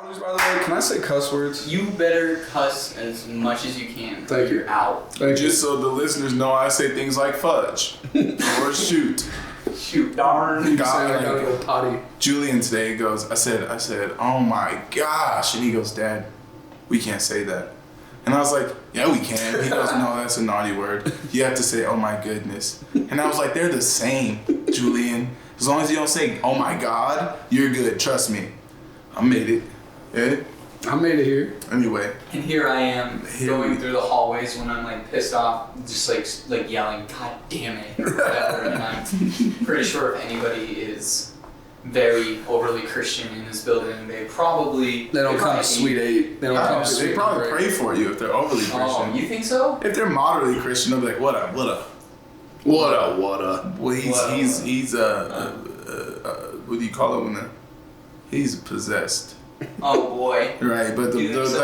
By the way, can I say cuss words? You better cuss as much as you can. Thank you. You're out. Just so the listeners know, I say things like fudge or shoot. Shoot, darn. You say I gotta go potty. Julian today goes, I said, oh my gosh. And he goes, Dad, we can't say that. And I was like, yeah, we can. He goes, no, that's a naughty word. You have to say, oh my goodness. And I was like, they're the same, Julian. As long as you don't say, oh my God, you're good. Trust me. I made it. Yeah? I made it here. Anyway. And here I am going through the hallways when I'm like pissed off, just like yelling, God damn it, or whatever. And I'm pretty sure if anybody is very overly Christian in this building, they don't come to Sweet 8. They don't come to They probably pray for you if they're overly Christian. Oh, you think so? If they're moderately Christian, they'll be like, what up? Well, he's what do you call it when he's possessed? Oh boy. Right, but the real.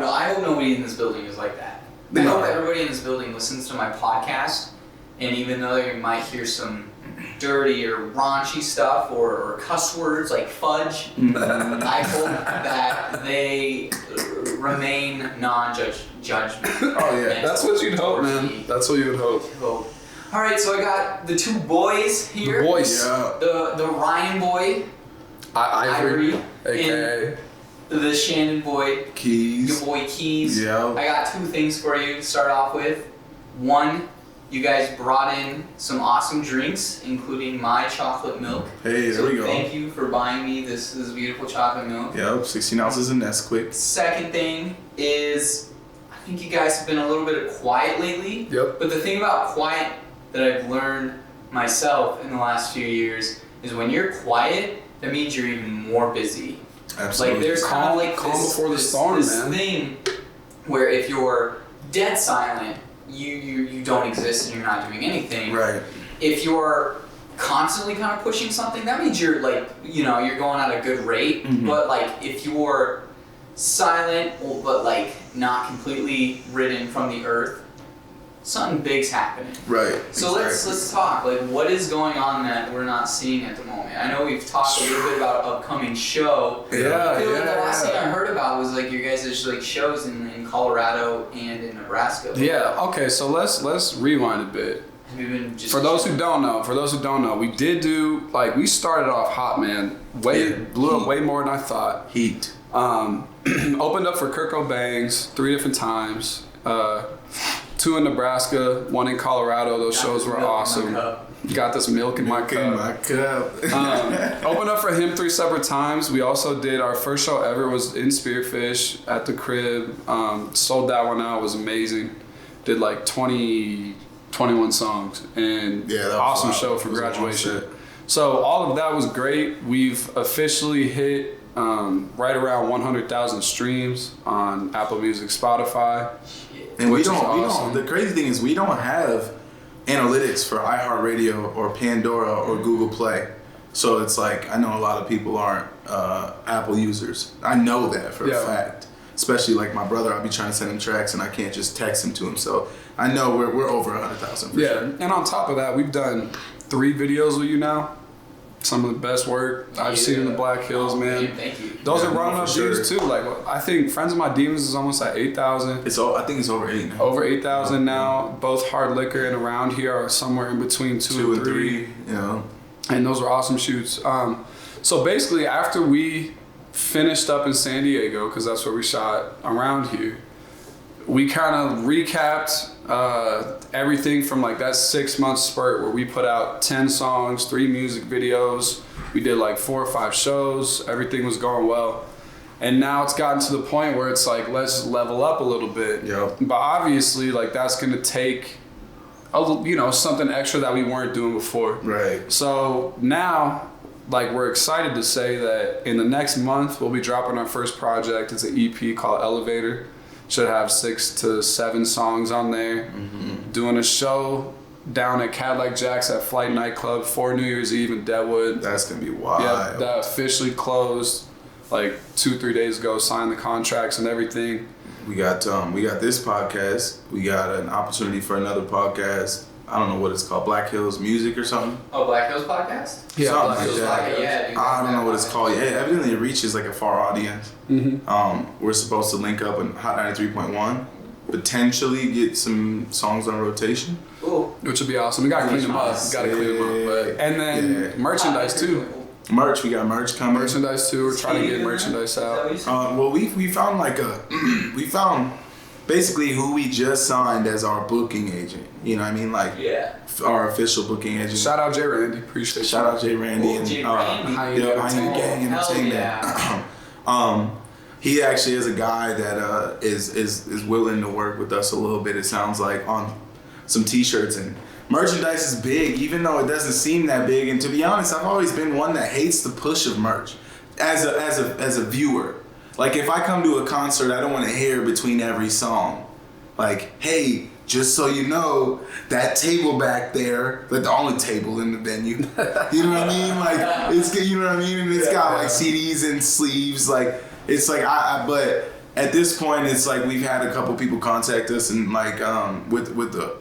I hope nobody in this building is like that. I hope everybody in this building listens to my podcast, and even though you might hear some dirty or raunchy stuff or cuss words like fudge, I hope that they remain non-judgmental. Oh yeah, that's what you'd hope, man. That's what you would hope. All right, so I got the two boys here. The boys. Yeah. The Ryan boy. Ivory, aka the Shannon boy, Keys. Your boy Keys. Yeah. I got two things for you to start off with. One, you guys brought in some awesome drinks, including my chocolate milk. Hey, there we go. Thank you for buying me this beautiful chocolate milk. Yep, 16 ounces of Nesquik. Second thing is, I think you guys have been a little bit quiet lately. Yep. But the thing about quiet that I've learned myself in the last few years is when you're quiet, that means you're even more busy. Absolutely. Like there's kind of like calm this, before the storm, this man. thing where if you're dead silent, you don't exist and you're not doing anything. Right. If you're constantly kind of pushing something, that means you're like, you're going at a good rate. Mm-hmm. But like if you're silent but like not completely ridden from the earth, something big's happening. Right. So exactly. let's talk. Like, what is going on that we're not seeing at the moment? I know we've talked a little bit about an upcoming show. Yeah, I feel like the last thing I heard about was like your guys' like shows in Colorado and in Nebraska. Yeah. Okay. So let's rewind a bit. Have you been just For those who don't know, we did do we started off hot, man. Blew up way more than I thought. Heat. Opened up for Kurt Cobain's 3 different times. 2 in Nebraska, 1 in Colorado. Those shows were awesome. Got this milk in my cup. Opened up for him 3 separate times. We also did our first show ever was in Spearfish at the crib. Sold that one out. It was amazing. Did like 21 songs and awesome show for graduation. So all of that was great. We've officially hit right around 100,000 streams on Apple Music, Spotify. And we don't. The crazy thing is we don't have analytics for iHeartRadio or Pandora or Google Play. So it's like I know a lot of people aren't Apple users. I know that for a fact. Especially like my brother, I'll be trying to send him tracks and I can't just text him to him. So I know we're over 100,000 for sure. And on top of that, we've done 3 videos with you now. Some of the best work I've seen in the Black Hills, man. Thank you. Those are running up views too. Like I think Friends of My Demons is almost at 8,000. I think it's over 8 now. Over 8,000 now. Both Hard Liquor and Around Here are somewhere in between 2 and 3. And those were awesome shoots. So basically, after we finished up in San Diego, because that's where we shot Around Here, we kind of recapped everything from like that 6-month spurt where we put out 10 songs, 3 music videos. We did like 4 or 5 shows. Everything was going well. And now it's gotten to the point where it's like, let's level up a little bit. Yep. But obviously, like that's going to take, something extra that we weren't doing before. Right. So now, like we're excited to say that in the next month, we'll be dropping our first project. It's an EP called Elevator. Should have 6 to 7 songs on there. Mm-hmm. Doing a show down at Cadillac Jack's at Flight Nightclub for New Year's Eve in Deadwood. That's gonna be wild. Yeah, that officially closed like 2-3 days ago. Signed the contracts and everything. We got this podcast. We got an opportunity for another podcast I don't know what it's called, Black Hills Music or something. Oh, Black Hills Podcast? Yeah, Black Hills Podcast. Yeah, dude, I don't know what it's called. Yeah, evidently it reaches like a far audience. We're supposed to link up in Hot 93.1, potentially get some songs on rotation. Cool. Which would be awesome. We gotta clean them up. And then merchandise too. Merch, we got merch coming. Merchandise too. We're trying to get merchandise out. Well, we found like we found basically who we just signed as our booking agent. You know what I mean? Like our official booking agent. Shout out Jay Randy. Appreciate it. Shout out Jay Randy and Hyena Gang Entertainment. He actually is a guy that is willing to work with us a little bit. It sounds like on some t-shirts, and merchandise is big, even though it doesn't seem that big. And to be honest, I've always been one that hates the push of merch as a viewer. Like if I come to a concert, I don't want to hear between every song, like, hey, just so you know, that table back there, like the only table in the venue, you know what I mean? Like it's, you know what I mean? And it's got like CDs and sleeves, like it's like but at this point, it's like we've had a couple people contact us, and like with the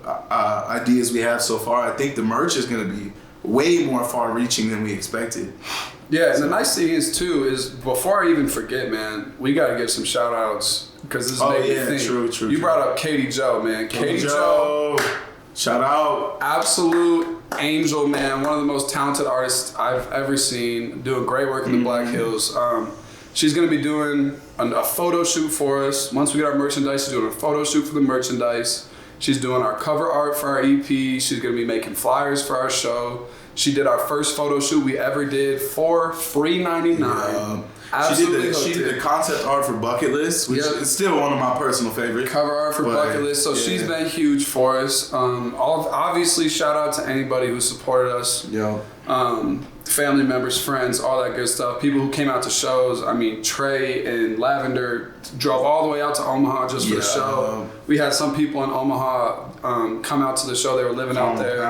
ideas we have so far, I think the merch is going to be way more far-reaching than we expected. Yeah, and the nice thing is too is before I even forget, man, we got to give some shout-outs because this is a big thing. True. You brought up Katie Joe, man. Katie Joe, shout out, absolute angel, man. One of the most talented artists I've ever seen, doing great work in the Black Hills. She's going to be doing a photo shoot for us. Once we get our merchandise, she's doing a photo shoot for the merchandise. She's doing our cover art for our EP. She's going to be making flyers for our show. She did our first photo shoot we ever did for free $99. She did the concept art for Bucket List, which is still one of my personal favorites. Cover art for Bucket List. So she's been huge for us. Obviously, shout out to anybody who supported us. Family members, friends, all that good stuff. People who came out to shows. I mean, Trey and Lavender drove all the way out to Omaha just for the show. We had some people in Omaha come out to the show. They were living out there.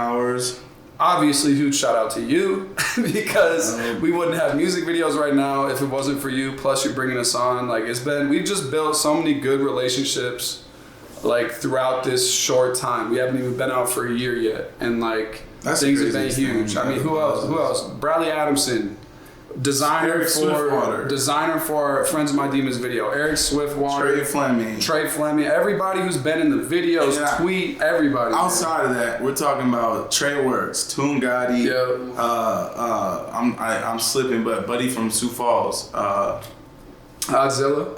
Obviously, huge shout out to you because we wouldn't have music videos right now if it wasn't for you. Plus, you're bringing us on. Like we've just built so many good relationships, like throughout this short time. We haven't even been out for a year yet, and like. Things have been huge. I mean, who else? Bradley Adamson, designer for our Friends of My Demons video. Eric Swiftwater, Trey Fleming. Everybody who's been in the videos, tweet everybody. Outside of that, we're talking about Trey Works, Toon Gotti. I'm slipping, but Buddy from Sioux Falls. Odzilla.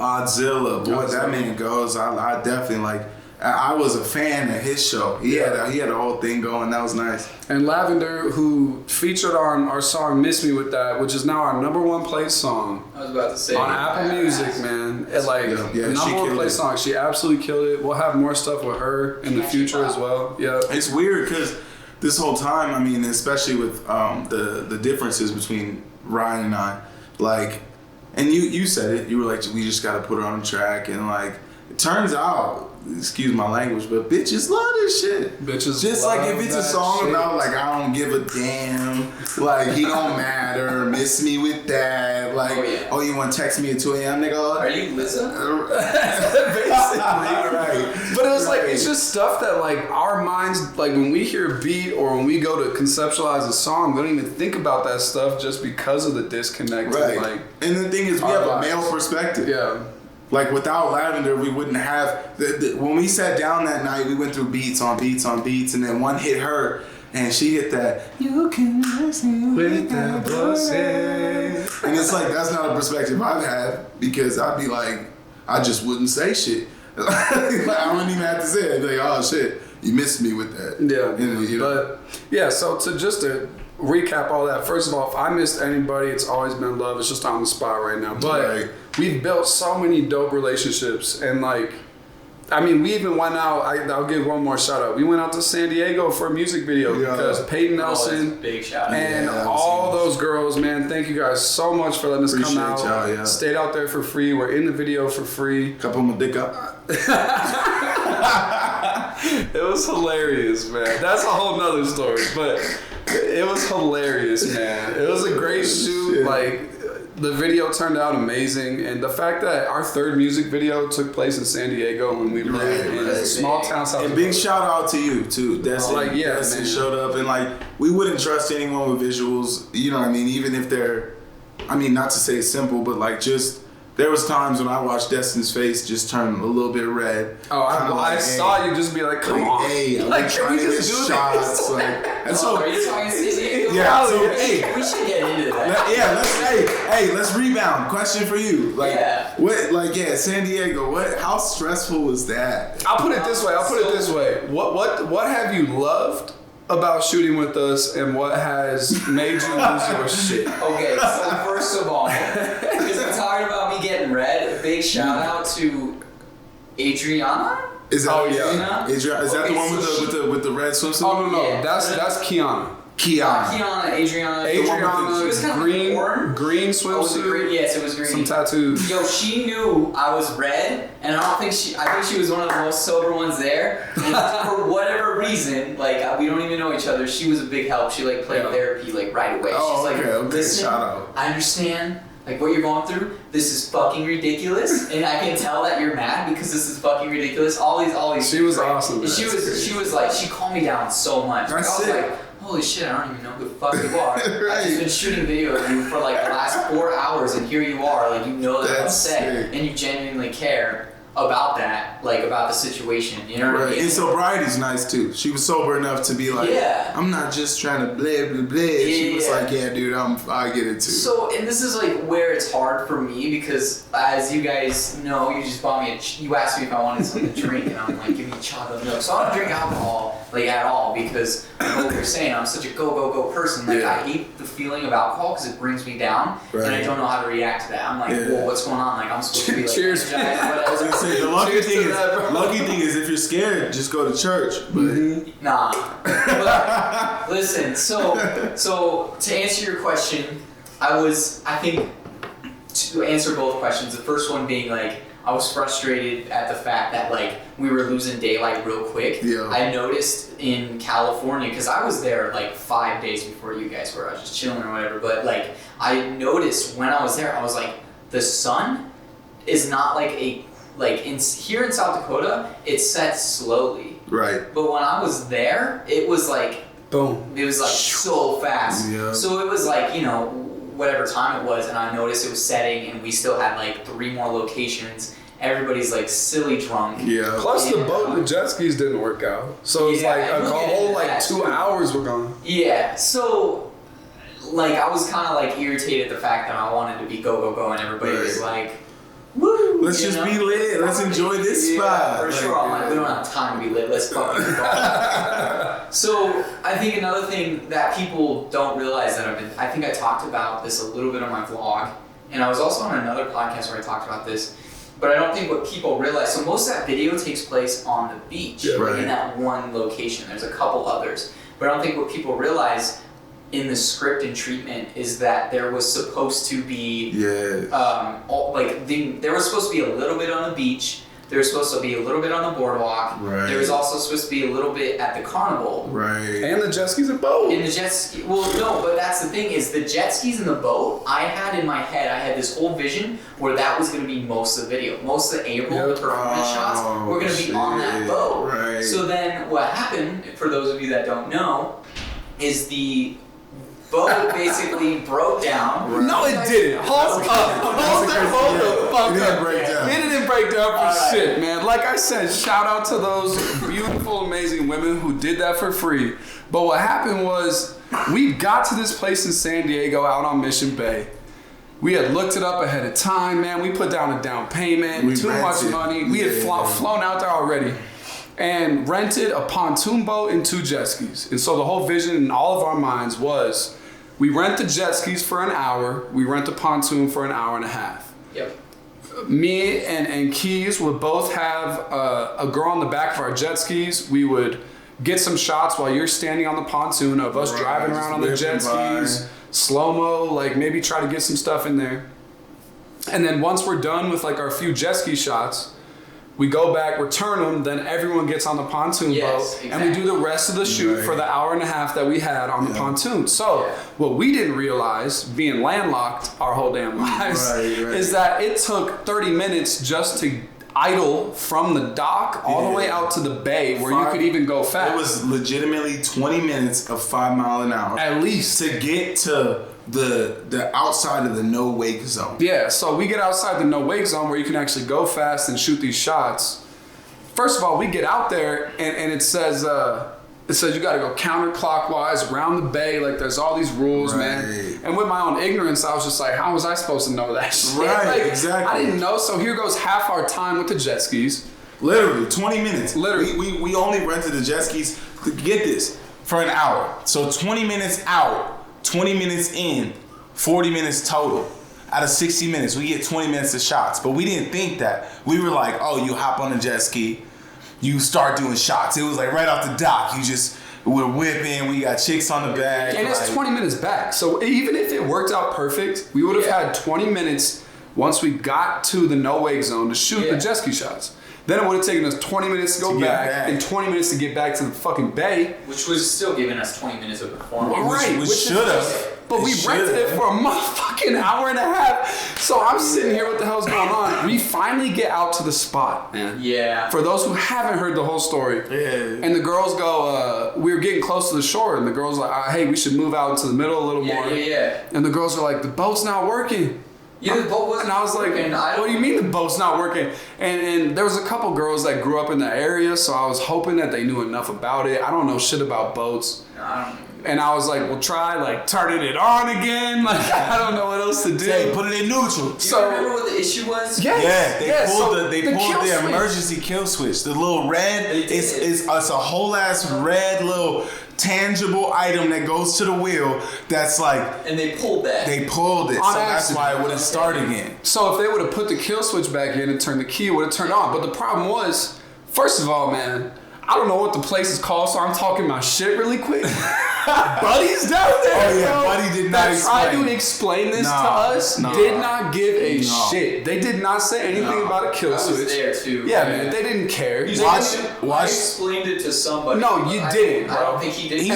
Boy, that man goes. I definitely like. I was a fan of his show. He had a whole thing going. That was nice. And Lavender, who featured on our song "Miss Me With That," which is now our #1 played song. I was about to say on Apple Music, man. #1 played song. She absolutely killed it. We'll have more stuff with her in the future as well. Yeah, it's weird because this whole time, I mean, especially with the differences between Ryan and I, like, and you said it. You were like, we just got to put her on the track, and like, it turns out. Excuse my language, but bitches love this shit. Bitches just like if it's a song about like I don't give a damn, like he don't matter, miss me with that, like you want to text me at 2 a.m. nigga? Are you listening? Basically, right. But it was like it's just stuff that like our minds like when we hear a beat or when we go to conceptualize a song, we don't even think about that stuff just because of the disconnect. Right. Like, and the thing is, we have a male perspective. Yeah. Like without Lavender, we wouldn't have. When we sat down that night, we went through beats on beats on beats, and then one hit her, and she hit that. You can listen with that pussy. And it's like that's not a perspective I've had because I'd be like, I just wouldn't say shit. Like, I wouldn't even have to say it. I'd be like, oh shit, you missed me with that. Yeah. You know? But yeah, so to recap all that. First of all, if I missed anybody, it's always been love. It's just on the spot right now. But we've built so many dope relationships. And like, I mean, we even went out. I'll give one more shout out. We went out to San Diego for a music video because Peyton Nelson big shout out. And all those girls, man, thank you guys so much for letting us come out. Y'all. Stayed out there for free. We're in the video for free. Couple my dick up. It was hilarious, man. That's a whole nother story, but it was hilarious, man. It was a great shoot. Like, the video turned out amazing, and the fact that our third music video took place in San Diego when we lived in a small town South Dakota. And big shout out to you too. Destin showed up, and like we wouldn't trust anyone with visuals. You know what I mean? Even if they're, I mean, not to say simple, but like just. There was times when I watched Destin's face just turn a little bit red. Oh, I saw you just be like, come on. Hey, like, can we just do shots? Like, and so, are you talking CC? Yeah, so, hey. We should get into that. Let's rebound. Question for you. Like, San Diego, how stressful was that? I'll put it this way. What have you loved about shooting with us, and what has made you lose your shit? Okay, so first of all, because I'm tired about me getting red, a big shout out to Adriana. Is that Adriana? Is that the one with the red swimsuit? Oh no, yeah. That's Kiana. Adriana, she was kind of green swimsuit. Yes, it was green. Some tattoos. Yo, she knew I was red, and I think she was one of the most sober ones there. And for whatever reason, like we don't even know each other, she was a big help. She like played therapy like right away. Oh, she's like, listen, shout out. I understand like what you're going through. This is fucking ridiculous, and I can tell that you're mad because this is fucking ridiculous. All these. She was awesome. And she was like, she calmed me down so much. I was like, holy shit, I don't even know who the fuck you are. Right. I've just been shooting video of you for like the last 4 hours, and here you are, like you know that I'm upset, and you genuinely care about that, like about the situation, you know what I mean? And sobriety's nice too. She was sober enough to be like, I'm not just trying to blah blah blah. She was like, yeah, dude, I get it too. So, and this is like where it's hard for me because, as you guys know, you just bought me you asked me if I wanted something to drink, and I'm like, give me chocolate milk. So I don't drink alcohol like at all because like you're saying, I'm such a go person. Like I hate the feeling of alcohol because it brings me down, and I don't know how to react to that. I'm like, well, what's going on? Like I'm supposed to be like, cheers. The lucky thing is if you're scared, just go to church. But nah. But listen, so to answer your question, I think to answer both questions, the first one being like I was frustrated at the fact that like we were losing daylight real quick. Yeah. I noticed in California, because I was there like 5 days before you guys were. I was just chilling or whatever. But like I noticed when I was there, I was like, the sun is not like here in South Dakota, it sets slowly. Right. But when I was there, it was like boom. It was like so fast. Yeah. So it was like, whatever time it was, and I noticed it was setting, and we still had like 3 more locations. Everybody's like silly drunk. Yeah. Plus the boat and the jet skis didn't work out. So it's like a whole like 2 hours were gone. Yeah. So like I was kind of like irritated at the fact that I wanted to be go, and everybody was like, woo! Let's just be lit. Let's enjoy this spot. For sure. I'm like, we don't have time to be lit. Let's fucking go. So I think another thing that people don't realize that I think I talked about this a little bit on my vlog, and I was also on another podcast where I talked about this, but I don't think what people realize, so most of that video takes place on the beach, in that one location. There's a couple others, but I don't think what people realize in the script and treatment is that there was supposed to be there was supposed to be a little bit on the beach, there was supposed to be a little bit on the boardwalk, there was also supposed to be a little bit at the carnival, and the jet skis and boat. And the jet ski, well no, but that's the thing is the jet skis and the boat, I had in my head, I had this whole vision where that was going to be most of the video, most of the A-roll, the performance shots were going to be on that boat. So then what happened, for those of you that don't know, is the boat basically broke down. No, it didn't. Hold the fuck up. It didn't break down for shit, man. Like I said, shout out to those beautiful, amazing women who did that for free. But what happened was, we got to this place in San Diego out on Mission Bay. We had looked it up ahead of time, man. We put down a down payment, too much money. We had flown out there already and rented a pontoon boat and 2 jet skis. And so the whole vision in all of our minds was, we rent the jet skis for an hour, we rent the pontoon for an hour and a half. Yep. Me and Keys would both have a girl on the back of our jet skis. We would get some shots while you're standing on the pontoon of us driving around on the jet skis, slow-mo, like maybe try to get some stuff in there. And then once we're done with like our few jet ski shots, We go back, return them, then everyone gets on the pontoon boat, exactly. and we do the rest of the shoot for the hour and a half that we had on the pontoon. So what we didn't realize, being landlocked our whole damn lives, is that it took 30 minutes just to idle from the dock all the way out to the bay where you could even go fast. It was legitimately 20 minutes of 5 mile an hour. At least. To get to the outside of the no wake zone. Yeah, so we get outside the no wake zone where you can actually go fast and shoot these shots. First of all, we get out there and it says you gotta go counterclockwise around the bay, like there's all these rules, man. And with my own ignorance, I was just like, how was I supposed to know that shit? Right, like, exactly. I didn't know, so here goes half our time with the jet skis. Literally, 20 minutes. Literally. We only rented the jet skis, to get this, for an hour. So 20 minutes out, 20 minutes in, 40 minutes total. Out of 60 minutes, we get 20 minutes of shots. But we didn't think that. We were like, oh, you hop on a jet ski, you start doing shots. It was like right off the dock. We're whipping, we got chicks on the back. And it's 20 minutes back. So even if it worked out perfect, we would have had 20 minutes once we got to the no wake zone to shoot the jet ski shots. Then it would have taken us 20 minutes to go back and 20 minutes to get back to the fucking bay. Which was still giving us 20 minutes of performance. Right, which should have. But we rented it for a motherfucking hour and a half. So I'm sitting here, what the hell's going on? We finally get out to the spot, man. Yeah. For those who haven't heard the whole story. And the girls go, we were getting close to the shore, and the girls are like, hey, we should move out into the middle a little more. And the girls are like, the boat's not working. Yeah, the boat wasn't. And I was like, what do you mean the boat's not working? And there was a couple girls that grew up in the area, so I was hoping that they knew enough about it. I don't know shit about boats. And I was like, well, try like turning it on again. Like, I don't know what else to do. Hey, put it in neutral. Do you remember what the issue was? Yes. They pulled pulled the emergency kill switch. The little red, it's a whole ass red little tangible item that goes to the wheel that's like... And they pulled that. They pulled it, so that's why it wouldn't start again. So if they would have put the kill switch back in and turned the key, it would have turned on. But the problem was, first of all, man, I don't know what the place is called, so I'm talking my shit really quick. Buddy's down there. Oh yeah, Buddy did not tried to explain this to us. Did not give a shit. They did not say anything about a kill switch. I was there too. Yeah, man, they didn't care. I explained it to somebody. No, you didn't, bro. I don't think he did.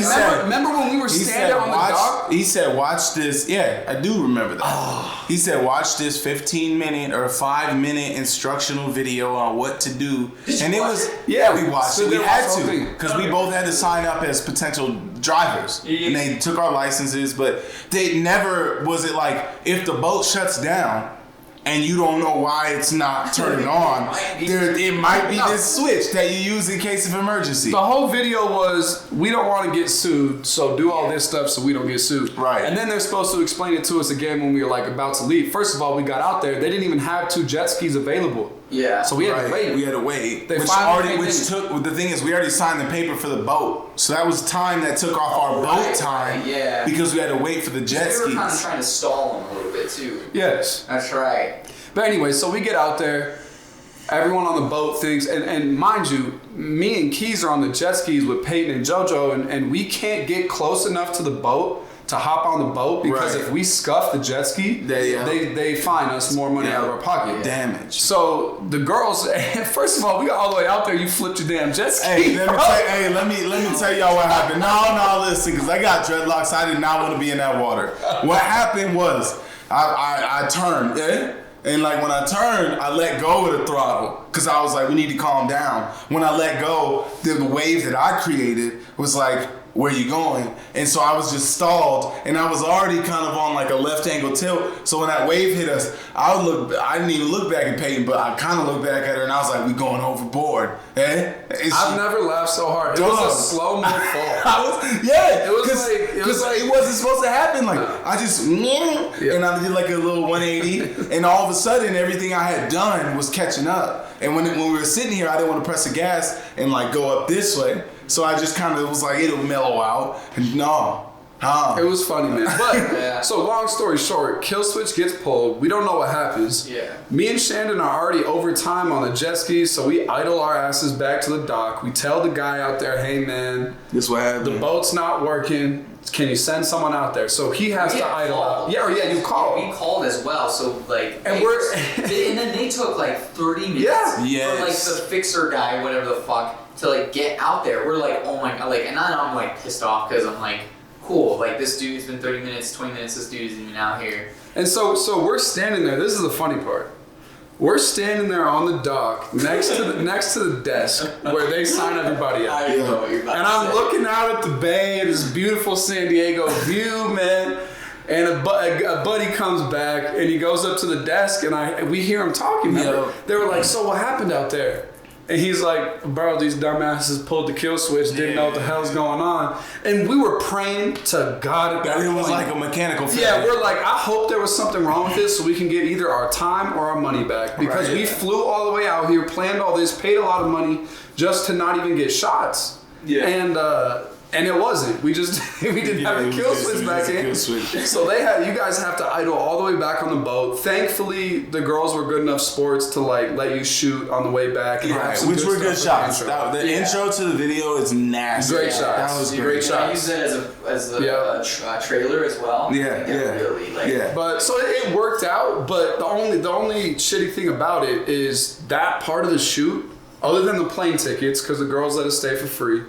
Remember when we were standing on the dock? He said, watch this. Yeah, I do remember that. He said, watch this 15-minute or 5-minute instructional video on what to do. And it was, yeah, we watched it. We had to, because we both had to sign up as potential drivers. And they took our licenses, but they never, was it like, if the boat shuts down and you don't know why it's not turning on, it might be this switch that you use in case of emergency. The whole video was, we don't want to get sued, so do all this stuff so we don't get sued. Right. And then they're supposed to explain it to us again when we were like about to leave. First of all, we got out there, they didn't even have 2 jet skis available. Yeah. So we had to wait. We had to wait. The thing is, we already signed the paper for the boat. So that was time that took off our boat time. Yeah. Because we had to wait for the jet skis. They were kind of trying to stall them a little bit too. Yes. That's right. But anyway, so we get out there. Everyone on the boat thinks, and mind you, me and Keys are on the jet skis with Peyton and JoJo, and we can't get close enough to the boat to hop on the boat because if we scuff the jet ski, they fine us more money out of our pocket. Damage. So the girls, first of all, we got all the way out there. You flipped your damn jet ski. Let me tell y'all what happened. No, listen, because I got dreadlocks. I did not want to be in that water. What happened was I turned, and like when I turned, I let go of the throttle because I was like, we need to calm down. When I let go, the wave that I created was like, where you going? And so I was just stalled, and I was already kind of on like a left angle tilt. So when that wave hit us, I didn't even look back at Peyton, but I kind of looked back at her, and I was like, we going overboard. I've never laughed so hard. It was a slow-mo fall. It wasn't supposed to happen. Like I just, and I did like a little 180, and all of a sudden, everything I had done was catching up. And when we were sitting here, I didn't want to press the gas and like go up this way. So I just kind of was like, it'll mellow out. And no, It was funny, man. But so long story short, kill switch gets pulled. We don't know what happens. Yeah. Me and Shandon are already over time on the jet skis, so we idle our asses back to the dock. We tell the guy out there, "Hey man, this what happened. The boat's not working. Can you send someone out there?" So he has to idle out. Yeah, you called. We called as well. So like, and and then they took like 30 minutes for like the fixer guy, whatever the fuck, to like get out there. We're like, oh my god, like, and I'm like pissed off because I'm like, cool, like this dude's been 30 minutes, 20 minutes, this dude isn't even out here. And so we're standing there. This is the funny part. We're standing there on the dock next to the desk where they sign everybody up. I know what you're about and to I'm say. looking out at the bay and this beautiful San Diego view, man. And a buddy comes back and he goes up to the desk and we hear him talking. They were like, "So what happened out there?" And he's like, "Bro, these dumbasses pulled the kill switch, didn't know what the hell's going on." And we were praying to God at that point. It was like a mechanical failure. Yeah, we're like, I hope there was something wrong with this so we can get either our time or our money back. Because we flew all the way out here, planned all this, paid a lot of money just to not even get shots. Yeah. And it wasn't. We just we didn't have a kill switch back in. So you guys have to idle all the way back on the boat. Thankfully, the girls were good enough sports to like let you shoot on the way back. And have some which were good shots. The The intro to the video is nasty. Great shots. That was great shots. I used it as a trailer as well. Yeah. But so it worked out. But the only shitty thing about it is that part of the shoot, other than the plane tickets, because the girls let us stay for free.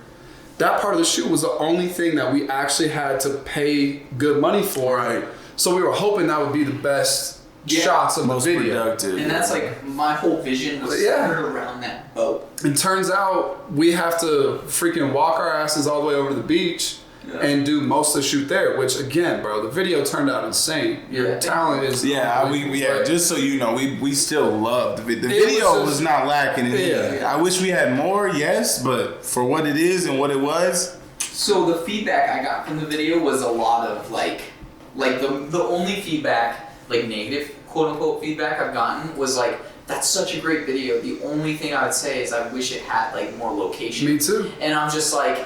That part of the shoot was the only thing that we actually had to pay good money for. Right. So we were hoping that would be the best shots of the video. Productive. And that's like my whole vision was centered around that boat. It turns out we have to freaking walk our asses all the way over to the beach and do most of the shoot there, which again, bro, the video turned out insane. Your talent is just so you know, we still loved the video. The video was not lacking in anything. I wish we had more, but for what it is and what it was. So the feedback I got from the video was a lot of like the only feedback, like negative quote unquote feedback I've gotten was like, that's such a great video. The only thing I would say is I wish it had like more location. Me too. And I'm just like,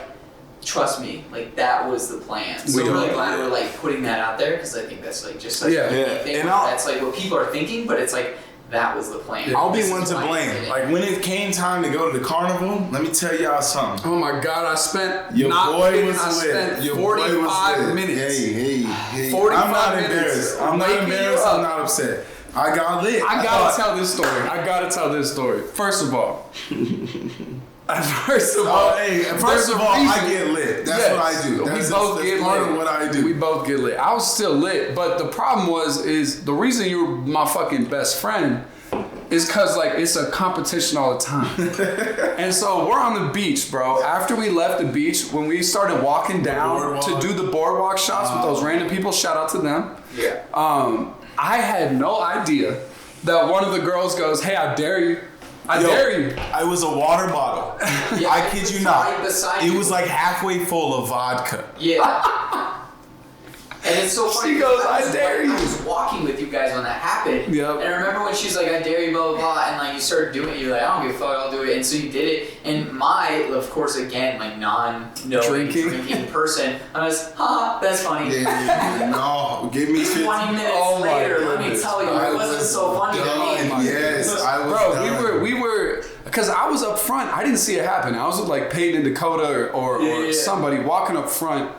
trust me, like that was the plan. So I'm really glad we're like putting that out there because I think that's like just like a thing. And that's like what people are thinking, but it's like that was the plan. I'll be one to blame. Like when it came time to go to the carnival, let me tell y'all something. Oh my God, I spent Your boy was spent lit. 45 minutes. Hey. 45 I'm not minutes. embarrassed. I'm not upset. I got lit. I gotta tell this story. First of all, I get lit. That's what I do. That's part of what I do. We both get lit. I was still lit, but the problem is the reason you were my fucking best friend is because like it's a competition all the time. And so we're on the beach, bro. After we left the beach, when we started walking down to do the boardwalk shots with those random people, shout out to them. Yeah. I had no idea that one of the girls goes, "Hey, I dare you." I dare you. I was a water bottle. I kid you not. It was like halfway full of vodka. Yeah. And it's so funny. She goes, "I dare you." I was walking with you guys when that happened. Yep. And I remember when she's like, "I dare you," blah, blah, blah. And like you started doing it. You're like, "I don't give a fuck, I'll do it." And so you did it. And of course, again, like drinking person, I was, that's funny. No, give me 20 minutes later, let me tell you, it wasn't so funny to me. Yes, I was Bro, we were, because I was up front. I didn't see it happen. I was with like Peyton and Dakota or somebody walking up front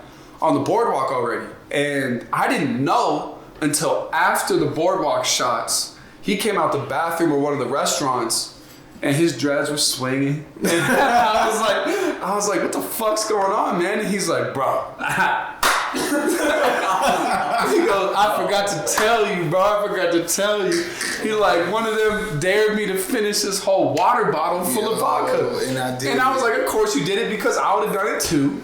on the boardwalk already. And I didn't know until after the boardwalk shots, he came out the bathroom or one of the restaurants and his dreads were swinging. And I was like, what the fuck's going on, man? And he's like, bro. He goes, I forgot to tell you. He like, one of them dared me to finish this whole water bottle full of vodka. And I did. And I was like, of course you did it because I would have done it too.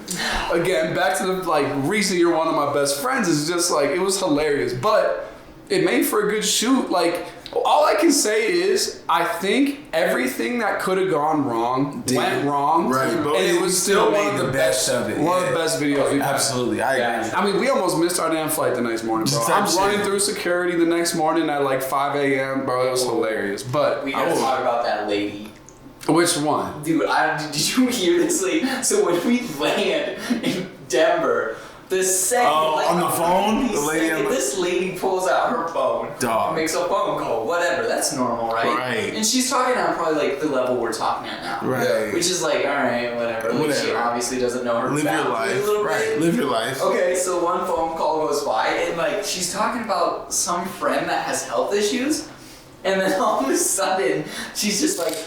Again, back to the like reason you're one of my best friends is just like, it was hilarious. But it made for a good shoot. Like, all I can say is, I think everything that could have gone wrong went wrong. Right, and it was still one of the best of it. One of the best videos we've had. Absolutely, I agree. I mean, we almost missed our damn flight the next morning, bro. I'm running through security the next morning at like 5 a.m., bro. It was hilarious. But we gotta talk about that lady. Which one? Dude, did you hear this lady? So when we land in Denver, The second, on the phone, this lady pulls out her phone, makes a phone call, whatever. That's normal, right? Right. And she's talking at probably like the level we're talking at now, right? Which is like, all right, whatever. Like she obviously doesn't know her. Live your life, right? Live your life. Okay, so one phone call goes by, and like she's talking about some friend that has health issues, and then all of a sudden she's just like,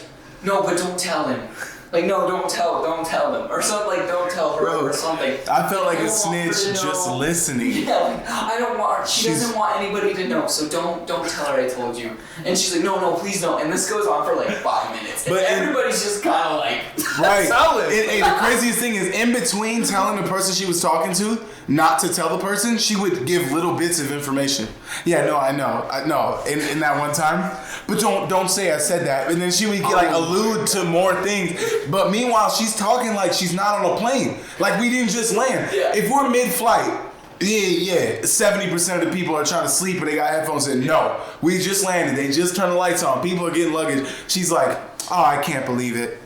no, but don't tell him. Like, no, don't tell them. Or something like, don't tell her or something. I felt like a snitch just listening. Yeah, like, I don't want, she doesn't want anybody to know, so don't tell her I told you. And she's like, no, please don't. And this goes on for like 5 minutes. And everybody's just kind of like, right. And the craziest thing is, in between telling the person she was talking to not to tell the person, she would give little bits of information. Yeah, no, I know. In that one time. But don't say I said that. And then she would allude to more things. But meanwhile, she's talking like she's not on a plane. Like we didn't just land. Yeah. If we're mid-flight, 70% of the people are trying to sleep and they got headphones in. No, we just landed. They just turned the lights on. People are getting luggage. She's like, oh, I can't believe it.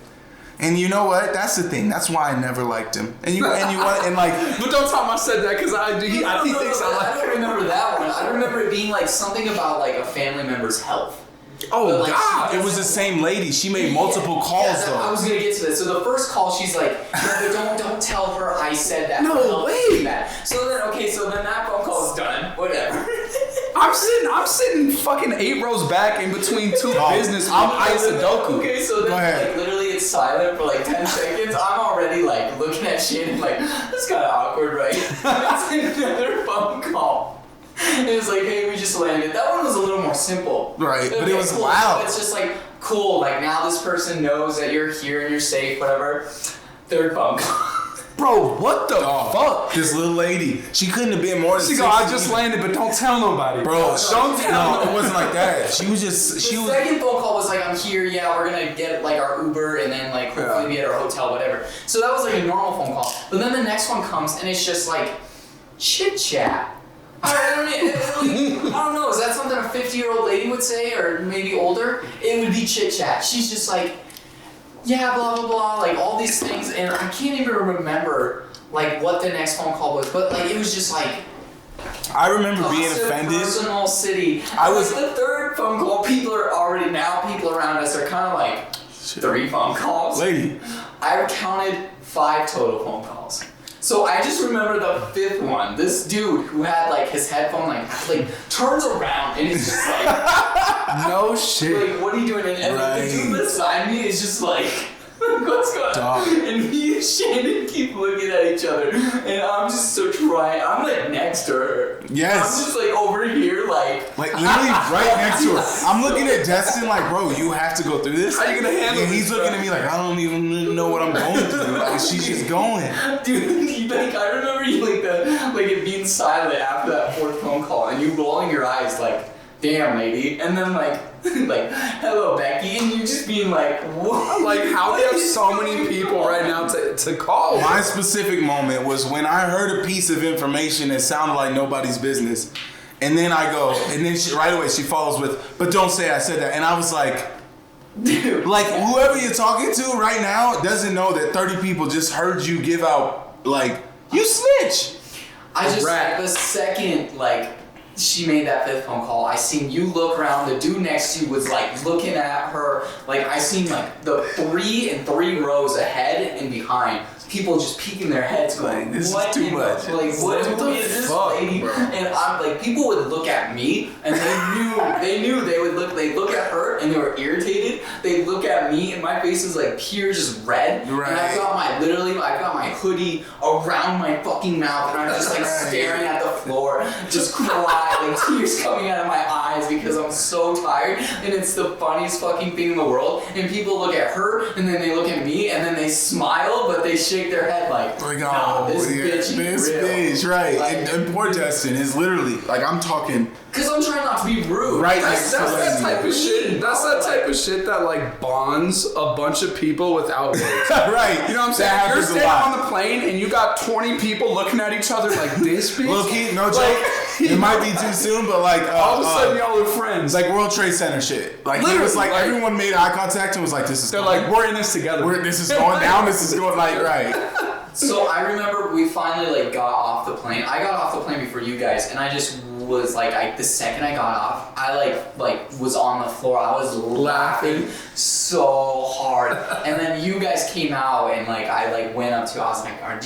And you know what? That's the thing. That's why I never liked him. But don't tell him I said that because he thinks I like. I don't remember that one. I remember it being like something about like a family member's health. Oh, like, God! It was the same lady. She made multiple calls though. I was gonna get to this. So the first call, she's like, "No, but don't tell her I said that." No way. So then that phone call is done. Whatever. I'm sitting fucking 8 rows back in between two business. I'm Sudoku. Okay, so then like literally it's silent for like 10 seconds. I'm already like looking at shit and like, that's kind of awkward, right? It's another phone call. And it's like, hey, we just landed. That one was a little more simple. Right, okay, but it was cool. loud. It's just like, cool, like now this person knows that you're here and you're safe, whatever. Third phone call. Bro, what the fuck? This little lady, she couldn't have been more than 16. I just landed, but don't tell nobody. Bro, don't tell. No, it wasn't like that. She was just. The second phone call was like, I'm here, yeah, we're gonna get like our Uber and then like hopefully be at our hotel, whatever. So that was like a normal phone call. But then the next one comes and it's just like chit chat. I don't know, is that something a 50-year-old lady would say, or maybe older? It would be chit chat. She's just like, yeah, blah blah blah, like all these things, and I can't even remember like what the next phone call was, but like it was just like, I remember being offended. Personal city. I was the third phone call. People around us are kind of like 3 phone calls. Lady, I counted 5 total phone calls. So I just remember the 5th one. This dude who had like his headphone like turns around and he's just like, no shit. Like, what are you doing? And the dude beside me is just like, what's going on? And me and Shannon keep looking at each other, and I'm just so trying. I'm like next to her. Yes. I'm just like over here, like literally right next to her. I'm looking at Destin like, bro, you have to go through this. How you gonna handle it? And he's looking at me like, I don't even know what I'm going through. Like, she's just going. Dude, I remember you it being silent after that 4th phone call, and you rolling your eyes like, damn, lady, and then like, hello, Becky, and you just being like, what? Like, how do you have so many people right now to call? My specific moment was when I heard a piece of information that sounded like nobody's business, and then I go, and then right away she follows with, but don't say I said that, and I was like, dude, like whoever you're talking to right now doesn't know that 30 people just heard you give out like, you snitch. I just the second she made that 5th phone call, I seen you look around, the dude next to you was like looking at her, like I seen like the 3 rows ahead and behind, people just peeking their heads going, this what is too much. What is this lady? Bro. And I'm like, people would look at me and they knew they'd look at her and they were irritated. They'd look at me and my face was like pure just red. Right. And I got my hoodie around my fucking mouth and I'm just like staring at the floor, just crying, like tears coming out of my eyes because I'm so tired, and it's the funniest fucking thing in the world. And people look at her and then they look at me and then they smile, but they shake their head like, nah, this bitch, right? Like, and poor Destin is literally like, I'm talking. Cause I'm trying not to be rude. Right. That's that type of shit. That's that type of shit that like bonds a bunch of people without words. Right. You know what I'm saying? You're standing on the plane and you got 20 people looking at each other like this bitch. Low-key, no joke. It might be too soon, but like all of a sudden y'all are friends. Like World Trade Center shit. Like it was like everyone made eye contact and was like, this is. They're like, we're in this together. This is going down. This is going like right. So I remember we finally like got off the plane. I got off the plane before you guys, and I just was like, the second I got off, I like was on the floor. I was laughing so hard. And then you guys came out, and like I like went up to you. I was like, are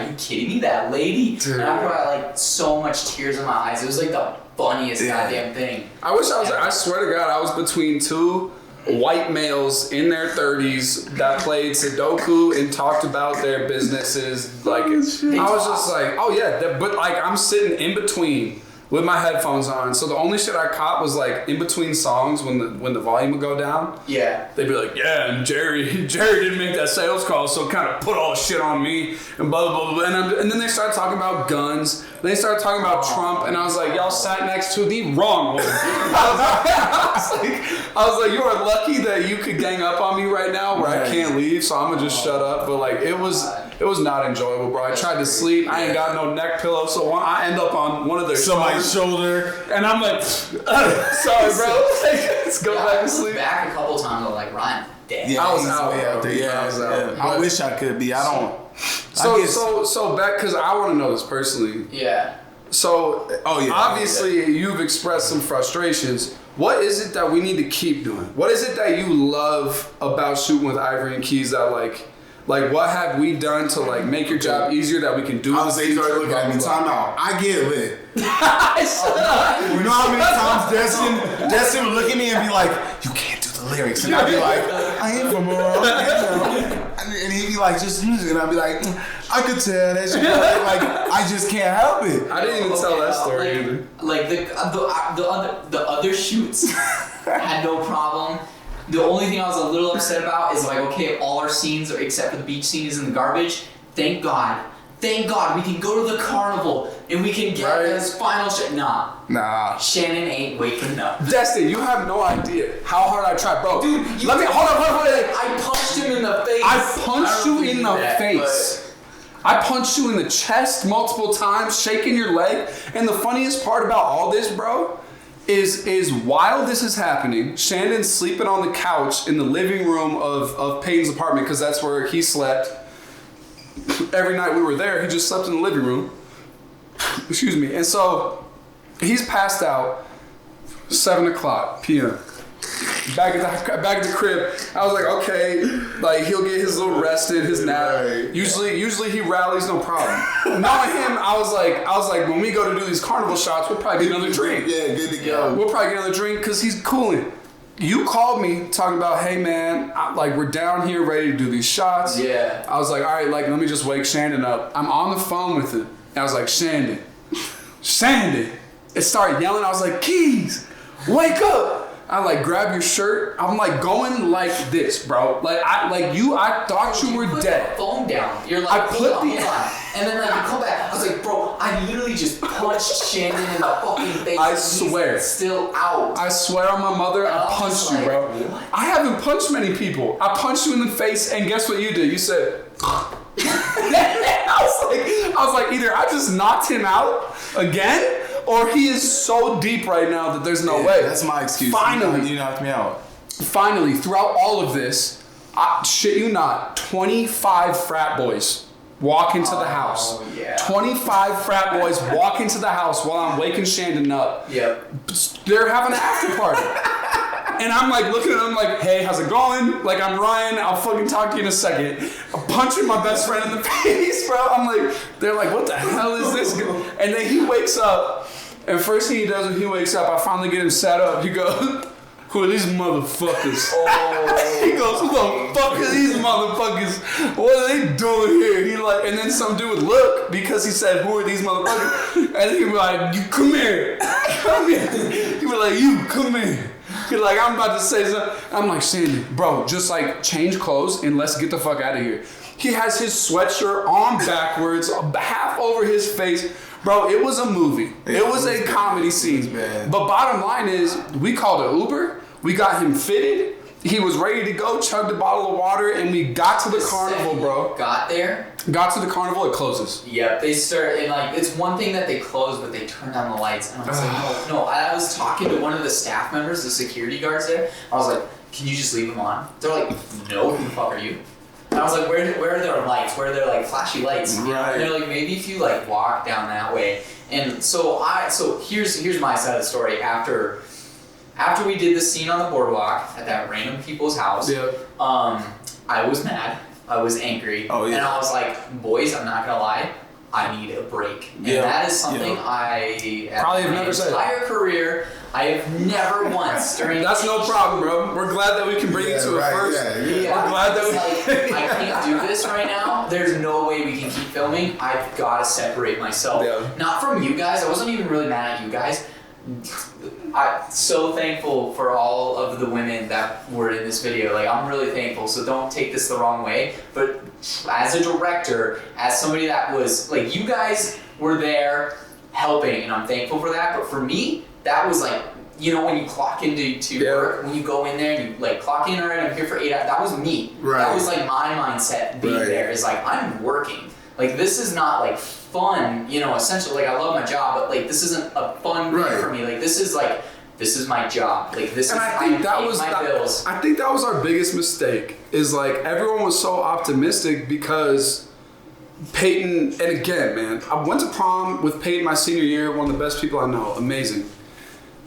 you kidding me? That lady? Dude. And I brought like so much tears in my eyes. It was like the funniest goddamn thing. I wish I was. I swear to God, I was between two white males in their 30s that played Sudoku and talked about their businesses. Like, I was just like, oh yeah, but like I'm sitting in between with my headphones on, so the only shit I caught was like in between songs when the volume would go down. Yeah. They'd be like, yeah, and Jerry didn't make that sales call, so kind of put all the shit on me and blah blah blah. And then they started talking about guns. Then they started talking about Trump, and I was like, y'all sat next to the wrong one. I was like, you are lucky that you could gang up on me right now where I can't leave, so I'm gonna just shut up. But like it was not enjoyable, bro. I tried to sleep. I ain't got no neck pillow, so I end up on one of their somebody's shoulder, and I'm like, sorry, bro. Let's go back to sleep. Back a couple times, I was like, Ryan, dead. Yeah, I was out. Yeah, I was out. I wish I could be. I don't. So back, because I want to know this personally. Yeah. So, obviously you've expressed some frustrations. What is it that we need to keep doing? What is it that you love about shooting with Ivory and Keys that like what have we done to like make your job easier that we can do? I was like, you started looking at me. Time out. I get lit. You know how many times Destin would look at me and be like, you can't do the lyrics. And I'd be like, I ain't from around. And he'd be like, just, and I'd be like, I could tell that shit. Like, I just can't help it. I didn't even tell that story either. Like the other shoots had no problem. The only thing I was a little upset about is like, okay, all our scenes are except for the beach scene is in the garbage. Thank God we can go to the carnival and we can get this final shit. Nah. Shannon ain't waking up. Destin, you have no idea how hard I tried, bro. Dude, hold on. I punched him in the face. I punched you in the face. I punched you in the chest multiple times, shaking your leg. And the funniest part about all this, bro, is while this is happening, Shannon's sleeping on the couch in the living room of Peyton's apartment because that's where he slept. Every night we were there, he just slept in the living room. Excuse me. And so he's passed out 7:00 p.m. Back at the crib. I was like, okay, like he'll get his little rested, his nap. Right. Usually he rallies, no problem. Knowing him, I was like, when we go to do these carnival shots, we'll probably get another drink. Yeah, good to go. We'll probably get another drink because he's cooling. You called me talking about, hey man, we're down here ready to do these shots. Yeah. I was like, all right, let me just wake Shandon up. I'm on the phone with him. And I was like, Shandon. It started yelling. I was like, Keys, wake up. I grab your shirt. I'm going like this, bro. I thought you were dead. Put the phone down. You're like, hold on. And then you come back. I was like, bro, I literally just punched Shannon in the fucking face. I swear. He's still out. I swear on my mother, I punched you, bro. What? I haven't punched many people. I punched you in the face, and guess what you did? You said, I was like, either I just knocked him out again, or he is so deep right now that there's no way. That's my excuse. Finally. You knocked me out. Finally, throughout all of this, shit you not, 25 frat boys walk into the house. Yeah. 25 frat boys walk into the house while I'm waking Shandon up. Yep. They're having an after party. And I'm looking at them hey, how's it going? I'm Ryan, I'll fucking talk to you in a second. I'm punching my best friend in the face, bro. They're like, what the hell is this? And then he wakes up, and first thing he does when he wakes up, I finally get him sat up. He goes, who are these motherfuckers? He goes, who the fuck are these motherfuckers? What are they doing here? And then some dude would look because he said, who are these motherfuckers? And he'd be like, you come here. Come here. He'd be like, you come here. He's like, I'm about to say something. I'm like, Sandy, bro, just change clothes and let's get the fuck out of here. He has his sweatshirt on backwards, half over his face. Bro, it was a movie. It was a comedy scene. But bottom line is, we called an Uber. We got him fitted. He was ready to go, chugged a bottle of water, and we got to the carnival, bro. Got there. Got to the carnival, it closes. Yep, they start, and it's one thing that they close, but they turn down the lights. And I was like, no. I was talking to one of the staff members, the security guards there. I was like, can you just leave them on? They're like, no, who the fuck are you? And I was like, where are their lights? Where are their like flashy lights? Right. And they're like, maybe if you like walk down that way. And so here's my side of the story. After we did the scene on the boardwalk at that random people's house, I was mad. I was angry. Oh, yeah. And I was like, boys, I'm not gonna lie, I need a break. And that is something I probably have never said. My entire career, I have never once during. That's no problem, bro. We're glad that we can bring you to it first. We're glad that we. I can't do this right now. There's no way we can keep filming. I've got to separate myself. Yeah. Not from you guys. I wasn't even really mad at you guys. I'm so thankful for all of the women that were in this video. Like, I'm really thankful, so don't take this the wrong way. But as a director, as somebody that was, like, you guys were there helping, and I'm thankful for that. But for me, that was like, you know, when you clock into work, when you go in there and you, like, clock in, all right, I'm here for 8 hours. That was me. Right. That was, like, my mindset being there. Is like, I'm working. Like, this is not, like, fun, you know, essentially. Like, I love my job, but, like, this isn't a fun thing for me. Like, this is my job. Like, this And is I think that was my bills. I think that was our biggest mistake. Is like everyone was so optimistic because Peyton. And again, man, I went to prom with Peyton my senior year. One of the best people I know. Amazing.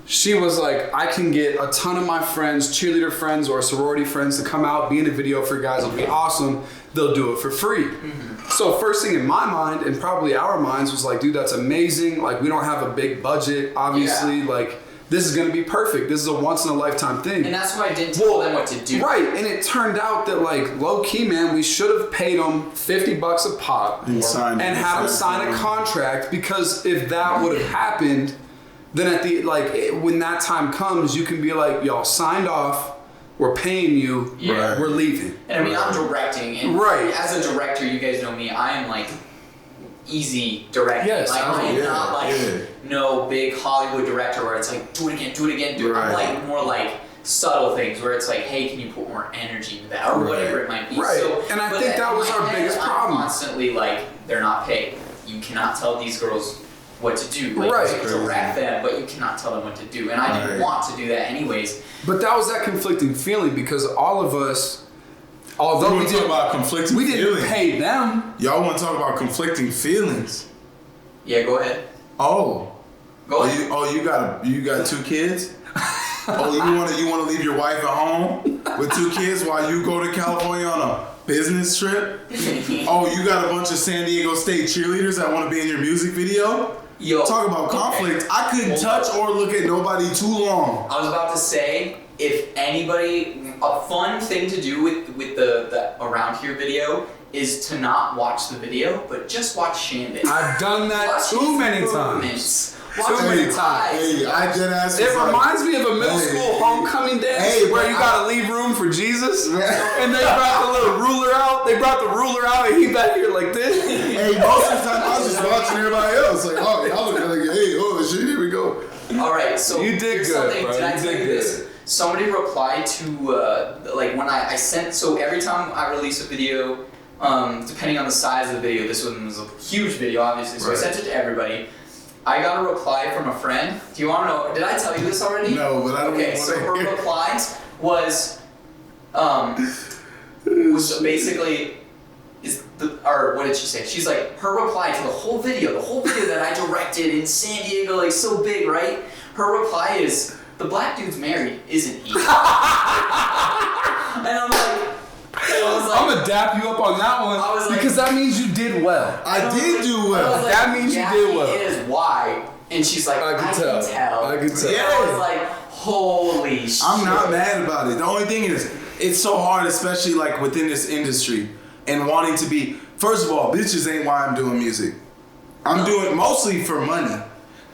She was like, I can get a ton of my friends, cheerleader friends or sorority friends to come out, be in a video for you guys. It'll be awesome. They'll do it for free. Mm-hmm. So first thing in my mind, and probably our minds, was like, dude, that's amazing. Like, we don't have a big budget, obviously. Like, this is gonna be perfect. This is a once in a lifetime thing. And that's why I didn't tell them what to do. Right, and it turned out that, like, low key, man, we should have paid them $50 a pop and had them sign a contract, because if that would have happened, then at the, like, when that time comes, you can be like, y'all signed off, we're paying you, we're leaving. And I mean, I'm directing, and as a director, you guys know me, I am like easy directing. Yes, like, I am not like no big Hollywood director where it's like, do it again. I'm like more like subtle things where it's like, hey, can you put more energy into that, or whatever it might be. Right, So, and I think that was our biggest problem. I'm constantly like, they're not paid. You cannot tell these girls what to do. Like, you direct them, but you cannot tell them what to do. And I didn't want to do that anyways. But that was that conflicting feeling, because all of us, although we didn't pay them. Y'all want to talk about conflicting feelings? Yeah, go ahead. Go ahead. You got 2 kids? You want to leave your wife at home with 2 kids while you go to California on a business trip? You got a bunch of San Diego State cheerleaders that want to be in your music video? Yo, talk about conflict. I couldn't touch or look at nobody too long. I was about to say, if anybody, a fun thing to do with the Around Here video is to not watch the video, but just watch Shandon. I've done that too many times. Too many times. Hey, I did ask. It reminds me of a middle school homecoming dance where you gotta leave room for Jesus, and they brought the little ruler out. They brought the ruler out, and he back here like this. Hey, most of the time I was just watching everybody else. Like, oh, y'all look like, hey, shit, here we go. All right, so you did good, bro. Did I tell you this? Somebody replied to like when I sent. So every time I release a video, depending on the size of the video, this one was a huge video, obviously. So I sent it to everybody. I got a reply from a friend. Do you want to know? Did I tell you this already? No, but I don't Okay, so her replies was basically or what did she say? She's like, her reply to the whole video that I directed in San Diego, like so big, right? Her reply is, the black dude's married, isn't he? And I'm like, I'm gonna dap you up on that one, because that means you did well. I did do well. That means you did well. It is why. And she's like, I can tell. I can tell. Yeah. I was like, holy shit. I'm not mad about it. The only thing is, it's so hard, especially like within this industry, and wanting to be. First of all, bitches ain't why I'm doing music. I'm doing mostly for money.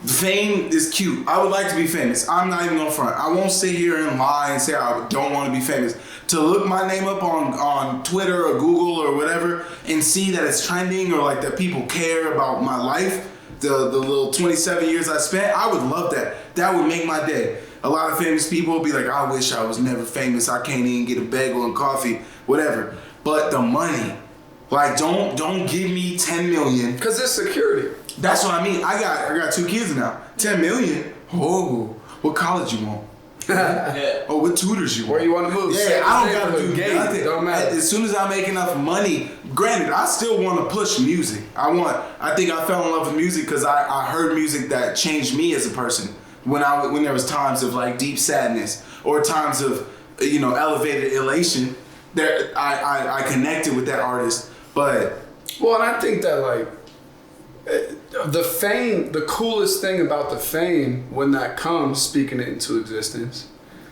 Fame is cute. I would like to be famous. I'm not even gonna front. I won't sit here and lie and say I don't want to be famous. To look my name up on Twitter or Google or whatever and see that it's trending, or like that people care about my life, the little 27 years I spent, I would love that. That would make my day. A lot of famous people will be like, I wish I was never famous. I can't even get a bagel and coffee, whatever. But the money, like don't give me 10 million. Because it's security. That's what I mean. I got 2 kids now. 10 million. Oh, what college you want? Yeah. Oh, what tutors you want? Where you want to move? Yeah, I don't gotta do nothing. Don't matter. As soon as I make enough money, granted, I still want to push music. I think I fell in love with music because I heard music that changed me as a person. When there was times of like deep sadness or times of elevated elation, there I connected with that artist. But well, and I think that like the fame, the coolest thing about the fame when that comes, speaking it into existence,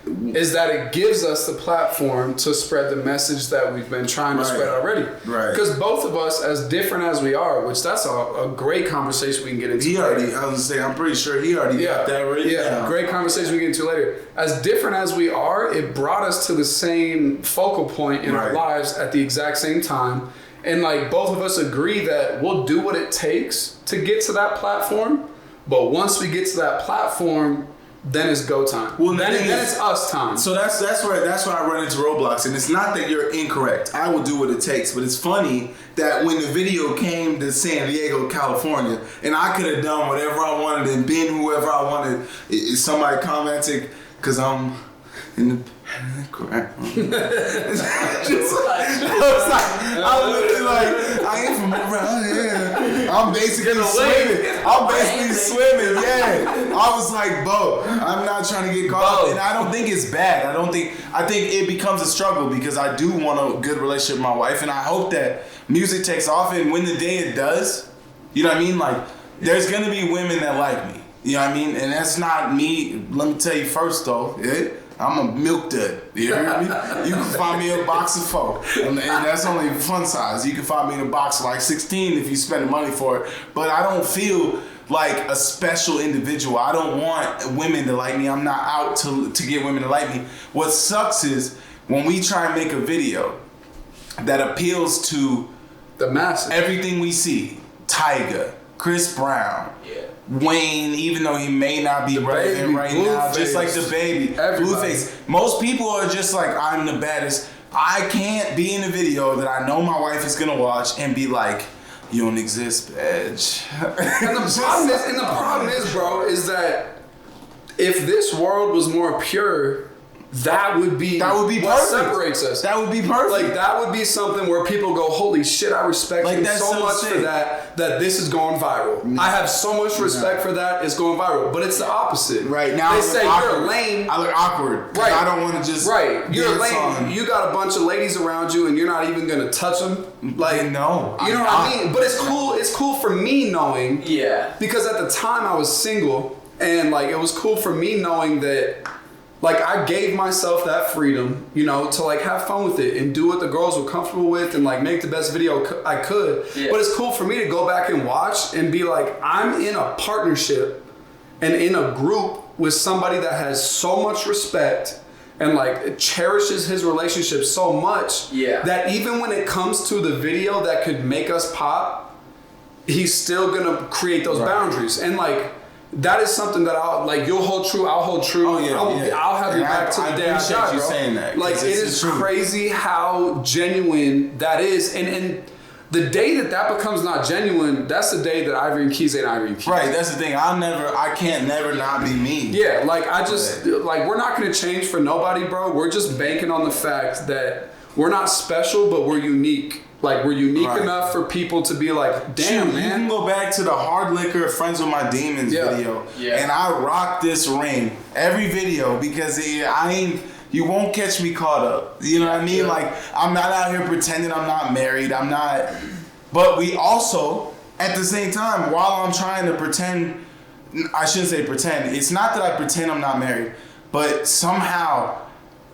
is that it gives us the platform to spread the message that we've been trying to spread already. Right. Because both of us, as different as we are, which that's a great conversation we can get into. I was gonna say, I'm pretty sure he already got that right. Yeah, great conversation we can get into later. As different as we are, it brought us to the same focal point in our lives at the exact same time. And like both of us agree that we'll do what it takes to get to that platform. But once we get to that platform, then it's go time. Well, then it's us time. So that's where I run into roadblocks. And it's not that you're incorrect. I will do what it takes. But it's funny that when the video came to San Diego, California, and I could have done whatever I wanted and been whoever I wanted, somebody commented, because I'm in the correct. I was literally like, I ain't from around here. I'm basically swimming. Yeah. I was like, Bo, I'm not trying to get caught up. And I don't think it's bad. I think it becomes a struggle because I do want a good relationship with my wife, and I hope that music takes off, and when the day it does, you know what I mean? Like, there's gonna be women that like me. You know what I mean? And that's not me. Let me tell you first though, I'm a milk dud. You hear me? You can find me in a box of 4. And that's only fun size. You can find me in a box of like 16 if you spend the money for it. But I don't feel like a special individual. I don't want women to like me. I'm not out to get women to like me. What sucks is when we try and make a video that appeals to the masses, everything we see, Tyga, Chris Brown, Wayne, even though he may not be relevant right now, just like the baby, Blueface. Most people are just like, I'm the baddest. I can't be in a video that I know my wife is gonna watch and be like, you don't exist, bitch. And the problem is, bro, is that if this world was more pure, that would be what perfect. separates us. That would be perfect. Like that would be something where people go, holy shit, I respect you so much sick for that this is going viral. I have so much respect for that, it's going viral. But it's the opposite. Right now, they say you're lame. I look awkward. Right. I don't want to just You're lame. You got a bunch of ladies around you, and you're not even gonna touch them. Like no, you know what I mean. But it's cool. It's cool for me knowing. Yeah. Because at the time I was single, and like it was cool for me knowing that. Like, I gave myself that freedom, to, like, have fun with it and do what the girls were comfortable with and, like, make the best video I could. Yeah. But it's cool for me to go back and watch and be like, I'm in a partnership and in a group with somebody that has so much respect and, like, cherishes his relationship so much that even when it comes to the video that could make us pop, he's still going to create those boundaries. And, like... That is something that you'll hold true, I'll hold true. Oh, yeah, I'll have your back to the day I die, bro. You saying that. Like, it is crazy how genuine that is. And the day that becomes not genuine, that's the day that Ivory and Keys ain't Ivory and Keys. Right, that's the thing. I can't never not be me. Yeah, like, we're not going to change for nobody, bro. We're just banking on the fact that we're not special, but we're unique. Like, we're unique enough for people to be like, damn, man. You can go back to the Hard Liquor Friends with My Demons video. Yeah. And I rock this ring every video because you won't catch me caught up. You know what I mean? Yeah. Like, I'm not out here pretending I'm not married. But we also, at the same time, while I'm trying to pretend, I shouldn't say pretend. It's not that I pretend I'm not married, but somehow...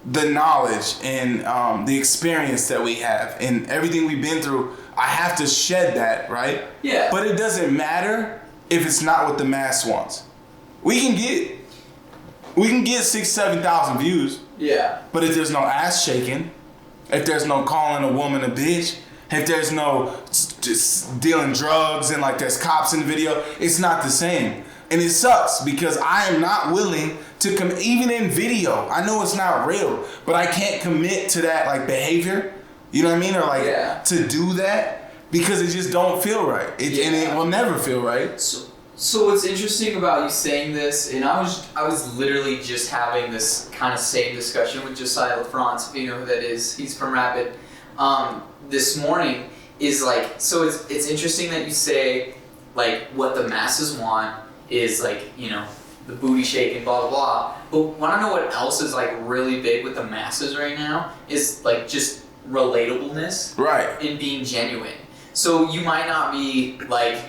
the knowledge and the experience that we have and everything we've been through, I have to shed that, right? Yeah. But it doesn't matter if it's not what the mass wants. We can get 6,000-7,000 views. Yeah. But if there's no ass shaking, if there's no calling a woman a bitch, if there's no just dealing drugs and like there's cops in the video, it's not the same. And it sucks because I am not willing to even in video. I know it's not real, but I can't commit to that like behavior. You know what I mean? Or like to do that because it just don't feel right. And it will never feel right. So what's interesting about you saying this, and I was literally just having this kind of same discussion with Josiah LaFrance, if you know who that is. He's from Rapid. This morning is like, so it's interesting that you say like what the masses want is like, you know, the booty shaking, blah blah blah. But want to know what else is like really big with the masses right now is like just relatableness, right, and being genuine. So you might not be like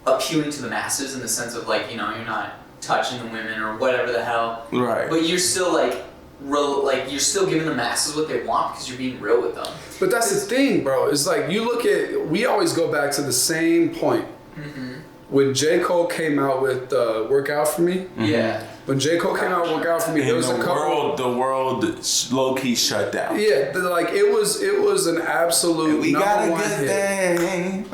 appealing to the masses in the sense of like, you know, you're not touching the women or whatever the hell, right, but you're still like you're still giving the masses what they want because you're being real with them. But that's the thing, bro. It's like you look at, we always go back to the same point. When J. Cole came out with Work Out For Me. Yeah. When J. Cole came out with Work Out For Me, there was a couple. The world low-key shut down. Yeah, like it was an absolute We got a number one good hit. thing.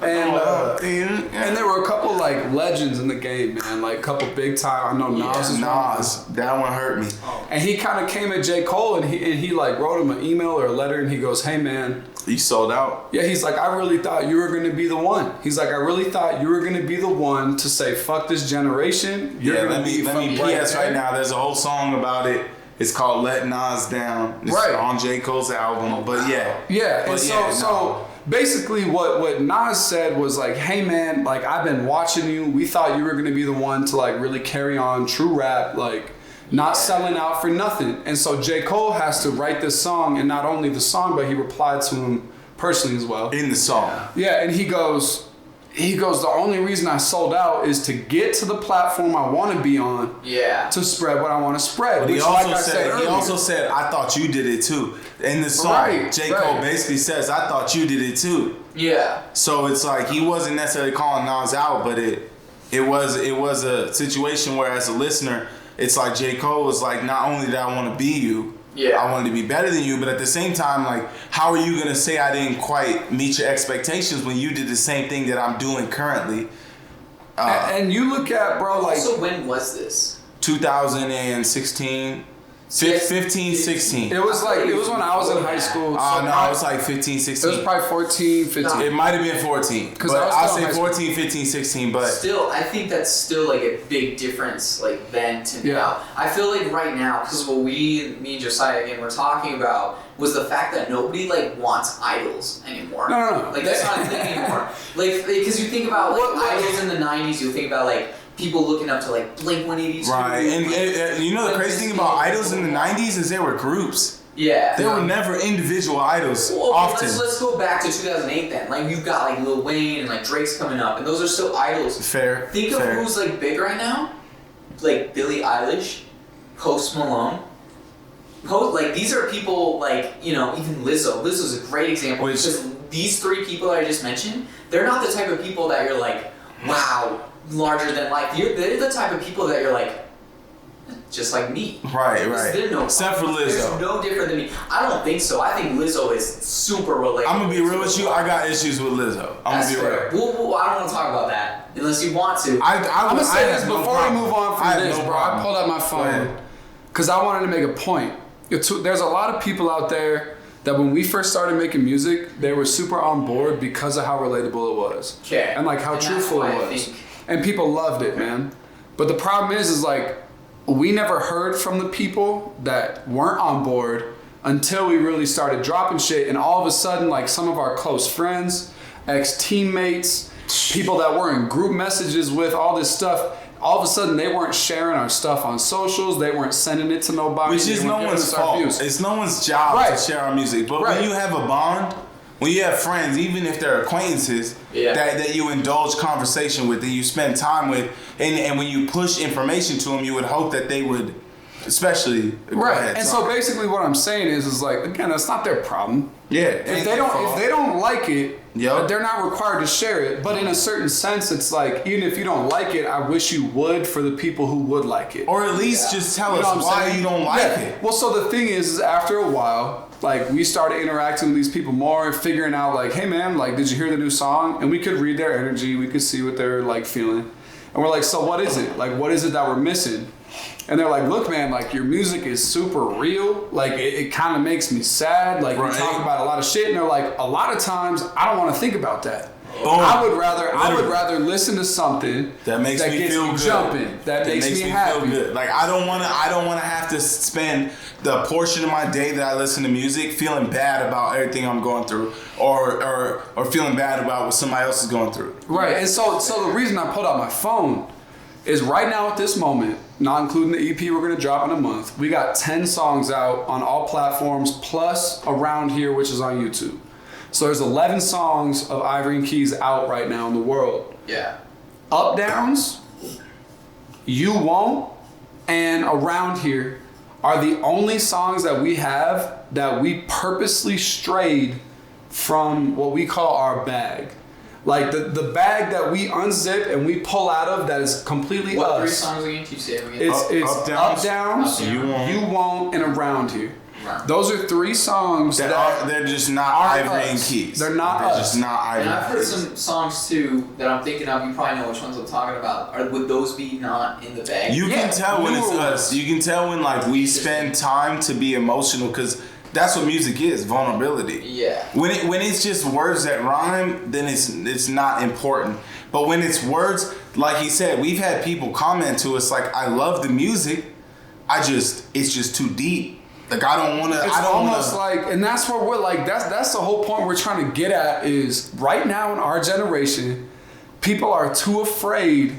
And there were a couple like legends in the game, man. Like a couple big time. I know Nas is one. That one hurt me. And he kind of came at J. Cole and he like wrote him an email or a letter and he goes, "Hey man, you sold out." Yeah, he's like, I really thought you were going to be the one. He's like, I really thought you were going to be the one to say, fuck this generation. You're let me PS right now. There's a whole song about it. It's called Let Nas Down. It's on J. Cole's album. But yeah. Yeah, and so basically what Nas said was like, hey man, like I've been watching you. We thought you were going to be the one to like really carry on true rap, like not selling out for nothing. And so J. Cole has to write this song, and not only the song, but he replied to him personally as well. In the song. Yeah, and he goes, the only reason I sold out is to get to the platform I want to be on. Yeah. To spread what I want to spread. But he also said, I thought you did it too. In the song, J. Cole basically says, I thought you did it too. Yeah. So it's like he wasn't necessarily calling Nas out, but it was a situation where as a listener, it's like J. Cole was like, not only did I want to be you, I wanted to be better than you, but at the same time, like, how are you gonna say I didn't quite meet your expectations when you did the same thing that I'm doing currently? And you look at, bro, like. So when was this? 2016. 15, 16. It was when I was in high school. No, it was like 15, 16. It was probably 14, 15. It might have been 14. But I'll say 14, 15, 16. But still, I think that's still like a big difference, like then to now. I feel like right now, because what me and Josiah again were talking about was the fact that nobody like wants idols anymore. No. Like that's not a thing anymore. Like because you think about like idols in the '90s, you think about like people looking up to like Blink-182. Right, and you know the crazy thing about idols in the '90s is they were groups. Yeah. They were never individual idols. Well, often. Let's go back to 2008 then. Like you've got like Lil Wayne and like Drake's coming up, and those are still idols. Fair. Think of who's like big right now, like Billie Eilish, Post Malone. Like these are people like, you know, even Lizzo. Lizzo's a great example because these three people that I just mentioned, they're not the type of people that you're like, wow, larger than life. They're the type of people that you're like, just like me. Right. Except for Lizzo. They're no different than me. I don't think so. I think Lizzo is super relatable. I'm gonna be real with you. I got issues with Lizzo. I'm gonna be real. Well, I don't want to talk about that unless you want to. I'm gonna say this before we move on from this, bro. I pulled out my phone because I wanted to make a point. There's a lot of people out there that when we first started making music, they were super on board because of how relatable it was. Okay. And like how truthful it was. And people loved it, man. But the problem is like, we never heard from the people that weren't on board until we really started dropping shit. And all of a sudden, like some of our close friends, ex-teammates, people that were in group messages with, all this stuff, all of a sudden they weren't sharing our stuff on socials. They weren't sending it to nobody. Which is no one's fault. It's no one's job to share our music. But when you have a bond, when you have friends, even if they're acquaintances, that you indulge conversation with, that you spend time with, and when you push information to them, you would hope that they would, especially So basically, what I'm saying is like, again, that's not their problem. Yeah. If they don't like it, they're not required to share it. But in a certain sense, it's like, even if you don't like it, I wish you would for the people who would like it. Or at least just tell us why you don't like it. Well, so the thing is after a while, like we started interacting with these people more and figuring out like, hey man, like, did you hear the new song? And we could read their energy. We could see what they're like feeling. And we're like, so what is it? Like, what is it that we're missing? And they're like, look, man, like your music is super real. Like it kind of makes me sad. Like you talk about a lot of shit. And they're like, a lot of times I don't want to think about that. I would rather listen to something that makes me gets feel me good. jumping, that makes me happy. Feel good. Like I don't want to have to spend the portion of my day that I listen to music feeling bad about everything I'm going through, or feeling bad about what somebody else is going through. Right, and so the reason I pulled out my phone is right now at this moment, not including the EP we're going to drop in a month, we got 10 songs out on all platforms, plus Around Here, which is on YouTube. So there's 11 songs of Ivory and Keys out right now in the world. Yeah. Up Downs, You Won't, and Around Here are the only songs that we have that we purposely strayed from what we call our bag. Like the bag that we unzip and we pull out of that is completely what us. What 3 songs again? Keep saying again. It's Up Downs, You Won't, and Around Here. Right. Those are 3 songs they're just not Ivory and Keys. They're just not Ivory. And I've heard some songs too that I'm thinking of. You probably know which ones I'm talking about. Would those be not in the bag? You can tell when it's us. You can tell when like we spend time to be emotional, because that's what music is, vulnerability. Yeah. When it's just words that rhyme, then it's not important. But when it's words, like he said, we've had people comment to us like, I love the music, it's just too deep. Like I don't want to. It's almost like, and that's where we're like, that's the whole point we're trying to get at is right now in our generation, people are too afraid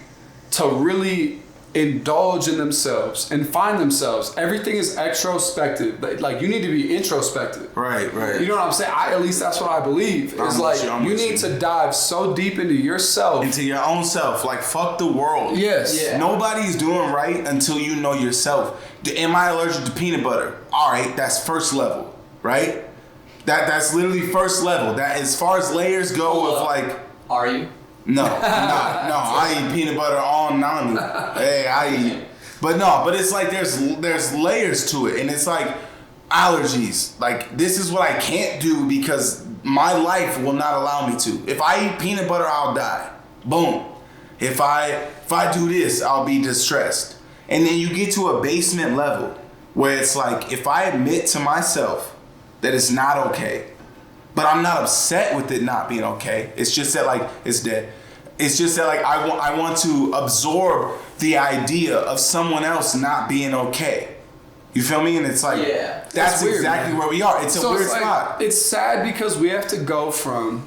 to really indulge in themselves and find themselves. Everything is extrospective. Like you need to be introspective. Right. You know what I'm saying? At least that's what I believe. It's like you need to dive so deep into yourself. Into your own self. Like fuck the world. Yes. Yeah. Nobody's doing right until you know yourself. Am I allergic to peanut butter? All right, that's first level, right? That's literally first level. That as far as layers go of like. Are you? No, I eat peanut butter all nani. Hey, I eat. But it's like there's layers to it, and it's like allergies. Like this is what I can't do because my life will not allow me to. If I eat peanut butter, I'll die. Boom. If I do this, I'll be distressed. And then you get to a basement level where it's like if I admit to myself that it's not okay, but I'm not upset with it not being okay. It's just that like it's dead. It's just that like I want to absorb the idea of someone else not being okay. You feel me? And it's like that's weird, exactly where we are. It's a weird spot. It's sad because we have to go from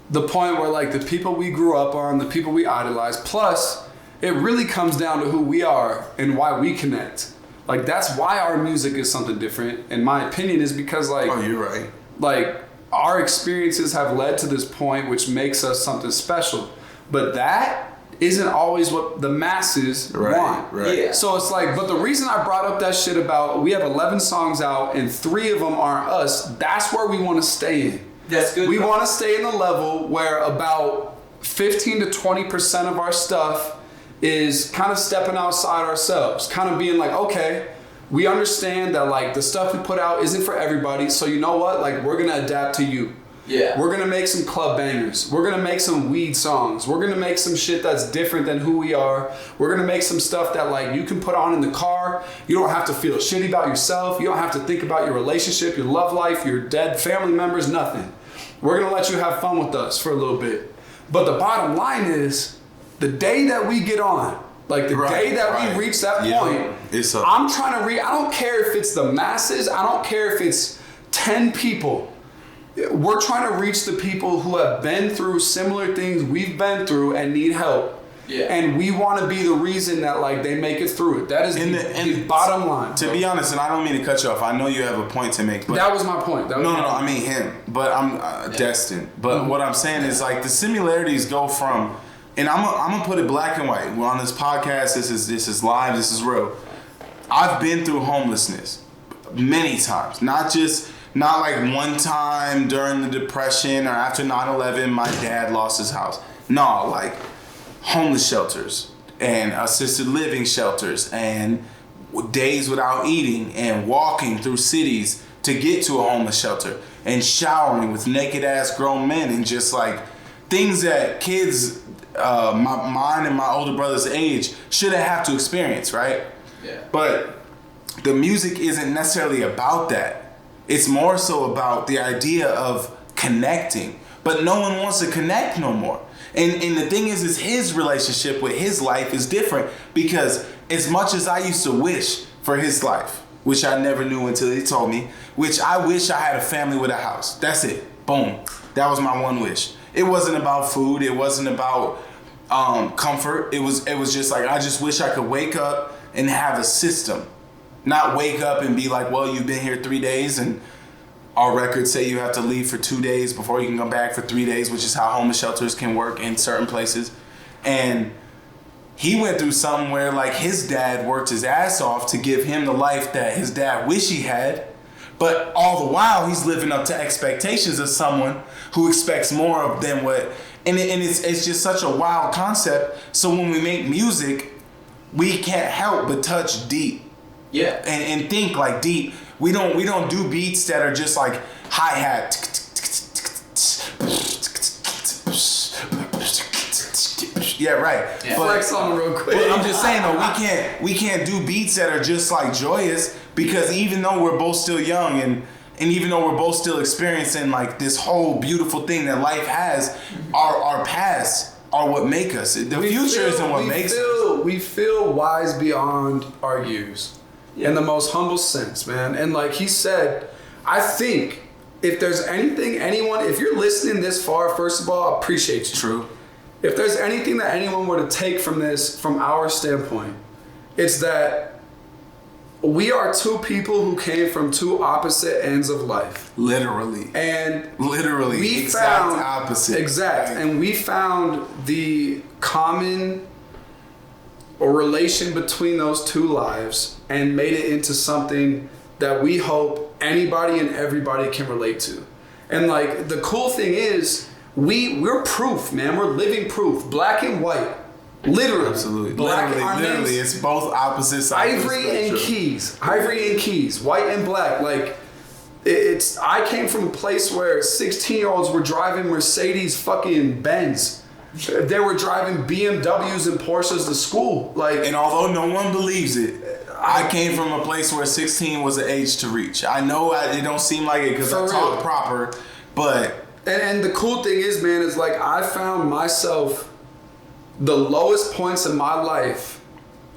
the point where like the people we grew up on, the people we idolize, plus it really comes down to who we are and why we connect. Like that's why our music is something different. In my opinion, is because like you're right. Like our experiences have led to this point, which makes us something special. But that isn't always what the masses want. Right. Yeah. So it's like, but the reason I brought up that shit about we have 11 songs out and 3 of them aren't us. That's where we want to stay in. That's good. We want to stay in the level where about 15 to 20% of our stuff is kind of stepping outside ourselves, kind of being like, okay, we understand that like the stuff we put out isn't for everybody, so you know what? Like we're gonna adapt to you. Yeah. We're gonna make some club bangers. We're gonna make some weed songs. We're gonna make some shit that's different than who we are. We're gonna make some stuff that like you can put on in the car. You don't have to feel shitty about yourself. You don't have to think about your relationship, your love life, your dead family members, nothing. We're gonna let you have fun with us for a little bit. But the bottom line is, the day that we get on, like the day that we reach that point, I'm trying to I don't care if it's the masses, I don't care if it's 10 people. We're trying to reach the people who have been through similar things we've been through and need help. Yeah. And we want to be the reason that like they make it through it. That is the bottom line. To be honest, and I don't mean to cut you off. I know you have a point to make. But that was my point. No, I mean him. But I'm Destin. But what I'm saying is like the similarities go from. And I'm gonna put it black and white. We're on this podcast. This is live. This is real. I've been through homelessness many times. Not like one time during the Depression or after 9/11. My dad lost his house. No, like homeless shelters and assisted living shelters and days without eating and walking through cities to get to a homeless shelter and showering with naked ass grown men and just like things that kids. Mine and my older brother's age shouldn't have to experience, right? Yeah. But the music isn't necessarily about that. It's more so about the idea of connecting. but no one wants to connect no more. And the thing is his relationship with his life is different, because as much as I used to wish for his life, which I never knew until he told me, which I wish I had a family with a house. That's it. Boom. That was my one wish. It wasn't about food. It wasn't about comfort. It was just like, I just wish I could wake up and have a system. Not wake up and be like, well, you've been here 3 days and our records say you have to leave for 2 days before you can come back for 3 days, which is how homeless shelters can work in certain places. And he went through something where like his dad worked his ass off to give him the life that his dad wished he had. But all the while he's living up to expectations of someone who expects more of than what, and it's just such a wild concept. So when we make music, we can't help but touch deep. Yeah. And think like deep. We don't do beats that are just like hi-hat. Yeah, right. Yeah. Flex on real quick. But I'm just saying though, we can't do beats that are just like joyous, because even though we're both still young and even though we're both still experiencing like this whole beautiful thing that life has, our past are what make us. The future isn't what makes us. We feel wise beyond our years. In the most humble sense, man. And like he said, I think if there's anything if you're listening this far, first of all, I appreciate you. True. If there's anything that anyone were to take from this, from our standpoint, it's that we are two people who came from two opposite ends of life. Literally. And literally. We exact found, opposite. Exact. And we found the common relation between those two lives and made it into something that we hope anybody and everybody can relate to. And like the cool thing is, we're proof, man. We're living proof, black and white, literally. Absolutely, black. literally, it's both opposite sides. Ivory and keys, white and black. Like it's. I came from a place where 16-year-olds were driving Mercedes fucking Benz. They were driving BMWs and Porsches to school. Like, and although no one believes it, I came from a place where 16 was the age to reach. I know it don't seem like it because I talk proper, but. And the cool thing is, man, is like I found myself, the lowest points in my life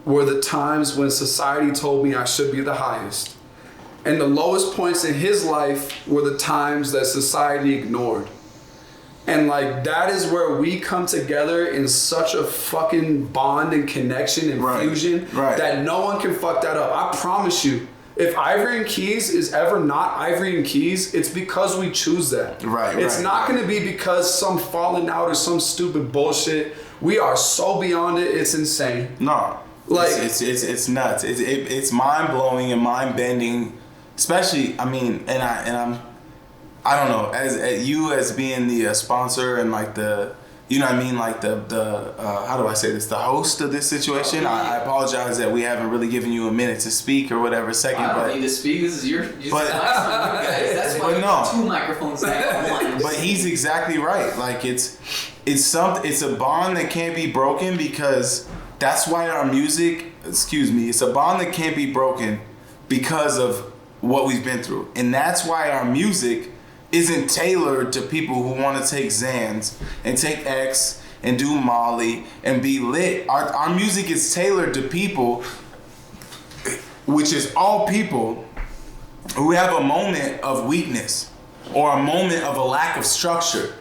were the times when society told me I should be the highest. And the lowest points in his life were the times that society ignored. And like that is where we come together in such a fucking bond and connection and fusion that no one can fuck that up. I promise you. If Ivory and Keys is ever not Ivory and Keys, it's because we choose that. It's not going to be because some falling out or some stupid bullshit. We are so beyond it. It's insane. No, like it's nuts. It's mind blowing and mind bending. Especially, I mean, I don't know, as you as being the sponsor and like the. You know what I mean? Like the how do I say this? The host of this situation. I apologize that we haven't really given you a minute to speak or whatever. Second, I don't need to speak. This is your but, guys. That's why you have two microphones now. But he's exactly right. Like it's a bond that can't be broken, because that's why our music. It's a bond that can't be broken because of what we've been through, and that's why our music isn't tailored to people who want to take Xans and take X and do Molly and be lit. Our music is tailored to people, which is all people who have a moment of weakness or a moment of a lack of structure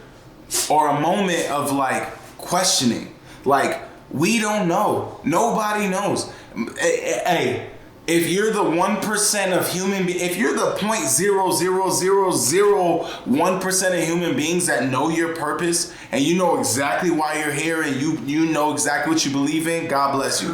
or a moment of like questioning. Like, we don't know. Nobody knows. Hey, if you're the 1% of human if you're the 0.00001% of human beings that know your purpose and you know exactly why you're here and you know exactly what you believe in, God bless you.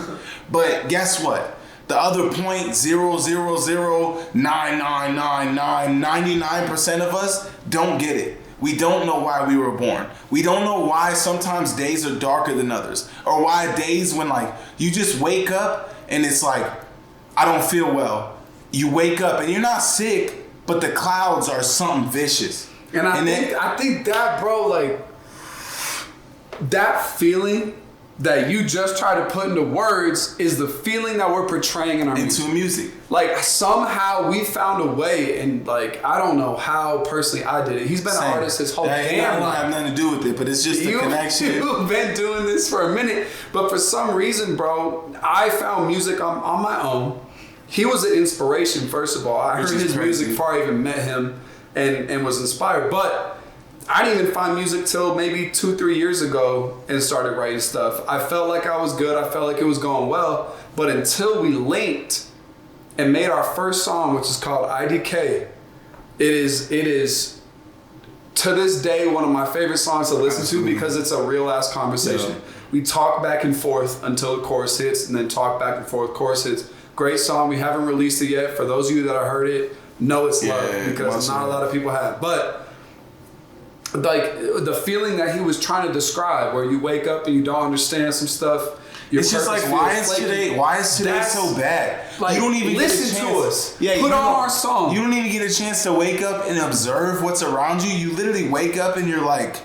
But guess what? The other 0.000999999% of us don't get it. We don't know why we were born. We don't know why sometimes days are darker than others, or why days when like you just wake up and it's like, I don't feel well. You wake up and you're not sick, but the clouds are something vicious. I think that, bro, like that feeling that you just try to put into words is the feeling that we're portraying in our music. Like somehow we found a way, and like I don't know how personally I did it. He's been an artist his whole damn life. I have nothing to do with it, but it's just the connection. You've been doing this for a minute, but for some reason, bro, I found music on my own. He was an inspiration, first of all. I heard his music before I even met him and was inspired, but I didn't even find music till maybe 2-3 years ago and started writing stuff. I felt like I was good. I felt like it was going well. But until we linked and made our first song, which is called IDK, it is to this day one of my favorite songs to listen to because it's a real ass conversation. Yeah. We talk back and forth until the chorus hits, and then talk back and forth. Chorus hits. Great song. We haven't released it yet. For those of you that have heard it, know it's love because not a lot of people have. But like the feeling that he was trying to describe, where you wake up and you don't understand some stuff. It's just like why is today so bad? Like, you don't even listen get a to chance. us. Yeah, put on our song. You don't even get a chance to wake up and observe what's around you. You literally wake up and you're like,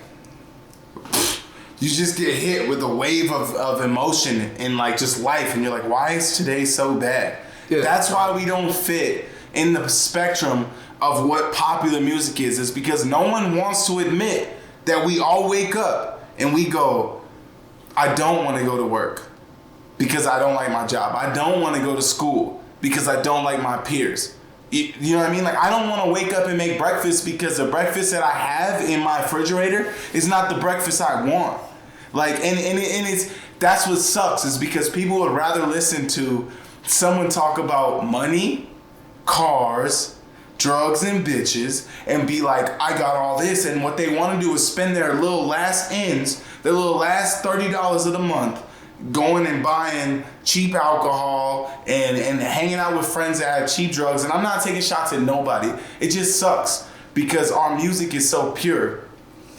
you just get hit with a wave of emotion in like just life, and you're like, why is today so bad? Yeah. That's why we don't fit in the spectrum of what popular music is because no one wants to admit that we all wake up and we go, I don't want to go to work because I don't like my job. I don't want to go to school because I don't like my peers. You know what I mean? Like, I don't want to wake up and make breakfast because the breakfast that I have in my refrigerator is not the breakfast I want. Like, and it's, that's what sucks, is because people would rather listen to someone talk about money, cars, drugs and bitches, and be like, I got all this, and what they want to do is spend their little last ends, their little last $30 of the month going and buying cheap alcohol and hanging out with friends that have cheap drugs. And I'm not taking shots at nobody. It just sucks because our music is so pure.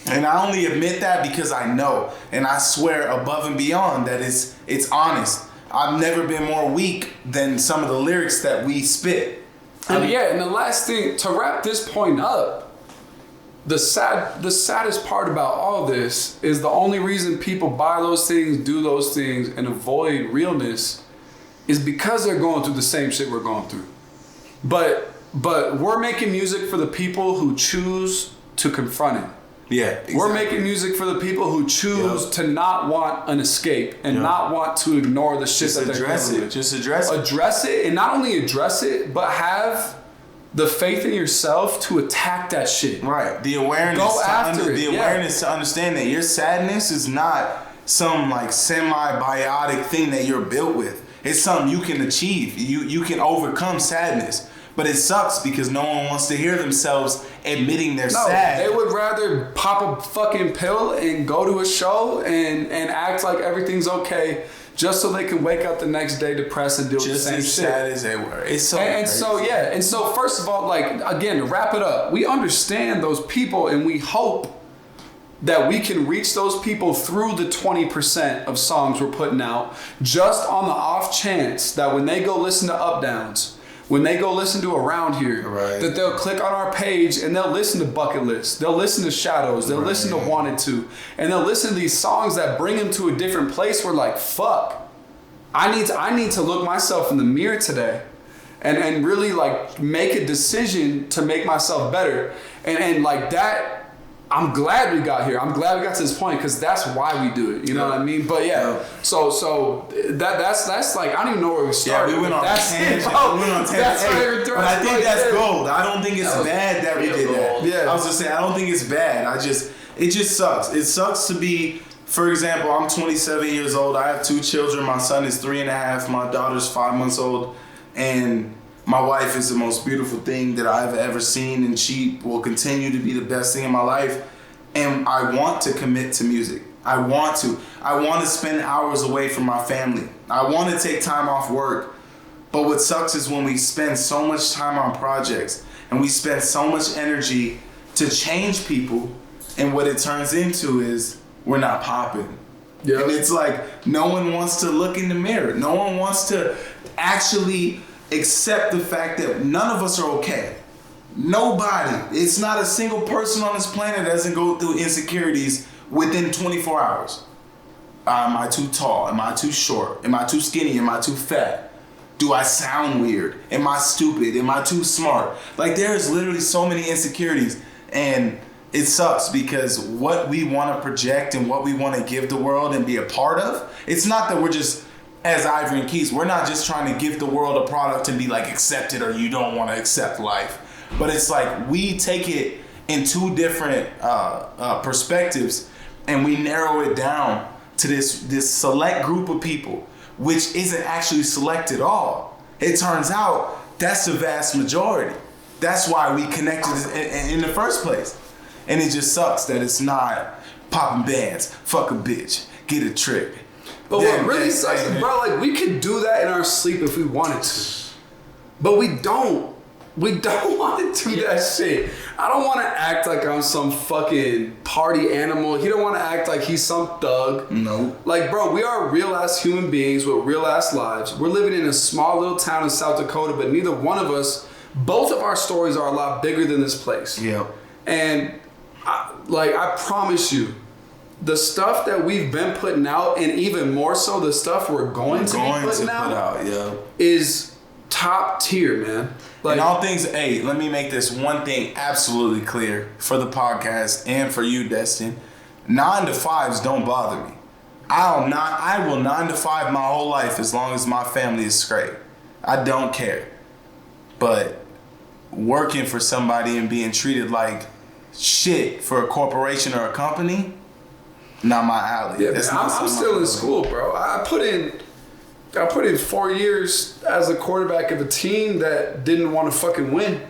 And I only admit that because I know, and I swear above and beyond that it's honest. I've never been more weak than some of the lyrics that we spit. And and the last thing, to wrap this point up, the saddest part about all this is the only reason people buy those things, do those things, and avoid realness is because they're going through the same shit we're going through. But we're making music for the people who choose to confront it. Yeah, exactly. We're making music for the people who choose to not want an escape and not want to ignore the shit that they're going with. Just address it. Address it, and not only address it, but have the faith in yourself to attack that shit. Right. The awareness. Go after it. The awareness to understand that your sadness is not some like semi-biotic thing that you're built with. It's something you can achieve. You can overcome sadness. But it sucks because no one wants to hear themselves admitting they're sad. They would rather pop a fucking pill and go to a show and act like everything's okay just so they can wake up the next day depressed and deal with the same shit. Just as sad as they were. It's so And so first of all, like, again, to wrap it up, we understand those people and we hope that we can reach those people through the 20% of songs we're putting out, just on the off chance that when they go listen to Up Downs, when they go listen to Around Here, that they'll click on our page and they'll listen to Bucket List, they'll listen to Shadows, they'll listen to Wanted To, and they'll listen to these songs that bring them to a different place where like, fuck, I need to look myself in the mirror today and really like make a decision to make myself better. And like that, I'm glad we got here. I'm glad we got to this point because that's why we do it. You know what I mean? But so that's like, I don't even know where we started. Yeah, we went on tangent. But I think that's gold. I don't think it's bad that we did that. Yeah. I was just saying, I don't think it's bad. It just sucks. It sucks to be, for example, I'm 27 years old. I have 2 children. My son is 3.5. My daughter's 5 months old. And my wife is the most beautiful thing that I've ever seen, and she will continue to be the best thing in my life. And I want to commit to music. I want to spend hours away from my family. I want to take time off work. But what sucks is when we spend so much time on projects and we spend so much energy to change people, and what it turns into is we're not popping. Yep. And it's like no one wants to look in the mirror. No one wants to actually accept the fact that none of us are okay. Nobody. It's not a single person on this planet that doesn't go through insecurities within 24 hours. Am I too tall? Am I too short? Am I too skinny? Am I too fat? Do I sound weird? Am I stupid? Am I too smart? Like, there's literally so many insecurities, and it sucks because what we want to project and what we want to give the world and be a part of, it's not that we're just, as Ivory and Keys, we're not just trying to give the world a product and be like, accept it or you don't want to accept life. But it's like we take it in two different perspectives, and we narrow it down to this select group of people, which isn't actually select at all. It turns out that's the vast majority. That's why we connected in the first place. And it just sucks that it's not popping bands, fuck a bitch, get a trick. But what really sucks is, bro, like, we could do that in our sleep if we wanted to. But we don't. We don't want to do that shit. I don't want to act like I'm some fucking party animal. He don't want to act like he's some thug. No. Like, bro, we are real ass human beings with real ass lives. We're living in a small little town in South Dakota, but neither one of us, both of our stories are a lot bigger than this place. Yeah. And I promise you, the stuff that we've been putting out, and even more so the stuff we're going to be putting out, is top tier, man. Like, and all things, hey, let me make this one thing absolutely clear for the podcast and for you, Destin. 9 to 5s don't bother me. I will 9 to 5 my whole life as long as my family is straight. I don't care. But working for somebody and being treated like shit for a corporation or a company, not my alley. Yeah, I'm still in school, bro. I put in 4 years as a quarterback of a team that didn't want to fucking win.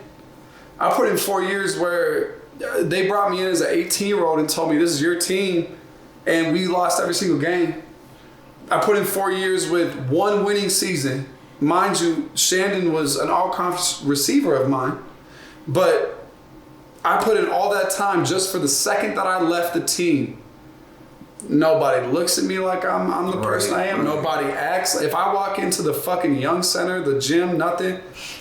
I put in 4 years where they brought me in as an 18-year-old and told me, this is your team, and we lost every single game. I put in 4 years with one winning season. Mind you, Shandon was an all-conference receiver of mine, but I put in all that time just for the second that I left the team. Nobody looks at me like I'm the person I am. Nobody acts. If I walk into the fucking Young Center, the gym, nothing,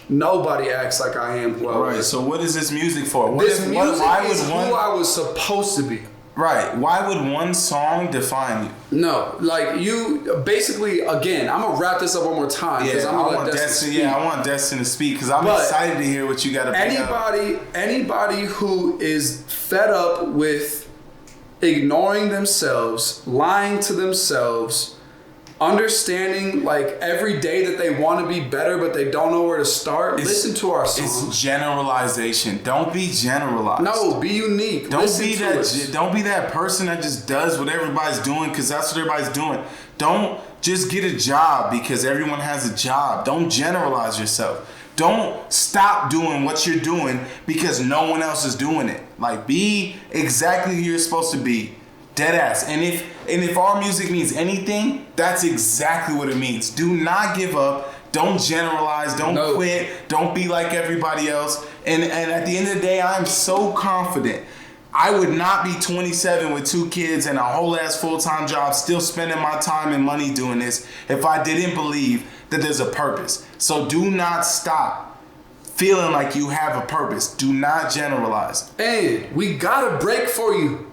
nobody acts like I am who I was. Right, so what is this music for? This music is who I was supposed to be. Right, why would one song define you? No, like you, basically, again, I'm going to wrap this up one more time. Yeah, I want Destin to speak because I'm excited to hear what you got to bring up. Anybody who is fed up with ignoring themselves, lying to themselves, understanding like every day that they want to be better but they don't know where to start, listen to our songs. It's generalization. Don't be generalized. No, be unique. Don't be that person that just does what everybody's doing because that's what everybody's doing. Don't just get a job because everyone has a job. Don't generalize yourself. Don't stop doing what you're doing because no one else is doing it. Like, be exactly who you're supposed to be. Dead ass. And if our music means anything, that's exactly what it means. Do not give up. Don't generalize. Don't quit. Don't be like everybody else. And at the end of the day, I'm so confident. I would not be 27 with 2 kids and a whole ass full-time job still spending my time and money doing this if I didn't believe that there's a purpose. So do not stop feeling like you have a purpose. Do not generalize. Hey, we got a break for you.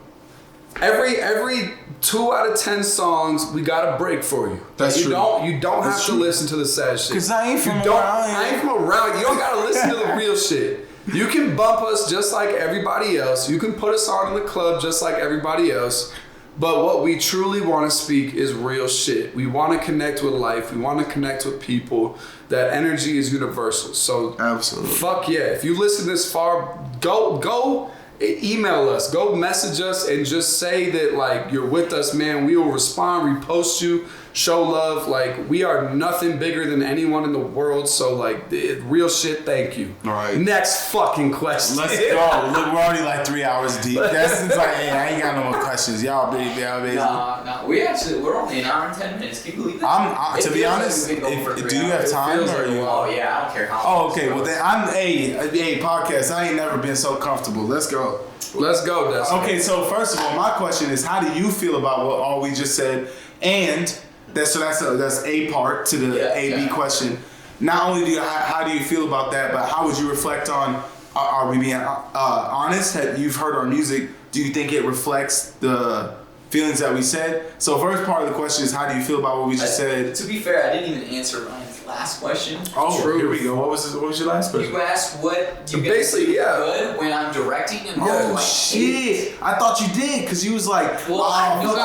Every 2 out of 10 songs, we got a break for you. That's true. You don't have to listen to the sad shit. Because I ain't from around. I ain't from around. You don't got to listen to the real shit. You can bump us just like everybody else. You can put us on in the club just like everybody else. But what we truly want to speak is real shit. We want to connect with life. We want to connect with people. That energy is universal. So absolutely. Fuck yeah. If you listen this far, go email us. Go message us and just say that like you're with us, man. We will respond, repost you, show love. Like, we are nothing bigger than anyone in the world. So like, real shit, thank you. All right. Next fucking question. Let's go. Look, we're already like 3 hours deep. That's like, hey, I ain't got no more questions. Y'all busy. No. We're only an hour and 10 minutes. Can you believe that? To be honest, do you have time or are you? Oh yeah, I don't care how. Oh, okay. Well then, hey, podcast. I ain't never been so comfortable. Let's go. Let's go, Destin. Okay, so first of all, my question is, how do you feel about what all we just said? And that's a part to the A-B question. Not only how do you feel about that, but how would you reflect on? Are we being honest? You've heard our music. Do you think it reflects the feelings that we said. So first part of the question is, how do you feel about what we just said? To be fair, I didn't even answer Ryan's last question. Oh, true. Here we go. What was your last question? You asked what do you guys basically, do yeah. good when I'm directing and Oh like, shit! I thought you did, cause you was like, Well, I fuck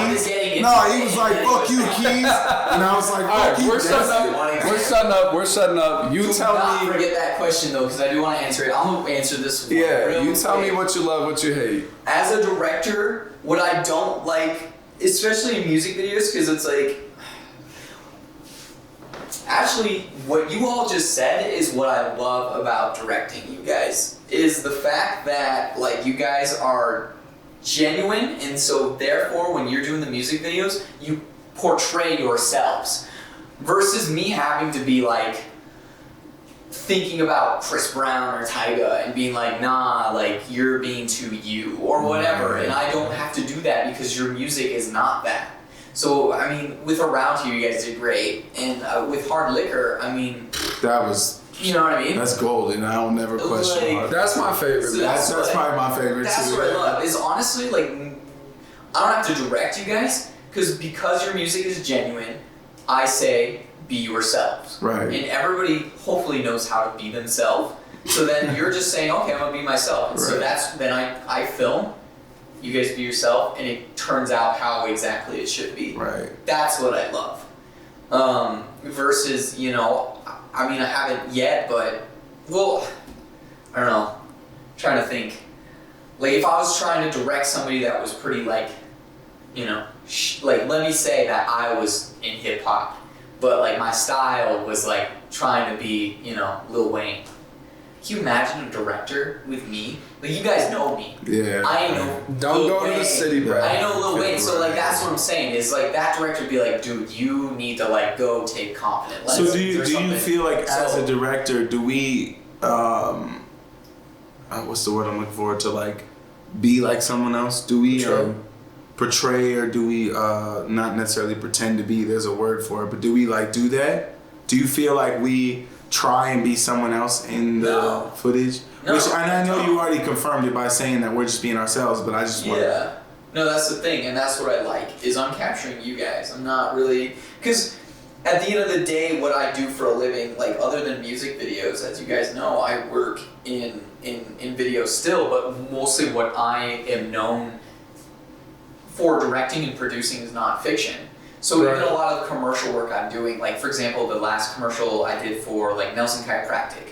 you, Keys. No, he was like, fuck you, Keys, and I was like, fuck you. We're setting up. You tell not me. forget that question though, because I do want to answer it. I'm gonna answer this one. Yeah, real you tell quick. me what you love, what you hate. As a director, what I don't like, especially in music videos, because it's like, actually, what you all just said is what I love about directing you guys, is the fact that like you guys are genuine, and so therefore when you're doing the music videos, you portray yourselves, versus me having to be like thinking about Chris Brown or Tyga and being like, nah, like you're being too you or whatever, and I don't have to do that because your music is not that. So I mean, with Around Here, you guys did great, and with Hard Liquor, I mean, That was, you know what I mean? that's gold, and I'll never question Like, it. That's my favorite. So man. That's probably my favorite That's too. what I love. Is honestly like, I don't have to direct you guys because your music is genuine. I say be yourselves, Right. and everybody hopefully knows how to be themselves. So then you're just saying, okay, I'm gonna be myself. And so Right. that's then I film. You guys be yourself, and it turns out how exactly it should be. Right. That's what I love. Versus, you know, I mean, I haven't yet, but, well, I don't know. I'm trying to think. Like, if I was trying to direct somebody that was pretty, like, you know, like, let me say that I was in hip hop, but, like, my style was, like, trying to be, you know, Lil Wayne. Can you imagine a director with me? Like, you guys know me. Yeah. I know. Don't Lil go to Wayne. the city, bro. I know Lil Wayne, so like that's what I'm saying is like that director would be like, dude, you need to like go take confident So lessons do you or something. feel like as a director, do we what's the word I'm looking for, to like be like someone else? Do we portray, or do we not necessarily pretend to be? There's a word for it, but do we like do that? Do you feel like we try and be someone else in the footage? No, Which, and I know you already confirmed it by saying that we're just being ourselves, but I just want Yeah. No, that's the thing, and that's what I like, is I'm capturing you guys. I'm not really, because at the end of the day, what I do for a living, like other than music videos, as you guys know, I work in video still, but mostly what I am known for directing and producing is nonfiction. So even a lot of the commercial work I'm doing, like for example, the last commercial I did for like Nelson Chiropractic,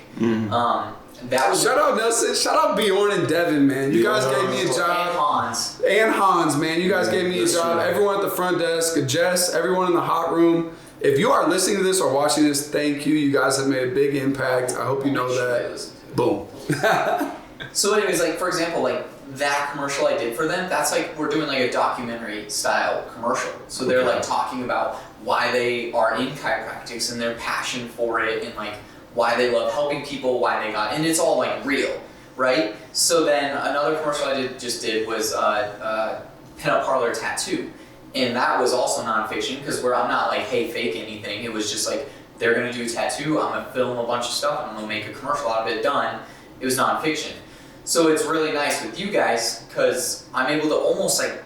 that was Shout out Nelson, shout out Bjorn and Devin, man. You guys gave me a and job. Hans. And Hans, man. You guys gave me a job. Everyone at the front desk, Jess, everyone in the hot room. If you are listening to this or watching this, thank you. You guys have made a big impact. I hope you know that. Boom. So anyways, like for example, like that commercial I did for them, that's like we're doing like a documentary style commercial. So they're like talking about why they are in chiropractics and their passion for it, and like why they love helping people, why they got, and it's all like real, right? So then another commercial I did was Pinup Parlor Tattoo, and that was also nonfiction because I'm not like, hey, fake anything. It was just like they're gonna do a tattoo, I'm gonna film a bunch of stuff, and I'm gonna make a commercial out of it. Done. It was nonfiction. So it's really nice with you guys because I'm able to almost like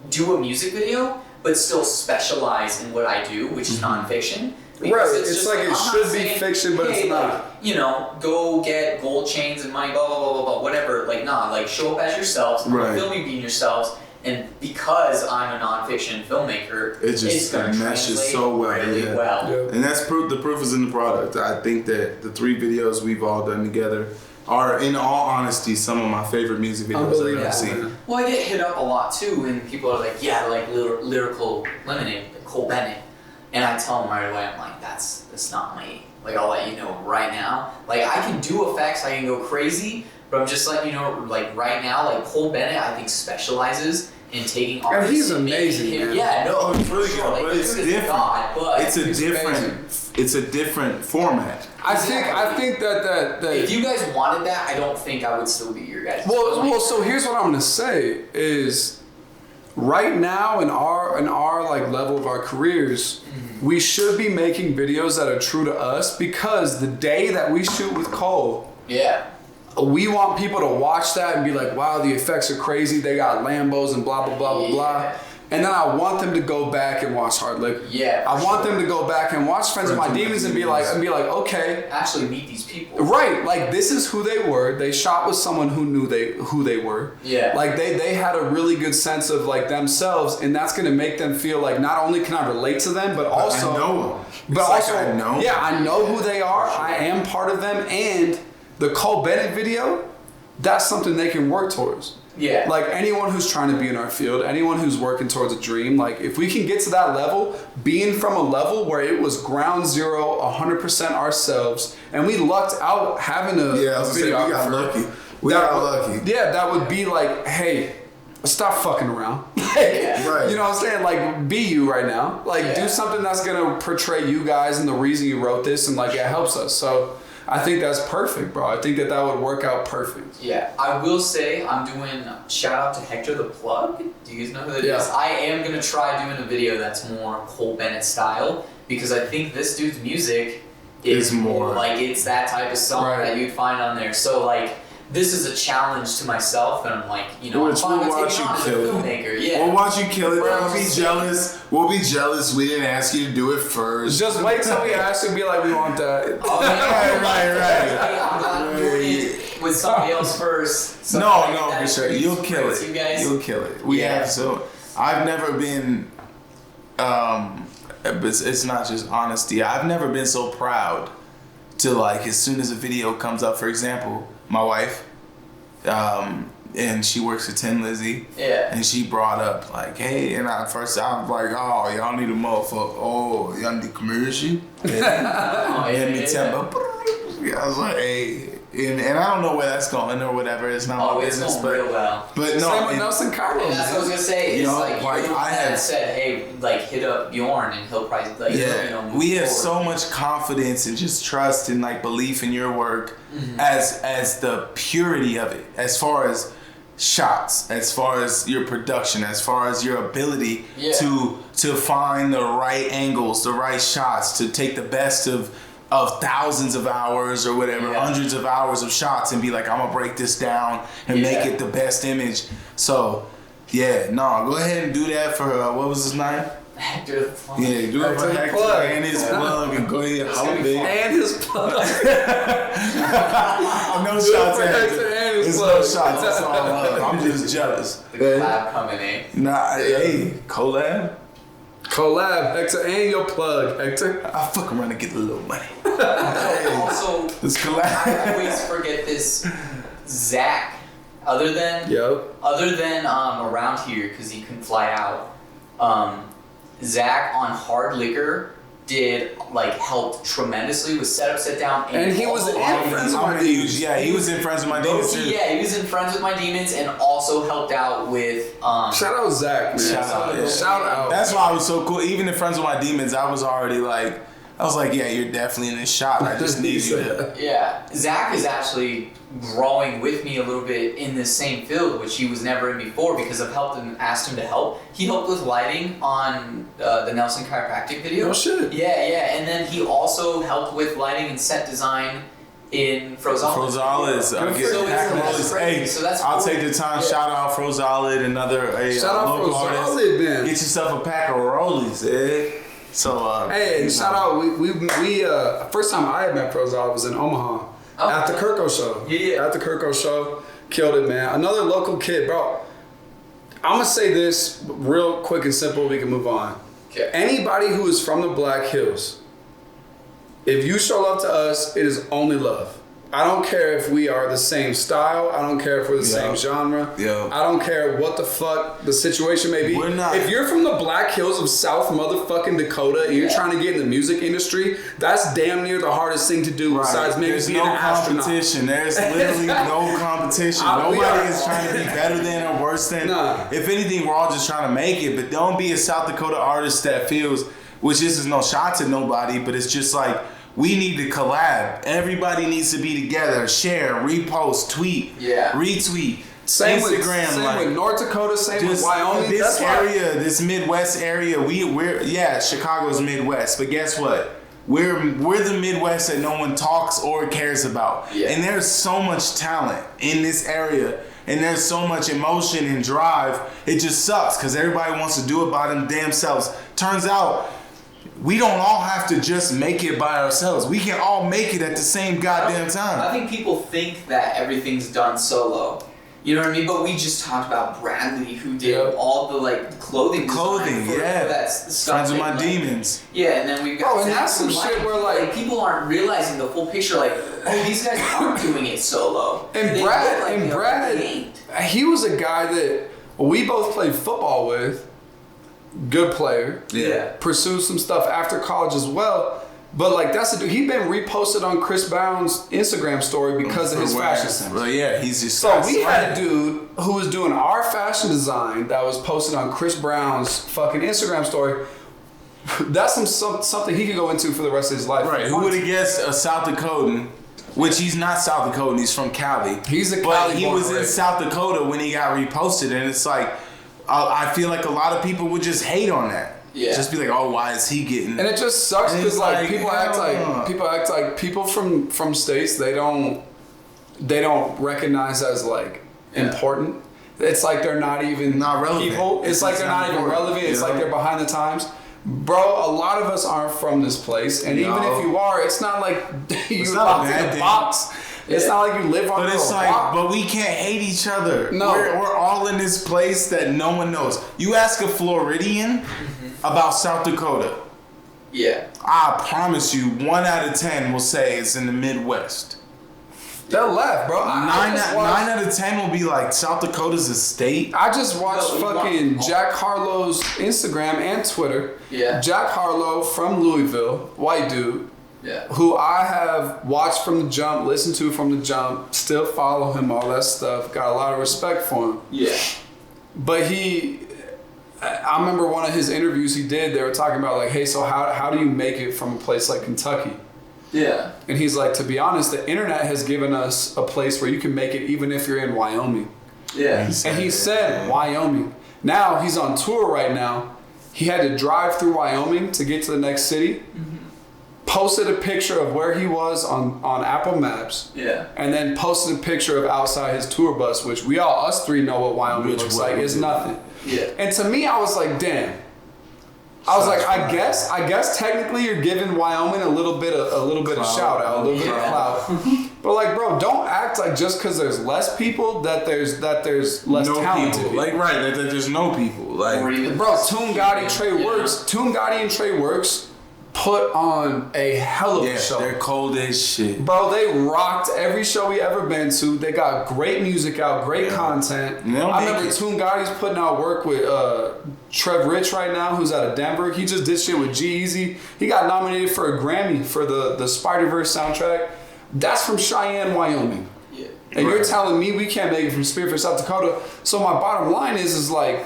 do a music video, but still specialize in what I do, which is nonfiction. Right, It's it's just like it I'm should not be saying, fiction, but hey, it's not. like, you know, go get gold chains and money, blah, blah, blah, blah, blah, whatever. Like, nah, like, show up as yourselves, Right. film you being yourselves, and because I'm a nonfiction filmmaker, It just it's going to meshes translate so well, really yeah. well. Yeah. And that's proof. The proof is in the product. I think that the 3 videos we've all done together are, in all honesty, some of my favorite music videos I've ever seen. Well, I get hit up a lot too, and people are like, yeah, like lyrical lemonade, like Cole Bennett. And I tell them right away, I'm like, that's not me. Like, I'll let you know right now. Like, I can do effects, I can go crazy, but I'm just letting you know, like, right now, like, Cole Bennett, I think, specializes in taking artists. And he's and making amazing, him, man. Yeah, no, Oh, it's really sure, good, like, but it's good as different. God, but It's a He's different format. I think that if you guys wanted that, I don't think I would still be your guys. well, so here's what I'm gonna say is, right now in our like level of our careers, we should be making videos that are true to us, because the day that we shoot with Cole, Yeah. we want people to watch that and be like, wow, the effects are crazy. They got Lambos and blah, blah, blah, blah, blah. And then I want them to go back and watch Hard Liquor. Yeah. I want them to go back and watch Friends of My Demons and be like, okay. Actually meet these people. Right. Like, this is who they were. They shot with someone who knew who they were. Yeah. Like, they had a really good sense of, like, themselves, and that's going to make them feel like not only can I relate to them, but also... I know them. But also, I know. Yeah, I know who they are. I am part of them. And the Cole Bennett video, that's something they can work towards. Yeah. Like, anyone who's trying to be in our field, anyone who's working towards a dream, like, if we can get to that level, being from a level where it was ground zero, 100% ourselves, and we lucked out having a videographer. We got lucky. We got lucky. Yeah, that would be like, hey, stop fucking around. Right. You know what I'm saying? Like, be you right now. Like, do something that's going to portray you guys and the reason you wrote this, and, like, it helps us. So... I think that's perfect, bro. I think that would work out perfect. Yeah, I will say I'm doing shout out to Hector the Plug. Do you guys know who that is? I am going to try doing a video that's more Cole Bennett style because I think this dude's music is more like it's that type of song that you'd find on there. So like this is a challenge to myself, and I'm like, you know, we'll watch you kill it. Yeah. We'll watch you kill it. We'll be jealous. We'll be jealous. We didn't ask you to do it first. Just wait till we ask you and be like, we want that. Oh, right. I'm glad I'm doing it with somebody else first. No, for sure. You'll kill it. You guys. You'll kill it. We have so. I've never been. It's not just honesty. I've never been so proud to like as soon as a video comes up. For example, my wife, and she works at Tin Lizzy. Yeah. And she brought up like, hey, and at first I was like, oh, y'all need a motherfucker. Oh, y'all need a commercial. I was like, hey. And I don't know where that's going or whatever. It's not my business, but real well. But no, same with Nelson Carlos. That's what I was gonna say. You it's know, like I had said, hey, like hit up Bjorn and he'll probably like move we have forward. so much confidence and just trust and like belief in your work as the purity of it, as far as shots, as far as your production, as far as your ability to find the right angles, the right shots, to take the best of thousands of hours or whatever, hundreds of hours of shots and be like, I'm gonna break this down and make it the best image. So, go ahead and do that for, what was his name? Hector the Plug. Yeah, do it for Hector and his plug and go ahead, holla big. And his plug. No shots at Hector. It's no shots, that's all love. I'm just jealous. The collab coming in. Nah, hey, collab? Collab, Hector, and your plug, Hector. I fuck around and get a little money. Also, this collab. I always forget this. Zach, other than around here because he couldn't fly out. Zach on Hard Liquor did helped tremendously with setup, set down, and he was in Friends with My Demons. Yeah, he was in Friends with My Demons too. Yeah, he was in Friends with My Demons and also helped out with. Shout out Zach, man. Shout out. That's why I was so cool. Even in Friends with My Demons, I was already like, yeah, you're definitely in this shot. I just need you to. Yeah, Zach is actually growing with me a little bit in this same field, which he was never in before because I've helped him, asked him to help. He helped with lighting on the Nelson Chiropractic video. Oh shit. Yeah, and then he also helped with lighting and set design in Frozolid. Hey, so I'll take the time. Shout out Frozolid, another shout out local Frozolid, man. Get yourself a pack of Rollies, eh? So hey, shout out. We first time I had met Frozolid was in Omaha. At the Kirko show. Yeah. At the Kirko show. Killed it, man. Another local kid, bro. I'm going to say this real quick and simple. We can move on. Okay. Anybody who is from the Black Hills, if you show love to us, it is only love. I don't care if we are the same style. I don't care if we're the same genre. Yeah. I don't care what the fuck the situation may be. We're not. If you're from the Black Hills of South motherfucking Dakota and you're trying to get in the music industry, that's damn near the hardest thing to do besides maybe being an astronaut. Competition. There's literally no competition. Nobody is trying to be better than or worse than. Nah. If anything, we're all just trying to make it. But don't be a South Dakota artist that feels, which this is no shot to nobody, but it's just like, we need to collab. Everybody needs to be together. Share, repost, tweet, retweet. Same Instagram, same with North Dakota, same with Wyoming. This area, this Midwest area, we're Chicago's Midwest. But guess what? we're the Midwest that no one talks or cares about. Yeah. And there's so much talent in this area. And there's so much emotion and drive. It just sucks because everybody wants to do it by them damn selves. Turns out, we don't all have to just make it by ourselves. We can all make it at the same goddamn time. I think people think that everything's done solo. You know what I mean? But we just talked about Bradley, who did all the like clothing for that stuff. Friends of my demons. Yeah, and then we've got and that's some shit where like people aren't realizing the full picture. Like, oh, these guys aren't doing it solo. And Brad, he was a guy that we both played football with. Good player. Yeah. Pursued some stuff after college as well. But like that's the dude. He been reposted on Chris Brown's Instagram story because of his fashion sense. Well, yeah, he's just so we had a dude who was doing our fashion design that was posted on Chris Brown's fucking Instagram story. That's something he could go into for the rest of his life. Right? Who would have guessed a South Dakotan? Which he's not South Dakotan. He's from Cali. He's a Cali but he was in South Dakota when he got reposted, and it's like I feel like a lot of people would just hate on that. Yeah. Just be like, oh, why is he getting? And it just sucks because like people act like people from states they don't recognize as like important. It's like they're not relevant. People. It's like they're not even relevant. It's like they're behind the times. Bro, a lot of us aren't from this place, and even if you are, it's not like you're locked in a box. It's not like you live on But it's like, but we can't hate each other. No. We're all in this place that no one knows. You ask a Floridian about South Dakota. Yeah. I promise you, 1 out of 10 will say it's in the Midwest. They'll laugh, bro. 9 out of 10 will be like, South Dakota's a state. I just watched fucking Jack Harlow's Instagram and Twitter. Yeah. Jack Harlow from Louisville, white dude. Yeah. Who I have watched from the jump, listened to from the jump, still follow him, all that stuff. Got a lot of respect for him. Yeah. But I remember one of his interviews he did, they were talking about like, hey, so how do you make it from a place like Kentucky? Yeah. And he's like, to be honest, the internet has given us a place where you can make it even if you're in Wyoming. Yeah. And he said Wyoming. Now he's on tour right now. He had to drive through Wyoming to get to the next city. Mm-hmm. Posted a picture of where he was on Apple Maps. Yeah. And then posted a picture of outside his tour bus, which us three know what Wyoming looks like. It's nothing. Yeah. And to me, I was like, damn. I guess technically you're giving Wyoming a little bit of shout out, a little bit of clout. But like, bro, don't act like just because there's less people that there's less talented people. Like that there's no people. Like, bro, Toon Gotti and Trey Works put on a hell of a show. They're cold as shit. Bro, they rocked every show we ever been to. They got great music out, great content. I remember Toon Gotti's putting out work with Trev Rich right now, who's out of Denver. He just did shit with G-Eazy. He got nominated for a Grammy for the Spider-Verse soundtrack. That's from Cheyenne, Wyoming. Yeah. And you're telling me we can't make it from Spearfish, South Dakota. So my bottom line is like,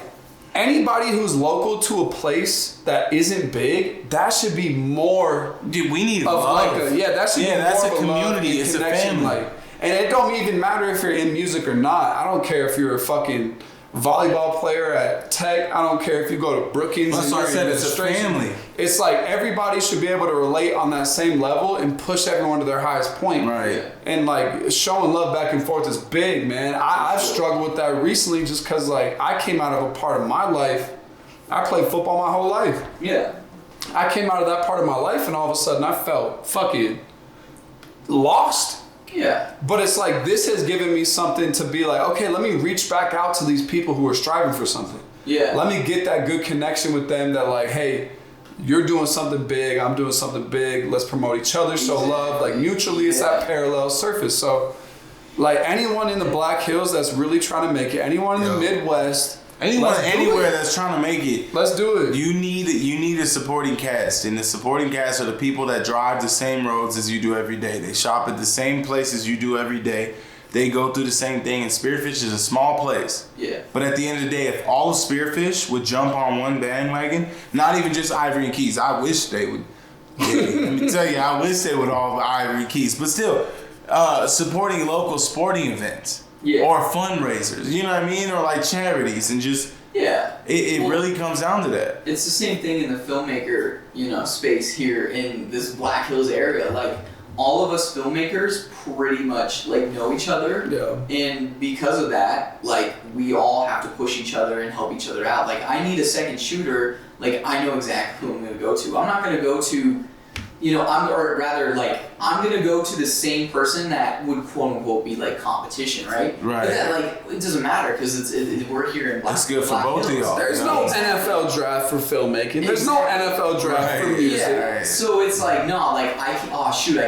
anybody who's local to a place that isn't big, that should be more. Dude, we need of love. Like that should be more that's of a community. It's a family. Like, and it don't even matter if you're in music or not. I don't care if you're a fucking volleyball player at Tech. I don't care if you go to Brookings. That's what I said. It's a family. It's like everybody should be able to relate on that same level and push everyone to their highest point. Right. And like showing love back and forth is big, man. I've struggled with that recently just because like I came out of a part of my life. I played football my whole life. Yeah. I came out of that part of my life and all of a sudden I felt fucking lost. Yeah. But it's like this has given me something to be like, okay, let me reach back out to these people who are striving for something. Yeah. Let me get that good connection with them that like, hey, you're doing something big, I'm doing something big, let's promote each other, show love. Like mutually it's that parallel surface. So like anyone in the Black Hills that's really trying to make it, anyone in the Midwest, anyone anywhere that's trying to make it, let's do it. You need a supporting cast, and the supporting cast are the people that drive the same roads as you do every day. They shop at the same places you do every day. They go through the same thing, and Spearfish is a small place. Yeah. But at the end of the day, if all of Spearfish would jump on one bandwagon, not even just Ivory and Keys, I wish they would. Let me tell you, I wish they would all Ivory and Keys, but still, supporting local sporting events. or fundraisers. You know what I mean? Or like charities and just. Yeah. It really comes down to that. It's the same thing in the filmmaker, space here in this Black Hills area. Like, all of us filmmakers pretty much, like, know each other. Yeah. And because of that, like, we all have to push each other and help each other out. Like, I need a second shooter. Like, I know exactly who I'm going to go to. I'm not going to go to, I'm going to go to the same person that would, quote unquote, be like competition, right? Right. But that, like, it doesn't matter because we're here in Black Hills. It's good for both of y'all. There's no NFL draft for filmmaking. There's no NFL draft for music. Yeah. So it's like, no, like, I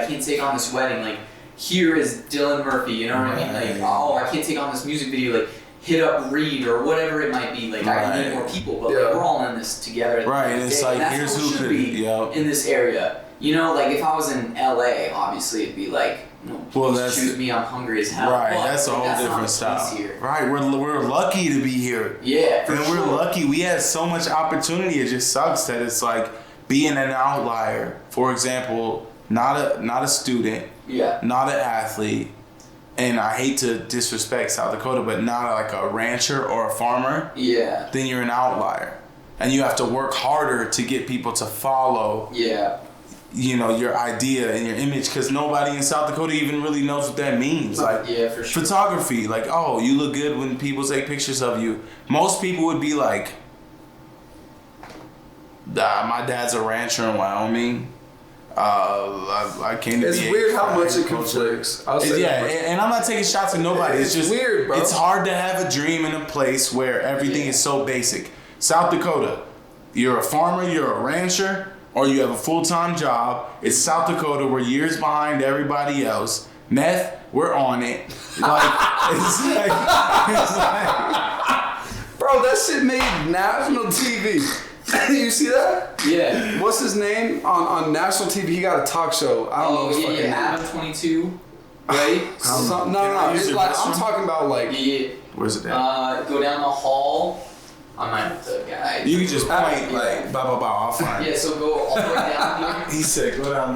can't take on this wedding. Like, here is Dylan Murphy, you know what I mean? Like, I can't take on this music video. Like, hit up Reed or whatever it might be. Like, I need more people, but like, we're all in this together. Right, and it's like, here's who could be in this area. Like, if I was in LA, obviously it'd be like, choose me, I'm hungry as hell. Right, but that's a whole different style. Right, we're lucky to be here. Yeah, for sure. We're lucky. We had so much opportunity. It just sucks that it's like being an outlier. For example, not a student, not an athlete, and I hate to disrespect South Dakota, but not like a rancher or a farmer. Yeah. Then you're an outlier, and you have to work harder to get people to follow. Yeah. Your idea and your image, because nobody in South Dakota even really knows what that means. Like, for sure. Photography, like, oh, you look good when people take pictures of you. Most people would be like, my dad's a rancher in Wyoming. I came to It's be weird how much it conflicts. And I'm not taking shots at nobody. It's just weird, bro. It's hard to have a dream in a place where everything is so basic. South Dakota, you're a farmer, you're a rancher, or you have a full-time job. It's South Dakota. We're years behind everybody else. Meth, we're on it. Like, it's like bro, that shit made national TV. You see that? Yeah. What's his name on national TV? He got a talk show. I don't know his fucking name. Adam 22, right? No. It's like, I'm talking about like. Yeah. Where's it at? Go down the hall. I might have to guide. You can just point like I'll find it. Yeah, so go all the way down here. He said go down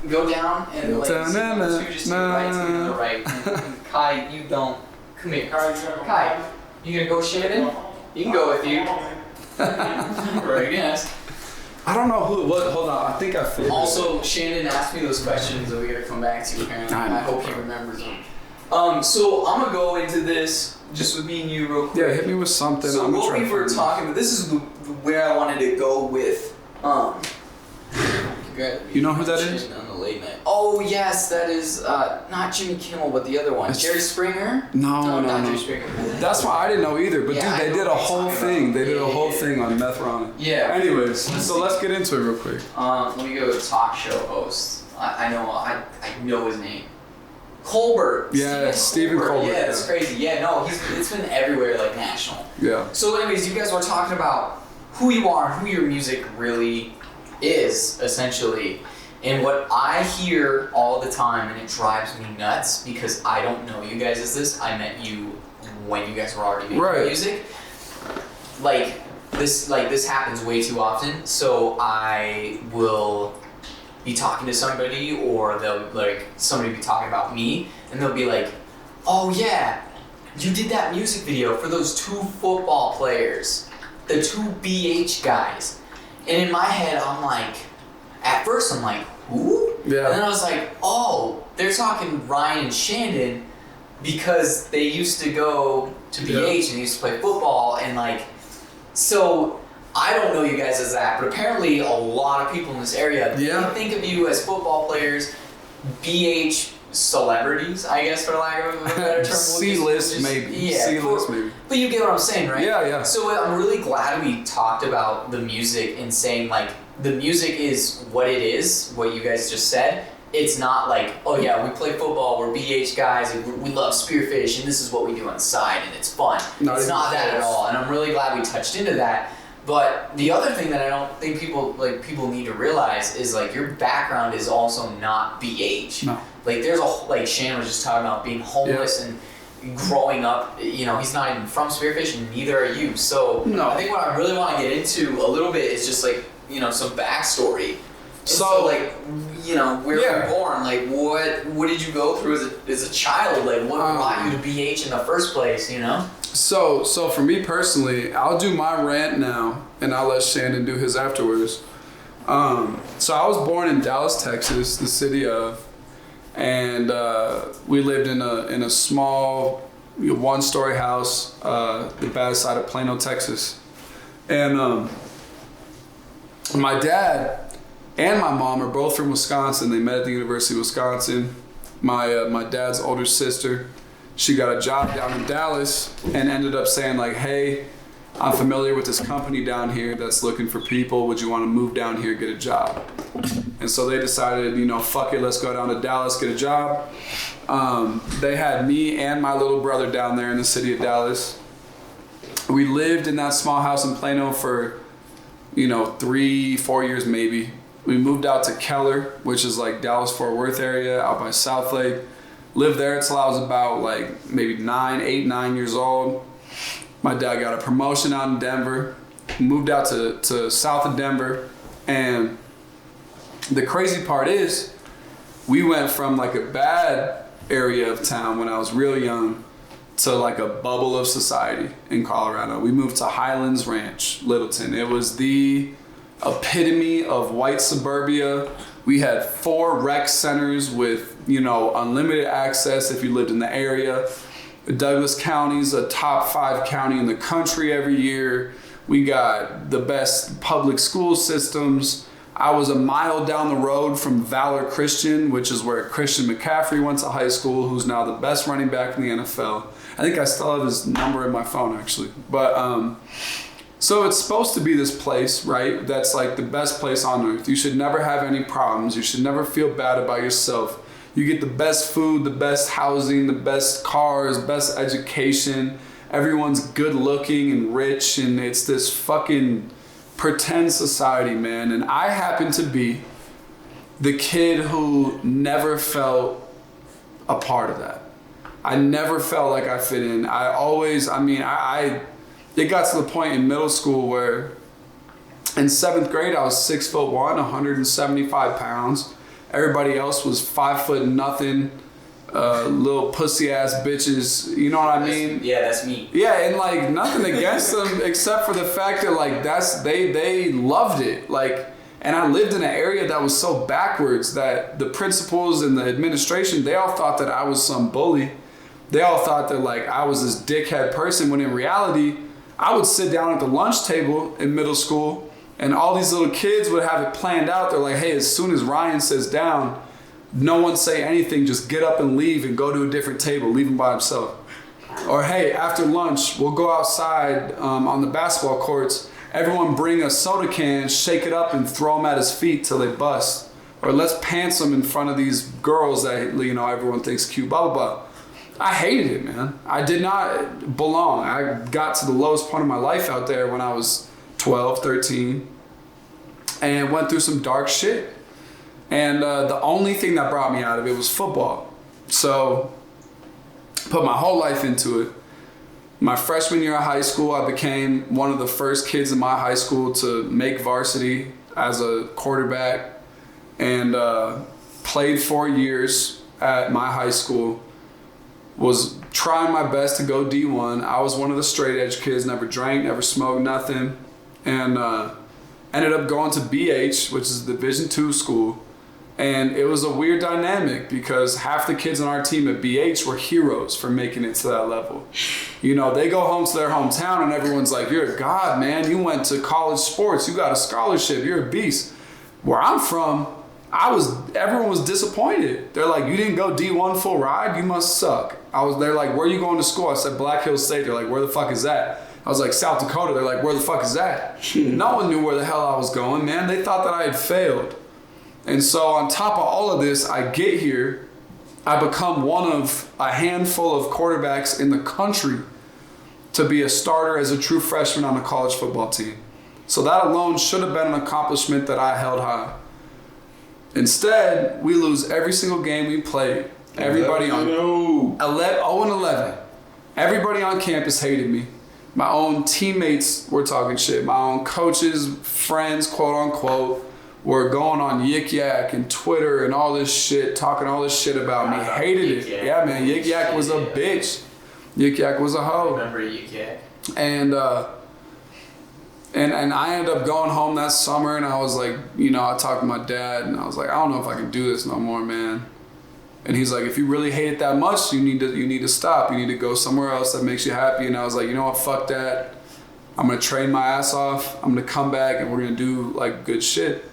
Go down and like just to the right. Kai, you don't. Come here. Kai, you gonna go with Shannon? You can go with you. Right, yes. I don't know who it was. Hold on, I think I figured. Also, Shannon asked me those questions that we gotta come back to apparently. I hope he remembers them. So I'm gonna go into this just with me and you real quick. Yeah, hit me with something. So what we were talking about, this is where I wanted to go with, you know who that is? On the late night. Oh yes, that is, not Jimmy Kimmel, but the other one. Jerry Springer? No. Jerry Springer. That's why I didn't know either, but Yeah, dude, they did a whole thing. They did a whole thing on meth round. Yeah. Anyways, so let's get into it real quick. Let me go with talk show host. I know his name. Colbert. Yeah, Stephen Colbert. Yeah, it's crazy. Yeah, no, it's been everywhere, like national. Yeah. So anyways, you guys were talking about who you are, who your music really is, essentially. And what I hear all the time, and it drives me nuts, because I don't know you guys as this, I met you when you guys were already making music. Like, this happens way too often, so I will be talking to somebody, or somebody be talking about me, and they'll be like, oh yeah, you did that music video for those 2 football players, the 2 BH guys. And in my head, at first I'm like, who? Yeah. And then I was like, oh, they're talking Ryan and Shandon, because they used to go to BH and they used to play football, and so I don't know you guys as that, but apparently a lot of people in this area, they think of you as football players, BH celebrities, I guess, for lack of a better term. C-list maybe. Yeah, C-list maybe. But you get what I'm saying, right? Yeah. So I'm really glad we talked about the music and saying, the music is what it is, what you guys just said. It's not like, oh yeah, we play football, we're BH guys, and we love spearfish, and this is what we do on the side, and it's fun. It's not that at all, and I'm really glad we touched into that. But the other thing that I don't think people need to realize is your background is also not BH. No. There's Shannon was just talking about being homeless and growing up. He's not even from Spearfish, and neither are you. So I think what I really want to get into a little bit is just some backstory. So you know, where were you born? Like, what did you go through as a child? Like, what brought you to BH in the first place, you know? So for me personally, I'll do my rant now, and I'll let Shannon do his afterwards. So I was born in Dallas, Texas, the city of, and we lived in a small one-story house, the bad side of Plano, Texas. And my dad and my mom are both from Wisconsin. They met at the University of Wisconsin. My dad's older sister, she got a job down in Dallas and ended up saying like, hey, I'm familiar with this company down here that's looking for people. Would you want to move down here, get a job? And so they decided, you know, fuck it, let's go down to Dallas, get a job. They had me and my little brother down there in the city of Dallas. We lived in that small house in Plano for, 3-4 years maybe. We moved out to Keller, which is like Dallas-Fort Worth area, out by South Lake. Lived there until I was about like maybe 9 years old. My dad got a promotion out in Denver, moved out to south of Denver, and the crazy part is we went from like a bad area of town when I was real young to like a bubble of society in Colorado. We moved to Highlands Ranch, Littleton. It was the epitome of white suburbia. We had 4 rec centers with, unlimited access if you lived in the area. Douglas County's a top 5 county in the country every year. We got the best public school systems. I was a mile down the road from Valor Christian, which is where Christian McCaffrey went to high school, who's now the best running back in the NFL. I think I still have his number in my phone, actually. But so it's supposed to be this place, right? That's like the best place on earth. You should never have any problems. You should never feel bad about yourself. You get the best food, the best housing, the best cars, best education. Everyone's good looking and rich, and it's this fucking pretend society, man. And I happen to be the kid who never felt a part of that. I never felt like I fit in. It got to the point in middle school where in 7th grade, I was 6'1", 175 pounds. Everybody else was 5 foot nothing, little pussy ass bitches. You know what I mean? Yeah, that's me. Yeah, and like nothing against them except for the fact that like they loved it. Like, and I lived in an area that was so backwards that the principals and the administration, they all thought that I was some bully. They all thought that like I was this dickhead person, when in reality, I would sit down at the lunch table in middle school, and all these little kids would have it planned out. They're like, hey, as soon as Ryan sits down, no one say anything, just get up and leave and go to a different table, leave him by himself. Or hey, after lunch, we'll go outside on the basketball courts, everyone bring a soda can, shake it up and throw them at his feet till they bust. Or let's pants them in front of these girls that everyone thinks cute, blah, blah, blah. I hated it, man. I did not belong. I got to the lowest point of my life out there when I was 12, 13, and went through some dark shit. And the only thing that brought me out of it was football. So, put my whole life into it. My freshman year of high school, I became one of the first kids in my high school to make varsity as a quarterback, and played 4 years at my high school. Was trying my best to go D1. I was one of the straight edge kids, never drank, never smoked, nothing. And ended up going to BH, which is the Division II school. And it was a weird dynamic because half the kids on our team at BH were heroes for making it to that level. They go home to their hometown and everyone's like, you're a god, man. You went to college sports. You got a scholarship. You're a beast. Where I'm from, everyone was disappointed. They're like, you didn't go D1 full ride? You must suck. They're like, where are you going to school? I said, Black Hills State. They're like, where the fuck is that? I was like, South Dakota. They're like, where the fuck is that? No one knew where the hell I was going, man. They thought that I had failed. And so on top of all of this, I get here. I become one of a handful of quarterbacks in the country to be a starter as a true freshman on a college football team. So that alone should have been an accomplishment that I held high. Instead, we lose every single game we played. Everybody on 0-11. Everybody on campus hated me. My own teammates were talking shit. My own coaches, friends, quote unquote, were going on Yik Yak and Twitter and all this shit, talking all this shit about me. Hated it. Yeah, man. Yik Yak was a bitch. Yik Yak was a hoe. Remember Yik Yak? And I ended up going home that summer, and I was like, you know, I talked to my dad, and I was like, I don't know if I can do this no more, man. And he's like, if you really hate it that much, you need to stop. You need to go somewhere else that makes you happy. And I was like, you know what, fuck that. I'm gonna train my ass off. I'm gonna come back, and we're gonna do like good shit.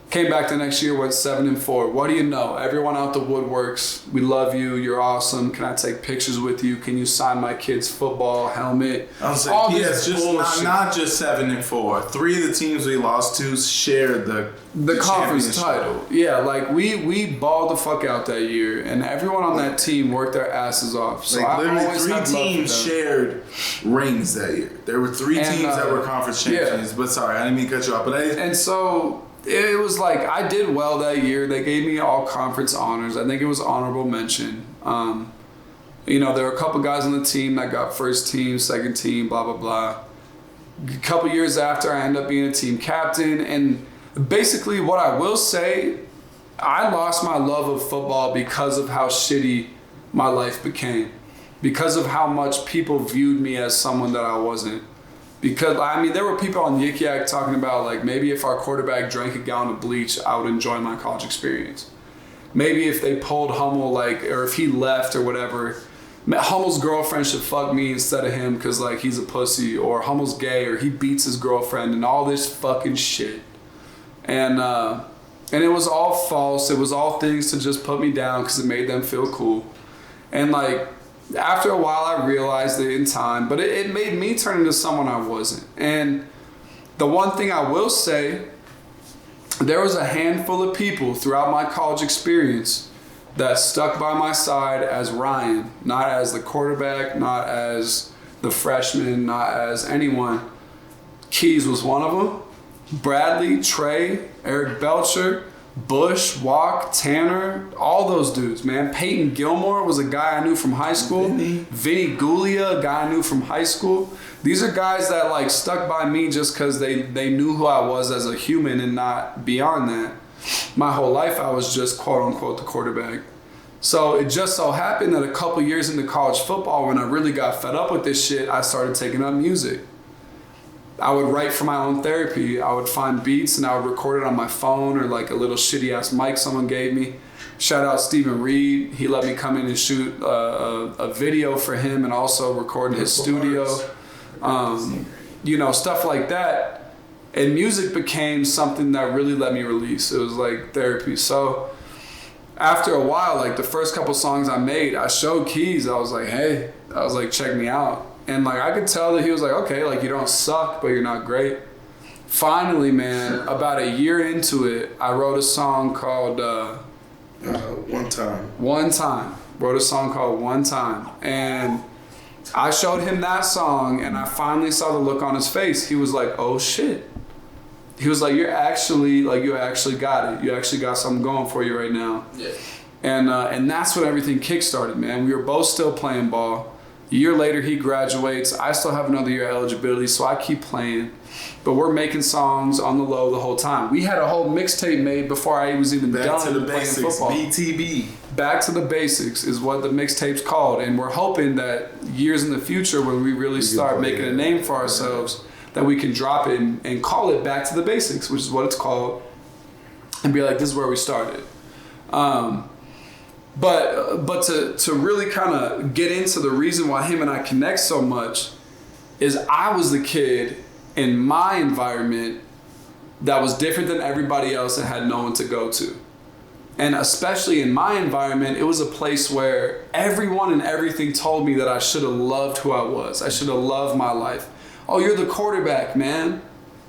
Came back the next year, went 7-4. What do you know? Everyone out the woodworks. We love you. You're awesome. Can I take pictures with you? Can you sign my kid's football helmet? I was like, yes, just not just 7-4. 3 of the teams we lost to shared the conference title. Yeah, like we balled the fuck out that year, and everyone on that team worked their asses off. So like literally 3 teams shared rings that year. There were 3 teams that were conference champions. Yeah. But sorry, I didn't mean to cut you off. And so it was like I did well that year. They gave me all conference honors. I think it was honorable mention. You know, there were a couple guys on the team that got first team, second team, blah blah blah. A couple years after, I ended up being a team captain, and basically what I will say, I lost my love of football because of how shitty my life became, because of how much people viewed me as someone that I wasn't. Because, I mean, there were people on Yik Yak talking about, like, maybe if our quarterback drank a gallon of bleach, I would enjoy my college experience. Maybe if they pulled Hummel, like, or if he left or whatever, Hummel's girlfriend should fuck me instead of him because, like, he's a pussy, or Hummel's gay, or he beats his girlfriend, and all this fucking shit. And it was all false. It was all things to just put me down because it made them feel cool. And, like, after a while, I realized it in time, but it made me turn into someone I wasn't. And the one thing I will say, there was a handful of people throughout my college experience that stuck by my side as Ryan, not as the quarterback, not as the freshman, not as anyone. Keys was one of them. Bradley, Trey, Eric Belcher, Bush, Walk, Tanner, all those dudes, man. Peyton Gilmore was a guy I knew from high school. Vinny Gulia, a guy I knew from high school. These are guys that like stuck by me just because they knew who I was as a human and not beyond that. My whole life I was just quote unquote the quarterback. So it just so happened that a couple years into college football, when I really got fed up with this shit, I started taking up music. I would write for my own therapy. I would find beats and I would record it on my phone or like a little shitty ass mic someone gave me. Shout out Stephen Reed. He let me come in and shoot a video for him and also record in his studio. You know, stuff like that. And music became something that really let me release. It was like therapy. So after a while, like the first couple songs I made, I showed Keys. I was like, hey, I was like, check me out. And like I could tell that he was like, okay, like you don't suck, but you're not great. Finally, man, about a year into it, I wrote a song called One Time. One Time. Wrote a song called One Time. And I showed him that song, and I finally saw the look on his face. He was like, oh shit. He was like, you actually got it. You actually got something going for you right now. Yeah. And that's when everything kickstarted, man. We were both still playing ball. A year later, he graduates. I still have another year of eligibility, so I keep playing. But we're making songs on the low the whole time. We had a whole mixtape made before I was even done playing football. BTB. Back to the Basics is what the mixtape's called. And we're hoping that years in the future, when we really start making a name for ourselves, that we can drop it and call it Back to the Basics, which is what it's called, and be like, this is where we started. But to really kind of get into the reason why him and I connect so much is I was the kid in my environment that was different than everybody else and had no one to go to. And especially in my environment, it was a place where everyone and everything told me that I should have loved who I was. I should have loved my life. Oh, you're the quarterback, man.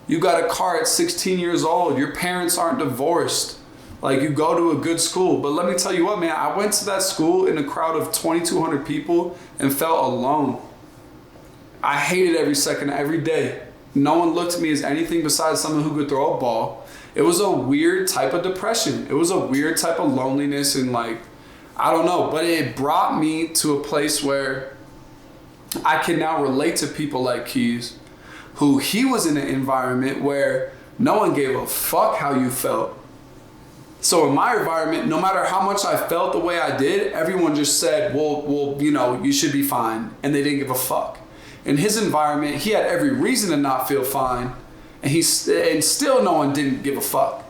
You got a car at 16 years old. Your parents aren't divorced. Like, you go to a good school. But let me tell you what, man, I went to that school in a crowd of 2,200 people and felt alone. I hated every second, every day. No one looked at me as anything besides someone who could throw a ball. It was a weird type of depression. It was a weird type of loneliness and like, I don't know. But it brought me to a place where I can now relate to people like Keys, who he was in an environment where no one gave a fuck how you felt. So in my environment, no matter how much I felt the way I did, everyone just said, well, you know, you should be fine. And they didn't give a fuck. In his environment, he had every reason to not feel fine. And still no one didn't give a fuck.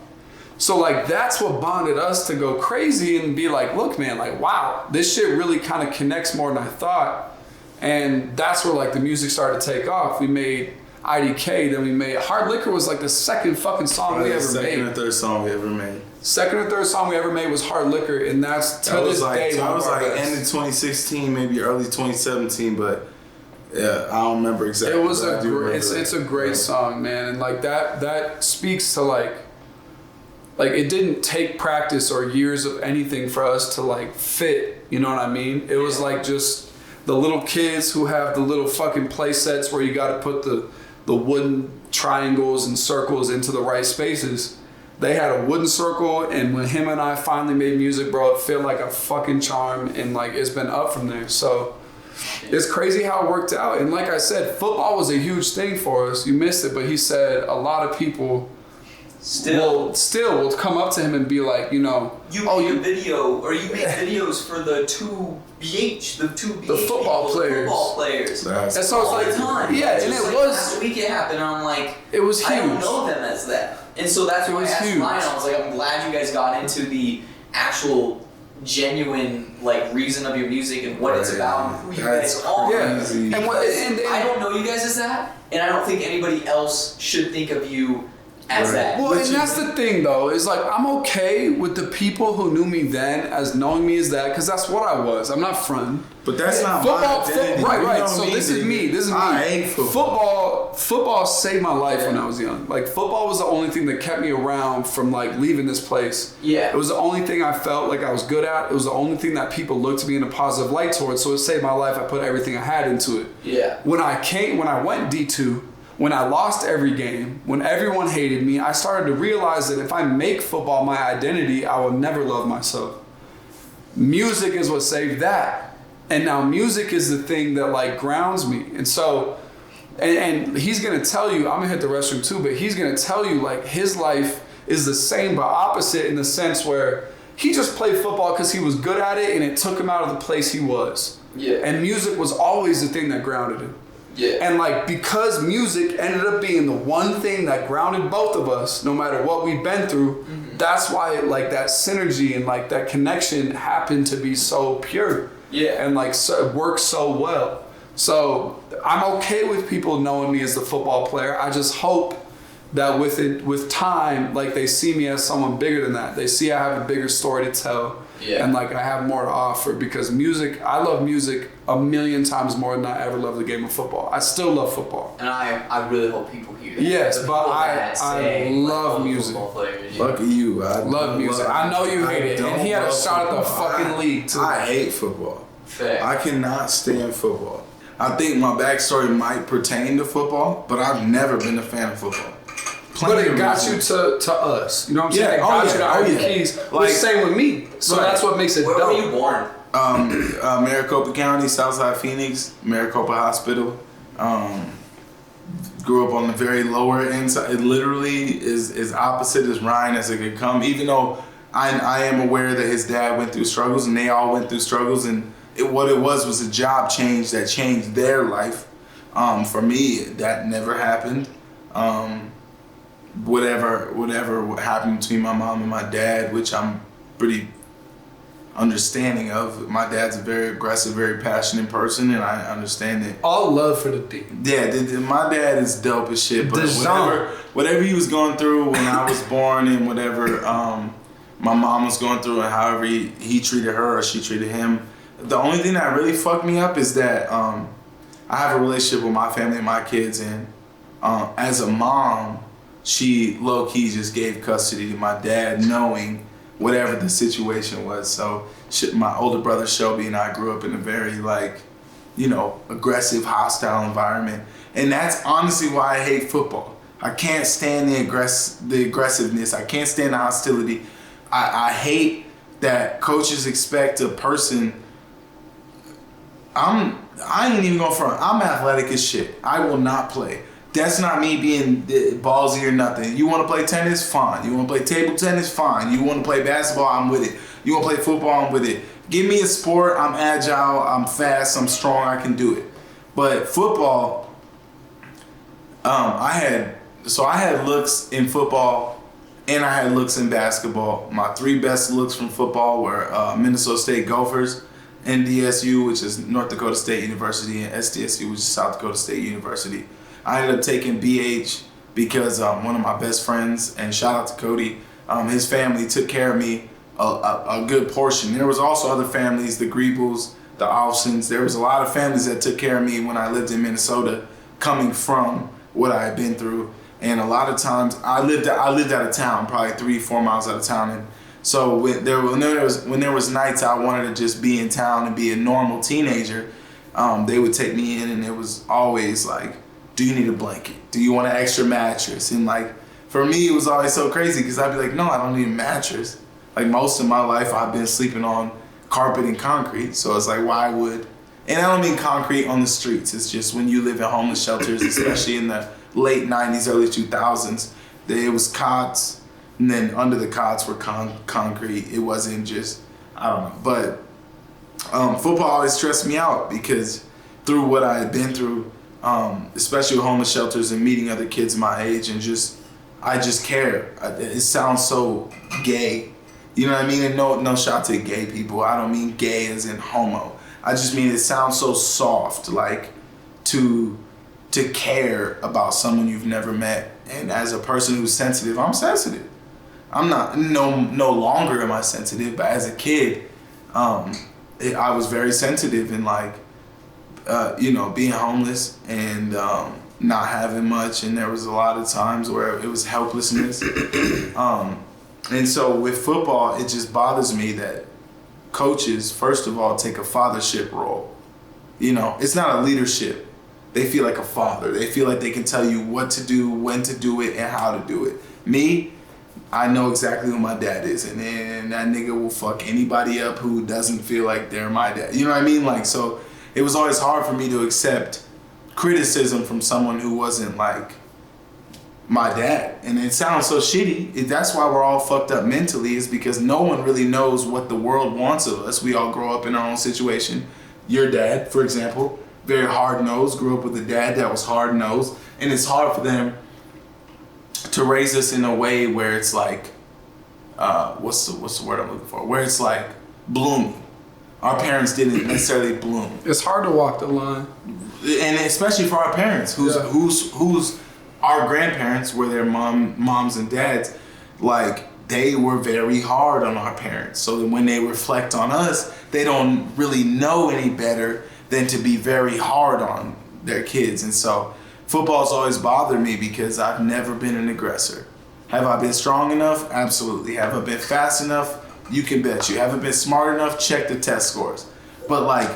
So like, that's what bonded us to go crazy and be like, look, man, like, wow, this shit really kind of connects more than I thought. And that's where like the music started to take off. We made IDK, then we made Hard Liquor was like the second fucking song we ever made. Second or third song we ever made. Second or third song we ever made was Hard Liquor, and that's to this day. That was like end of 2016, maybe early 2017, but yeah, I don't remember exactly. It was it's a great song, man, and like that speaks to like it didn't take practice or years of anything for us to like fit. You know what I mean? It was like just the little kids who have the little fucking play sets where you got to put the wooden triangles and circles into the right spaces. They had a wooden circle, and when him and I finally made music, bro, it felt like a fucking charm, and like it's been up from there. So it's crazy how it worked out. And like I said, football was a huge thing for us. You missed it, but he said a lot of people still will come up to him and be like, you know, you made a video, or you made videos for the two football players. That's all the time. Yeah, and it was last week it happened, and I'm like, it was huge. I don't know them as that. And so that's why I asked Ryan, I was like, I'm glad you guys got into the actual genuine like reason of your music and what it's about and who you guys are. Yeah. And I don't know you guys as that, and I don't think anybody else should think of you as that. Well, and that's the thing though, is like I'm okay with the people who knew me then as knowing me as that, because that's what I was. I'm not fronting. But that's not my identity. Right. So this is me. I hate football. Football saved my life when I was young. Like football was the only thing that kept me around from like leaving this place. Yeah. It was the only thing I felt like I was good at. It was the only thing that people looked to me in a positive light towards. So it saved my life. I put everything I had into it. Yeah. When I went D2, when I lost every game, when everyone hated me, I started to realize that if I make football my identity, I will never love myself. Music is what saved that. And now music is the thing that like grounds me. And so, and he's gonna tell you, I'm gonna hit the restroom too, but he's gonna tell you like his life is the same but opposite in the sense where he just played football because he was good at it and it took him out of the place he was. Yeah. And music was always the thing that grounded him. Yeah. And like, because music ended up being the one thing that grounded both of us, no matter what we've been through, that's why like that synergy and like that connection happened to be so pure. Yeah. And like it works so well. So I'm okay with people knowing me as the football player. I just hope that with time, like they see me as someone bigger than that. They see I have a bigger story to tell. Yeah. And like I have more to offer, because music, I love music a million times more than I ever loved the game of football. I still love football. And I really hope people hear that. Yes, but I love music. Lucky you. I love music. I know you hate it. And he had a shot at the fucking league too. I hate football. Fair. I cannot stand football. I think my backstory might pertain to football, but I've never been a fan of football. But it got you to us. You know what I'm saying? It got you to IVVORY KEYZ. Like, same with me. So that's what makes it dope. Where were you born? Maricopa County, Southside Phoenix, Maricopa Hospital. Grew up on the very lower end. It literally is as opposite as Ryan as it could come. Even though I am aware that his dad went through struggles and they all went through struggles, and what it was a job change that changed their life. For me, that never happened. Whatever happened between my mom and my dad, which I'm pretty understanding of. My dad's a very aggressive, very passionate person, and I understand it. All love for the D. Yeah, my dad is dope as shit, but whatever he was going through when I was born, and whatever my mom was going through, and however he treated her or she treated him, the only thing that really fucked me up is that I have a relationship with my family and my kids, and as a mom, she low-key just gave custody to my dad, knowing whatever the situation was. So my older brother Shelby and I grew up in a very aggressive, hostile environment. And that's honestly why I hate football. I can't stand the aggressiveness. I can't stand the hostility. I hate that coaches expect a person. I ain't even going front. I'm athletic as shit. I will not play. That's not me being ballsy or nothing. You want to play tennis? Fine. You want to play table tennis? Fine. You want to play basketball? I'm with it. You want to play football? I'm with it. Give me a sport. I'm agile. I'm fast. I'm strong. I can do it. But football, I had looks in football and I had looks in basketball. My 3 best looks from football were Minnesota State Gophers, NDSU, which is North Dakota State University, and SDSU, which is South Dakota State University. I ended up taking BH because one of my best friends, and shout out to Cody, his family took care of me a good portion. There was also other families, the Greebles, the Olsons. There was a lot of families that took care of me when I lived in Minnesota, coming from what I had been through. And a lot of times I lived out of town, probably 3-4 miles out of town. And so when there was nights I wanted to just be in town and be a normal teenager, they would take me in, and it was always like, do you need a blanket? Do you want an extra mattress? And like, for me, it was always so crazy because I'd be like, no, I don't need a mattress. Like, most of my life, I've been sleeping on carpet and concrete. So it's like, why would, and I don't mean concrete on the streets. It's just when you live in homeless shelters, especially in the late 90s, early 2000s, it was cots, and then under the cots were concrete. It wasn't just, I don't know. But football always stressed me out because through what I had been through, especially with homeless shelters and meeting other kids my age, and I just care. It sounds so gay, you know what I mean? And no shot to gay people. I don't mean gay as in homo. I just mean it sounds so soft, like to care about someone you've never met. And as a person who's sensitive, I'm sensitive. I'm not no longer am I sensitive, but as a kid, I was very sensitive, and like, being homeless and not having much, and there was a lot of times where it was helplessness. And so with football, it just bothers me that coaches, first of all, take a fathership role. It's not a leadership. They feel like a father. They feel like they can tell you what to do, when to do it, and how to do it. Me, I know exactly who my dad is, and that nigga will fuck anybody up who doesn't feel like they're my dad. You know what I mean? Like, so it was always hard for me to accept criticism from someone who wasn't like my dad. And it sounds so shitty. That's why we're all fucked up mentally, is because no one really knows what the world wants of us. We all grow up in our own situation. Your dad, for example, very hard-nosed, grew up with a dad that was hard-nosed. And it's hard for them to raise us in a way where it's like, what's the word I'm looking for? Where it's like blooming. Our parents didn't necessarily bloom. It's hard to walk the line. And especially for our parents, who's our grandparents were their moms and dads, like, they were very hard on our parents. So that when they reflect on us, they don't really know any better than to be very hard on their kids. And so football's always bothered me because I've never been an aggressor. Have I been strong enough? Absolutely. Have I been fast enough? You can bet you. Haven't been smart enough? Check the test scores. But like,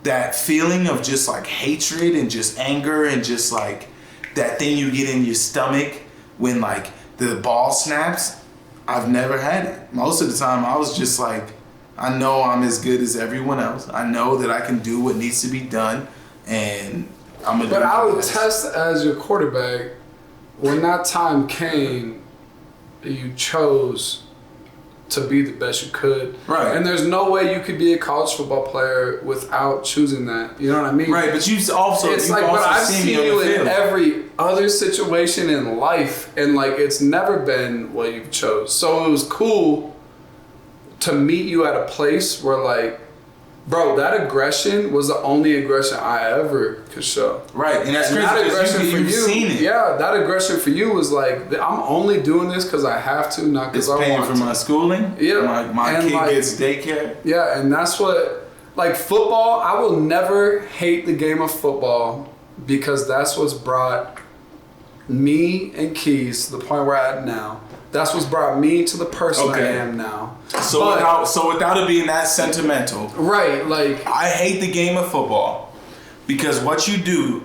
that feeling of just like hatred and just anger and just like that thing you get in your stomach when like the ball snaps, I've never had it. Most of the time I was just like, I know I'm as good as everyone else. I know that I can do what needs to be done, and I'm gonna do it. But I would test as your quarterback, when that time came, you chose to be the best you could. Right. And there's no way you could be a college football player without choosing that. You know what I mean? Right, but but I've seen you in every other situation in life, and like, it's never been what you've chose. So it was cool to meet you at a place where like, bro, that aggression was the only aggression I ever could show. Right, and that's crazy. That aggression for you've you, seen it. Yeah, that aggression for you was like, I'm only doing this because I have to, not because I want to. It's paying for my schooling. Yeah, my kid like, gets daycare. Yeah, and that's what, like, football. I will never hate the game of football because that's what's brought me and Keys to the point we're at now. That's what's brought me to the person I am now. So without it being that sentimental, right? Like, I hate the game of football because what you do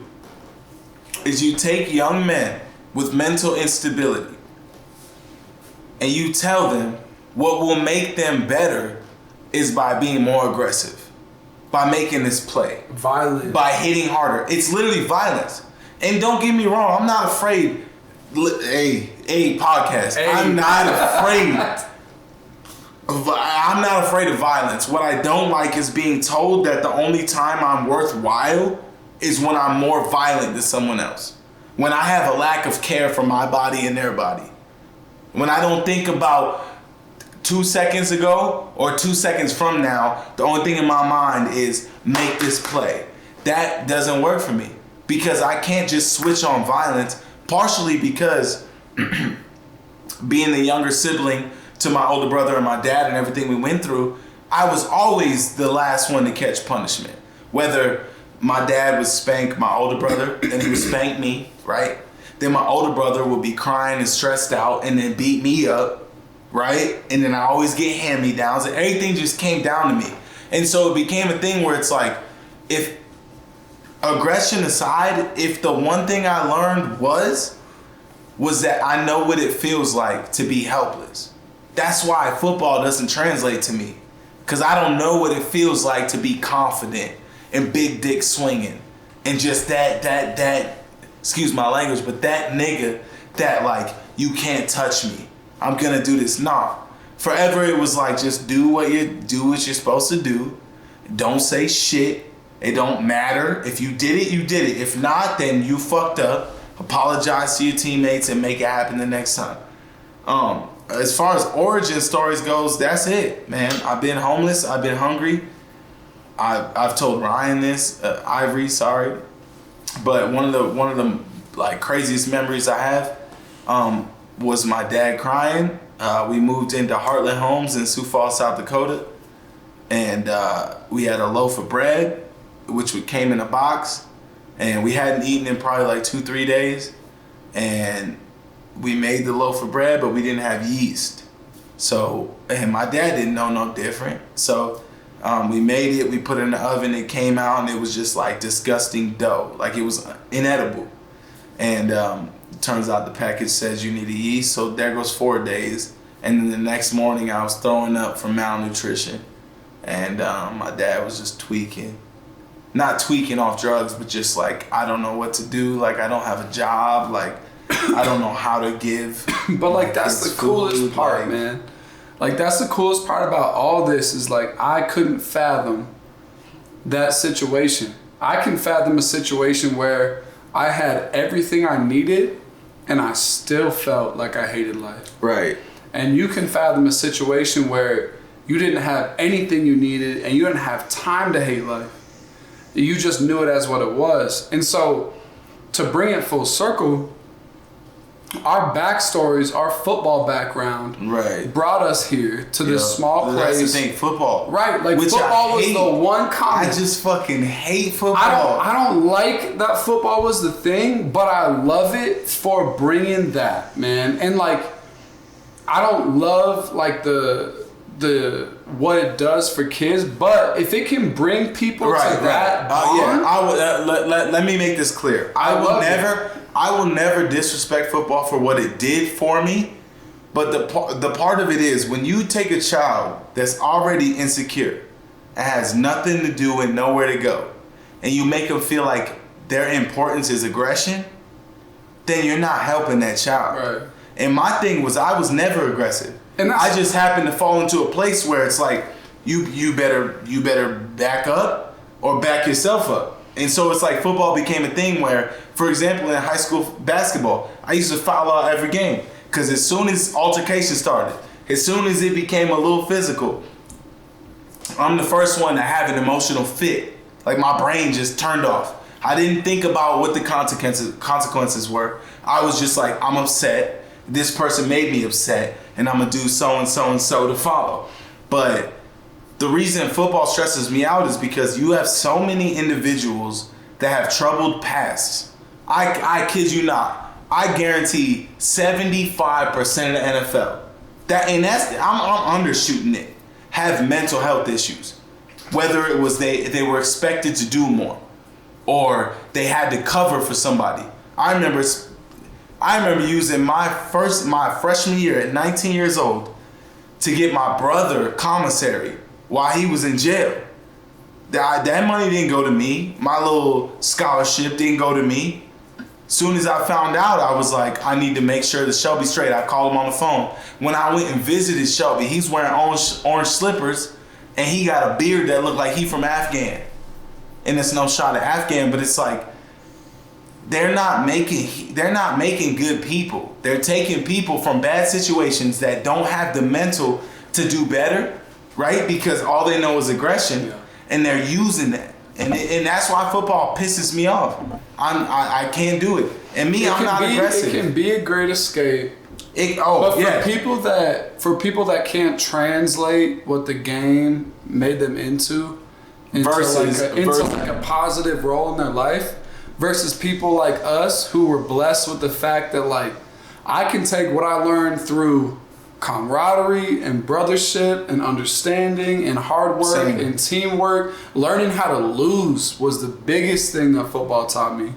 is you take young men with mental instability and you tell them what will make them better is by being more aggressive, by making this play, violent, by hitting harder. It's literally violence. And don't get me wrong, I'm not afraid. Hey, podcast. Hey. I'm not afraid of violence. What I don't like is being told that the only time I'm worthwhile is when I'm more violent than someone else. When I have a lack of care for my body and their body. When I don't think about 2 seconds ago or 2 seconds from now, the only thing in my mind is make this play. That doesn't work for me because I can't just switch on violence, partially because being the younger sibling to my older brother and my dad and everything we went through, I was always the last one to catch punishment. Whether my dad would spank my older brother and he would spank me, right? Then my older brother would be crying and stressed out and then beat me up, right? And then I always get hand-me-downs and everything just came down to me. And so it became a thing where it's like, if aggression aside, if the one thing I learned was that I know what it feels like to be helpless. That's why football doesn't translate to me. Because I don't know what it feels like to be confident and big dick swinging. And just that, excuse my language, but that nigga that like, you can't touch me. I'm gonna do this. Nah. Forever it was like, just do what you're supposed to do. Don't say shit. It don't matter. If you did it, you did it. If not, then you fucked up. Apologize to your teammates and make it happen the next time. As far as origin stories goes, that's it, man. I've been homeless. I've been hungry. I've told Ryan this, Ivory, sorry. But one of the like craziest memories I have was my dad crying. We moved into Heartland Homes in Sioux Falls, South Dakota. And we had a loaf of bread, which came in a box. And we hadn't eaten in probably like 2-3 days. And we made the loaf of bread, but we didn't have yeast. So, and my dad didn't know no different. So we made it, we put it in the oven, it came out, and it was just like disgusting dough. Like it was inedible. And turns out the package says you need a yeast, so there goes 4 days. And then the next morning I was throwing up from malnutrition. And my dad was just tweaking. Not tweaking off drugs, but just like, I don't know what to do. Like, I don't have a job. Like, I don't know how to give. But like, that's the coolest part, like, man. Like, that's the coolest part about all this is like, I couldn't fathom that situation. I can fathom a situation where I had everything I needed and I still felt like I hated life. Right. And you can fathom a situation where you didn't have anything you needed and you didn't have time to hate life. You just knew it as what it was. And so to bring it full circle, our backstories, our football background brought us here to this small place. That's the thing, football. Right, like football was the one comment. I just fucking hate football. I don't like that football was the thing, but I love it for bringing that, man. And like, I don't love like the what it does for kids, but if it can bring people to that bond, I would let me make this clear. I will never disrespect football for what it did for me, but the part of it is when you take a child that's already insecure and has nothing to do and nowhere to go, and you make them feel like their importance is aggression, then you're not helping that child. Right. And my thing was I was never aggressive. And I just happened to fall into a place where it's like you better back up or back yourself up. And so it's like football became a thing where, for example, in high school basketball, I used to foul out every game because as soon as altercation started, as soon as it became a little physical, I'm the first one to have an emotional fit. Like my brain just turned off. I didn't think about what the consequences were. I was just like, I'm upset. This person made me upset, and I'm gonna do so and so and so to follow. But the reason football stresses me out is because you have so many individuals that have troubled pasts. I kid you not. I guarantee 75% of the NFL I'm undershooting it, have mental health issues. Whether it was they were expected to do more, or they had to cover for somebody. I remember using my freshman year at 19 years old to get my brother commissary while he was in jail. That money didn't go to me. My little scholarship didn't go to me. Soon as I found out, I was like, I need to make sure that Shelby's straight. I called him on the phone. When I went and visited Shelby, he's wearing orange slippers, and he got a beard that looked like he from Afghan. And it's no shot at Afghan, but it's like, they're not making good people. They're taking people from bad situations that don't have the mental to do better, right? Because all they know is aggression, and they're using that. And that's why football pisses me off. I can't do it. And me, I'm not aggressive. It can be a great escape. But for people that can't translate what the game made them into versus a positive role in their life, versus people like us who were blessed with the fact that like I can take what I learned through camaraderie and brothership and understanding and hard work and teamwork. Learning how to lose was the biggest thing that football taught me.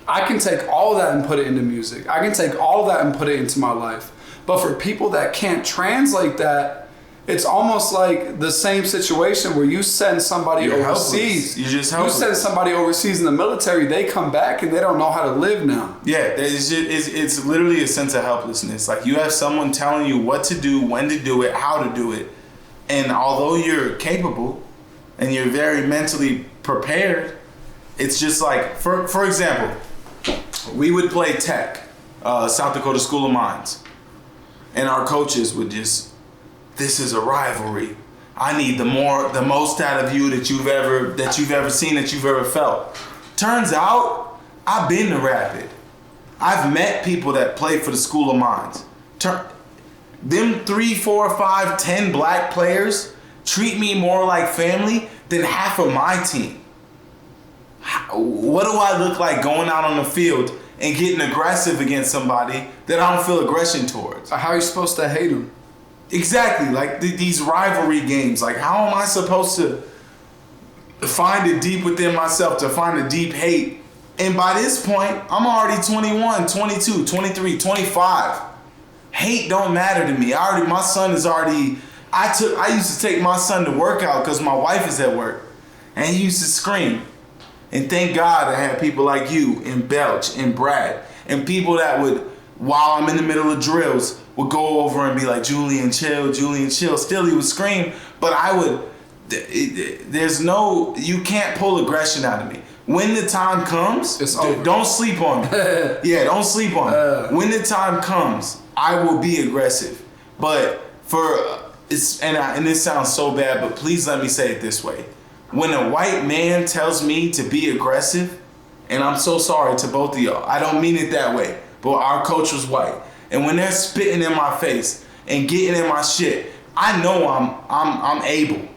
I can take all of that and put it into music. I can take all of that and put it into my life. But for people that can't translate that, it's almost like the same situation where you send somebody overseas. You send somebody overseas in the military, they come back and they don't know how to live now. Yeah, it's literally a sense of helplessness. Like you have someone telling you what to do, when to do it, how to do it. And although you're capable and you're very mentally prepared, it's just like, for example, we would play Tech, South Dakota School of Mines. And our coaches would just, this is a rivalry. I need the most out of you that you've ever seen, that you've ever felt. Turns out, I've been to Rapid. I've met people that play for the School of Mines. Them 3, 4, 5, 10 black players treat me more like family than half of my team. What do I look like going out on the field and getting aggressive against somebody that I don't feel aggression towards? How are you supposed to hate them? Exactly, like these rivalry games. Like, how am I supposed to find it deep within myself to find a deep hate? And by this point, I'm already 21, 22, 23, 25. Hate don't matter to me. My son is already. I used to take my son to work out because my wife is at work, and he used to scream. And thank God I had people like you and Belch and Brad and people that would, while I'm in the middle of drills, would go over and be like, Julian, chill, Julian, chill. Still, he would scream, but you can't pull aggression out of me. When the time comes, don't sleep on me. Yeah, don't sleep on me. When the time comes, I will be aggressive. But and this sounds so bad, but please let me say it this way. When a white man tells me to be aggressive, and I'm so sorry to both of y'all, I don't mean it that way, but our coach was white. And when they're spitting in my face and getting in my shit, I know I'm able,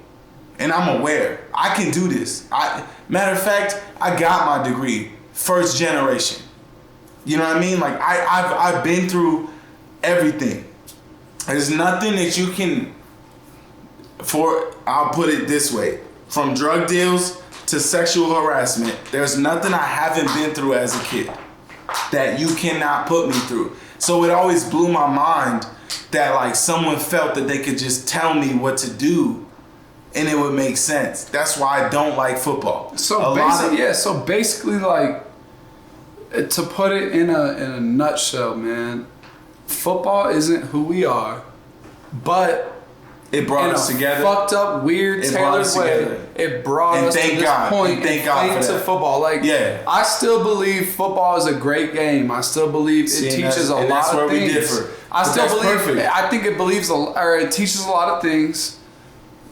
and I'm aware I can do this. Matter of fact, I got my degree, first generation. You know what I mean? Like I've been through everything. There's nothing that you can. I'll put it this way: from drug deals to sexual harassment, there's nothing I haven't been through as a kid that you cannot put me through. So it always blew my mind that like someone felt that they could just tell me what to do and it would make sense. That's why I don't like football. So basically like, to put it in a nutshell, man, football isn't who we are, but it brought us together. Fucked up, weird, tailored way. It brought us to this point. Thank God for that. Football. Like, yeah. I still believe football is a great game. I still believe it teaches a lot of things. That's where we differ. I think it teaches a lot of things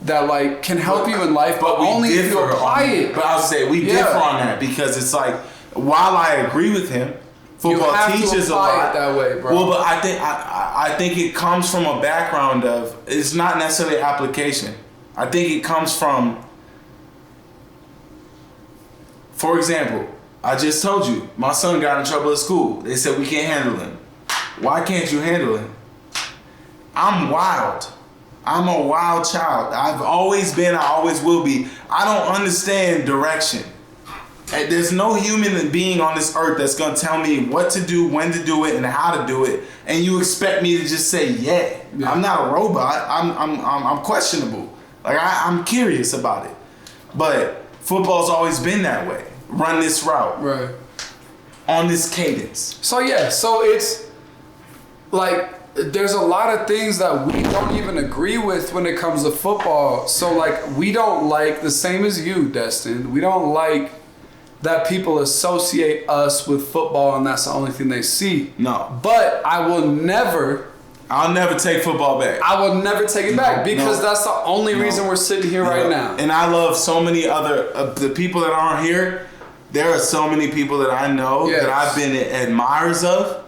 that like can help you in life, but only if you apply it. But I'll say we differ on that because it's like, while I agree with him, football teaches a lot that way, bro. Well, but I think it comes from a background of, it's not necessarily application. I think it comes from, for example, I just told you, my son got in trouble at school. They said we can't handle him. Why can't you handle him? I'm wild. I'm a wild child. I've always been, I always will be. I don't understand direction. There's no human being on this earth that's gonna tell me what to do, when to do it, and how to do it, and you expect me to just say yeah. I'm not a robot. I'm questionable. Like I'm curious about it, but football's always been that way. Run this route. Right. on this cadence. So it's like there's a lot of things that we don't even agree with when it comes to football. So like we don't like the same as you, Destin. We don't like that people associate us with football and that's the only thing they see. No. But I'll never take football back. I will never take it back because that's the only reason we're sitting here right now. And I love so many other the people that aren't here. There are so many people that I know that I've been admirers of.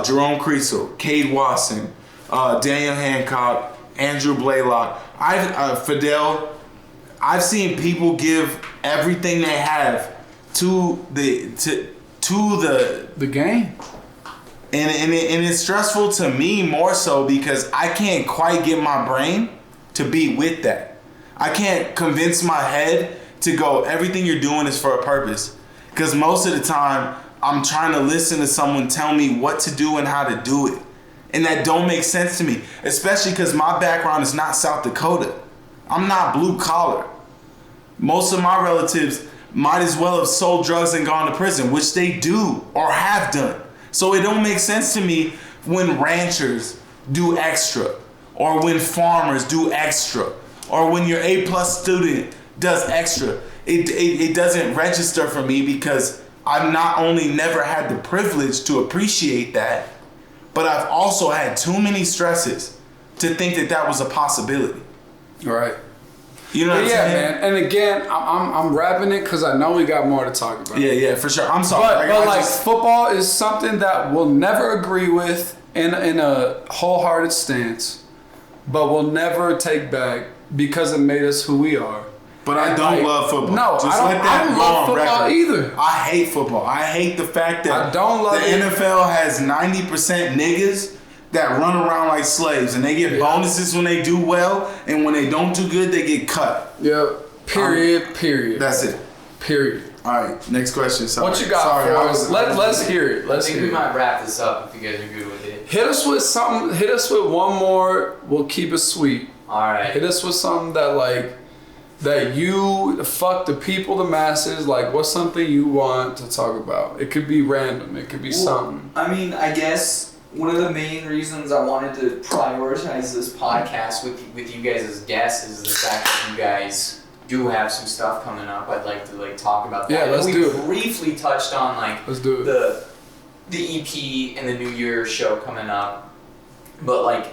Jerome Creasel, Cade Watson, Daniel Hancock, Andrew Blaylock, Fidel. I've seen people give everything they have to the game. And it's stressful to me more so because I can't quite get my brain to be with that. I can't convince my head to go, everything you're doing is for a purpose. Because most of the time, I'm trying to listen to someone tell me what to do and how to do it. And that don't make sense to me. Especially because my background is not South Dakota. I'm not blue collar. Most of my relatives might as well have sold drugs and gone to prison, which they do or have done. So it don't make sense to me when ranchers do extra, or when farmers do extra, or when your A+ student does extra. It doesn't register for me because I've not only never had the privilege to appreciate that, but I've also had too many stresses to think that was a possibility. Right. You know what I'm saying? Man. And again, I'm wrapping it because I know we got more to talk about. Yeah, for sure. I'm sorry. But football is something that we'll never agree with in a wholehearted stance, but we'll never take back because it made us who we are. But I don't love football. No, I don't love football either. I hate football. I hate the fact that I don't love the NFL has 90% niggas that run around like slaves, and they get bonuses when they do well, and when they don't do good, they get cut. Yeah. Period. That's it. Period. All right. Next question. Sorry. What you got for us? Let's hear it. I think we might wrap this up if you guys are good with it. Hit us with something. Hit us with one more. We'll keep it sweet. All right. Hit us with something that you fuck the people, the masses. Like, what's something you want to talk about? It could be random. It could be something. I mean, I guess one of the main reasons I wanted to prioritize this podcast with you guys as guests is the fact that you guys do have some stuff coming up. I'd like to talk about that. Yeah, let's do it. We briefly touched on let's do it. the EP and the New Year's show coming up, but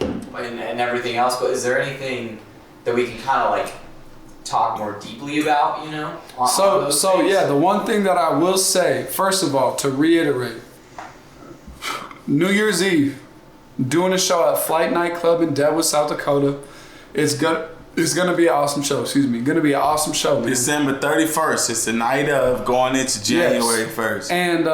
and everything else. But is there anything that we can kind of talk more deeply about? The one thing that I will say, first of all, to reiterate, New Year's Eve, doing a show at Flight Nightclub in Deadwood, South Dakota. It's gonna be an awesome show. Gonna be an awesome show, man. December 31st. It's the night of going into January 1st. And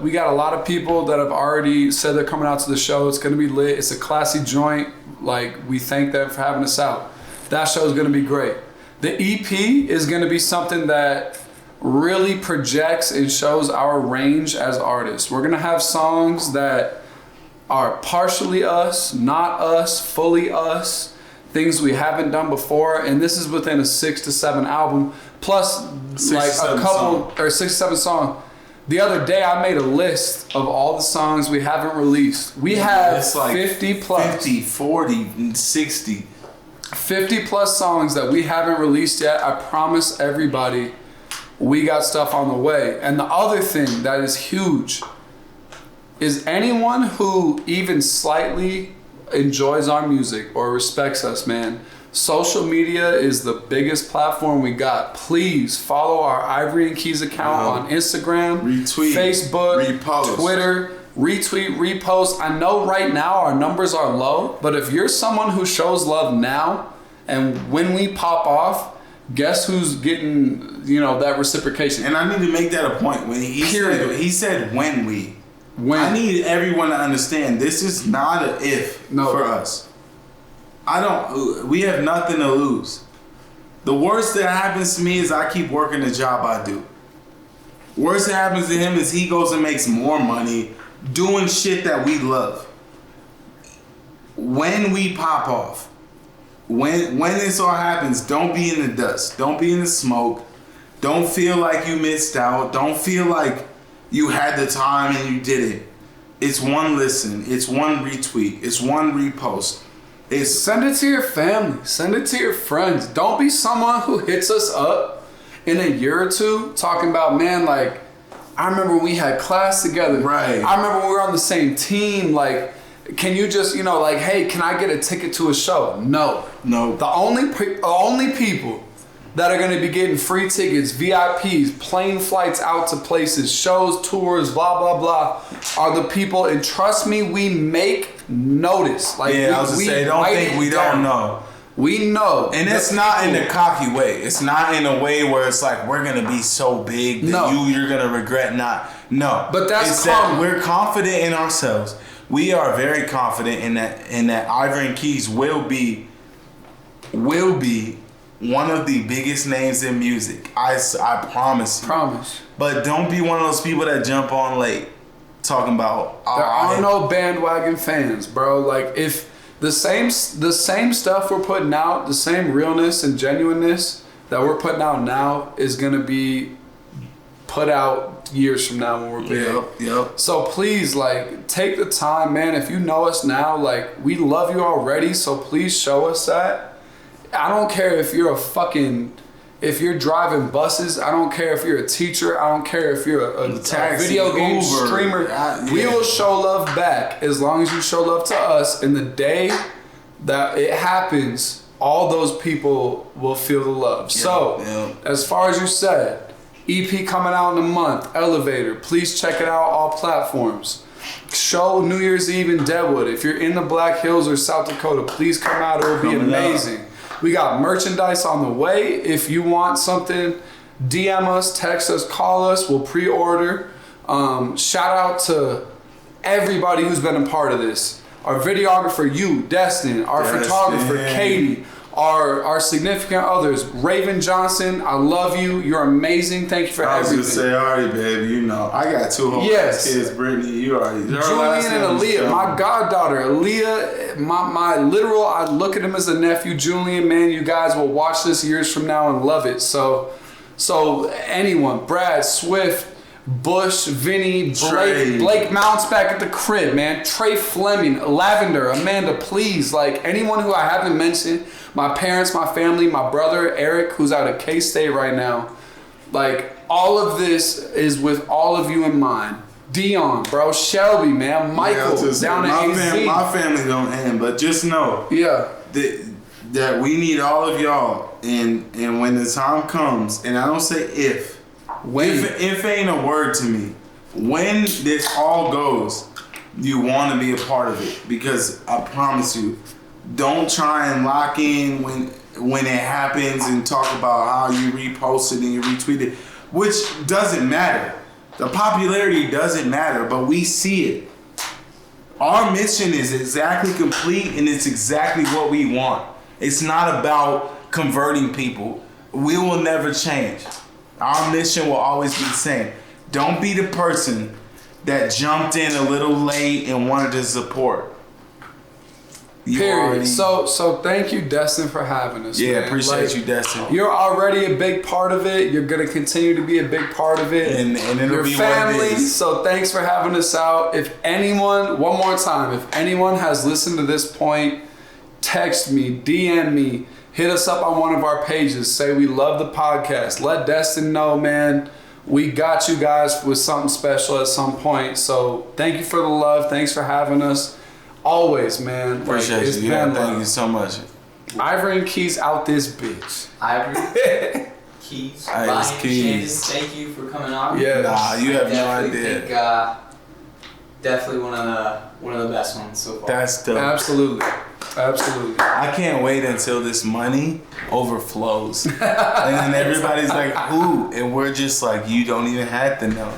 we got a lot of people that have already said they're coming out to the show. It's gonna be lit. It's a classy joint. We thank them for having us out. That show is gonna be great. The EP is gonna be something that really projects and shows our range as artists. We're gonna have songs that are partially us, not us, fully us, things we haven't done before, and this is within a 6 to 7 album, plus 6 to 7 songs. The other day I made a list of all the songs we haven't released. We have 50 plus. 50, 40, and 60. 50 plus songs that we haven't released yet. I promise everybody we got stuff on the way. And the other thing that is huge is anyone who even slightly enjoys our music or respects us, man, social media is the biggest platform we got. Please follow our Ivory and Keys account on Instagram, retweet, Facebook, repost. Twitter, retweet, repost. I know right now our numbers are low, but if you're someone who shows love now, and when we pop off, guess who's getting, that reciprocation? And I need to make that a point. When he said when. I need everyone to understand this is not an if for us. We have nothing to lose. The worst that happens to me is I keep working the job I do. Worst that happens to him is he goes and makes more money doing shit that we love. When we pop off, when this all happens, don't be in the dust. Don't be in the smoke. Don't feel like you missed out. Don't feel like you had the time and you did it. It's one listen. It's one retweet. It's one repost. Send it to your family. Send it to your friends. Don't be someone who hits us up in a year or two talking about, man, like, I remember when we had class together. Right. I remember when we were on the same team. Like, can you just, like, hey, can I get a ticket to a show? No. The only people that are going to be getting free tickets, VIPs, plane flights out to places, shows, tours, blah, blah, blah, are the people, and trust me, we make notice. Like, I was going to say, don't think we don't know. We know. And it's not in a cocky way. It's not in a way where it's like, we're going to be so big that you're going to regret not. No. But that's it's that we're confident in ourselves. We are very confident in that Ivory and Keys will be one of the biggest names in music. I promise you. But don't be one of those people that jump on late talking about there are no bandwagon fans, bro. Like, if the same stuff we're putting out, the same realness and genuineness that we're putting out now is gonna be put out years from now when we're big. Yep. So please, like, take the time, man. If you know us now, like, we love you already, so please show us that. I don't care if you're if you're driving buses. I don't care if you're a teacher. I don't care if you're a taxi, video game Uber, streamer. We will show love back as long as you show love to us. And the day that it happens, all those people will feel the love. As far as you said, EP coming out in a month, Elevator. Please check it out, all platforms. Show New Year's Eve in Deadwood. If you're in the Black Hills or South Dakota, please come out. It will be amazing. We got merchandise on the way. If you want something, DM us, text us, call us. We'll pre-order. Shout out to everybody who's been a part of this. Our videographer, you, Destin. Our photographer, Katie. Our significant others, Raven Johnson. I love you. You're amazing. Thank you for everything. I was gonna say, already, baby. You know, I got two whole kids. Brittany, you already. Julian and Aaliyah, my goddaughter. Aaliyah, my literal. I look at him as a nephew. Julian, man, you guys will watch this years from now and love it. So anyone, Brad, Swift, Bush, Vinny, Blake Mounts back at the crib, man. Trey Fleming, Lavender, Amanda, please, like, anyone who I haven't mentioned, my parents, my family, my brother, Eric, who's out of K-State right now. Like, all of this is with all of you in mind. Dion, bro, Shelby, man, Michael, down at AZ. My family don't end, but just know that we need all of y'all, and when the time comes, and I don't say if ain't a word to me. When this all goes, you want to be a part of it, because I promise you, don't try and lock in when it happens and talk about how you reposted and you retweeted, which doesn't matter. The popularity doesn't matter, but we see it. Our mission is exactly complete, and it's exactly what we want. It's not about converting people. We will never change. Our mission will always be the same. Don't be the person that jumped in a little late and wanted to support. Period. So thank you, Destin, for having us. Yeah, man. appreciate you, Destin. You're already a big part of it. You're gonna continue to be a big part of it. And it'll your be family. what it is. So thanks for having us out. If anyone, one more time, if anyone has listened to this point, text me, DM me, hit us up on one of our pages. Say we love the podcast. Let Destin know, man. We got you guys with something special at some point. So thank you for the love. Thanks for having us. Always, man. Appreciate you. Yeah, thank you so much. Ivory and Keys out this bitch. Ivory, Keys, Ryan, Keys. thank you for coming on. Yeah. Nah, you have no idea. Think, definitely one of the best ones so far. That's dope. Absolutely. I can't wait until this money overflows. And then everybody's like, ooh. And we're just like, you don't even have to know.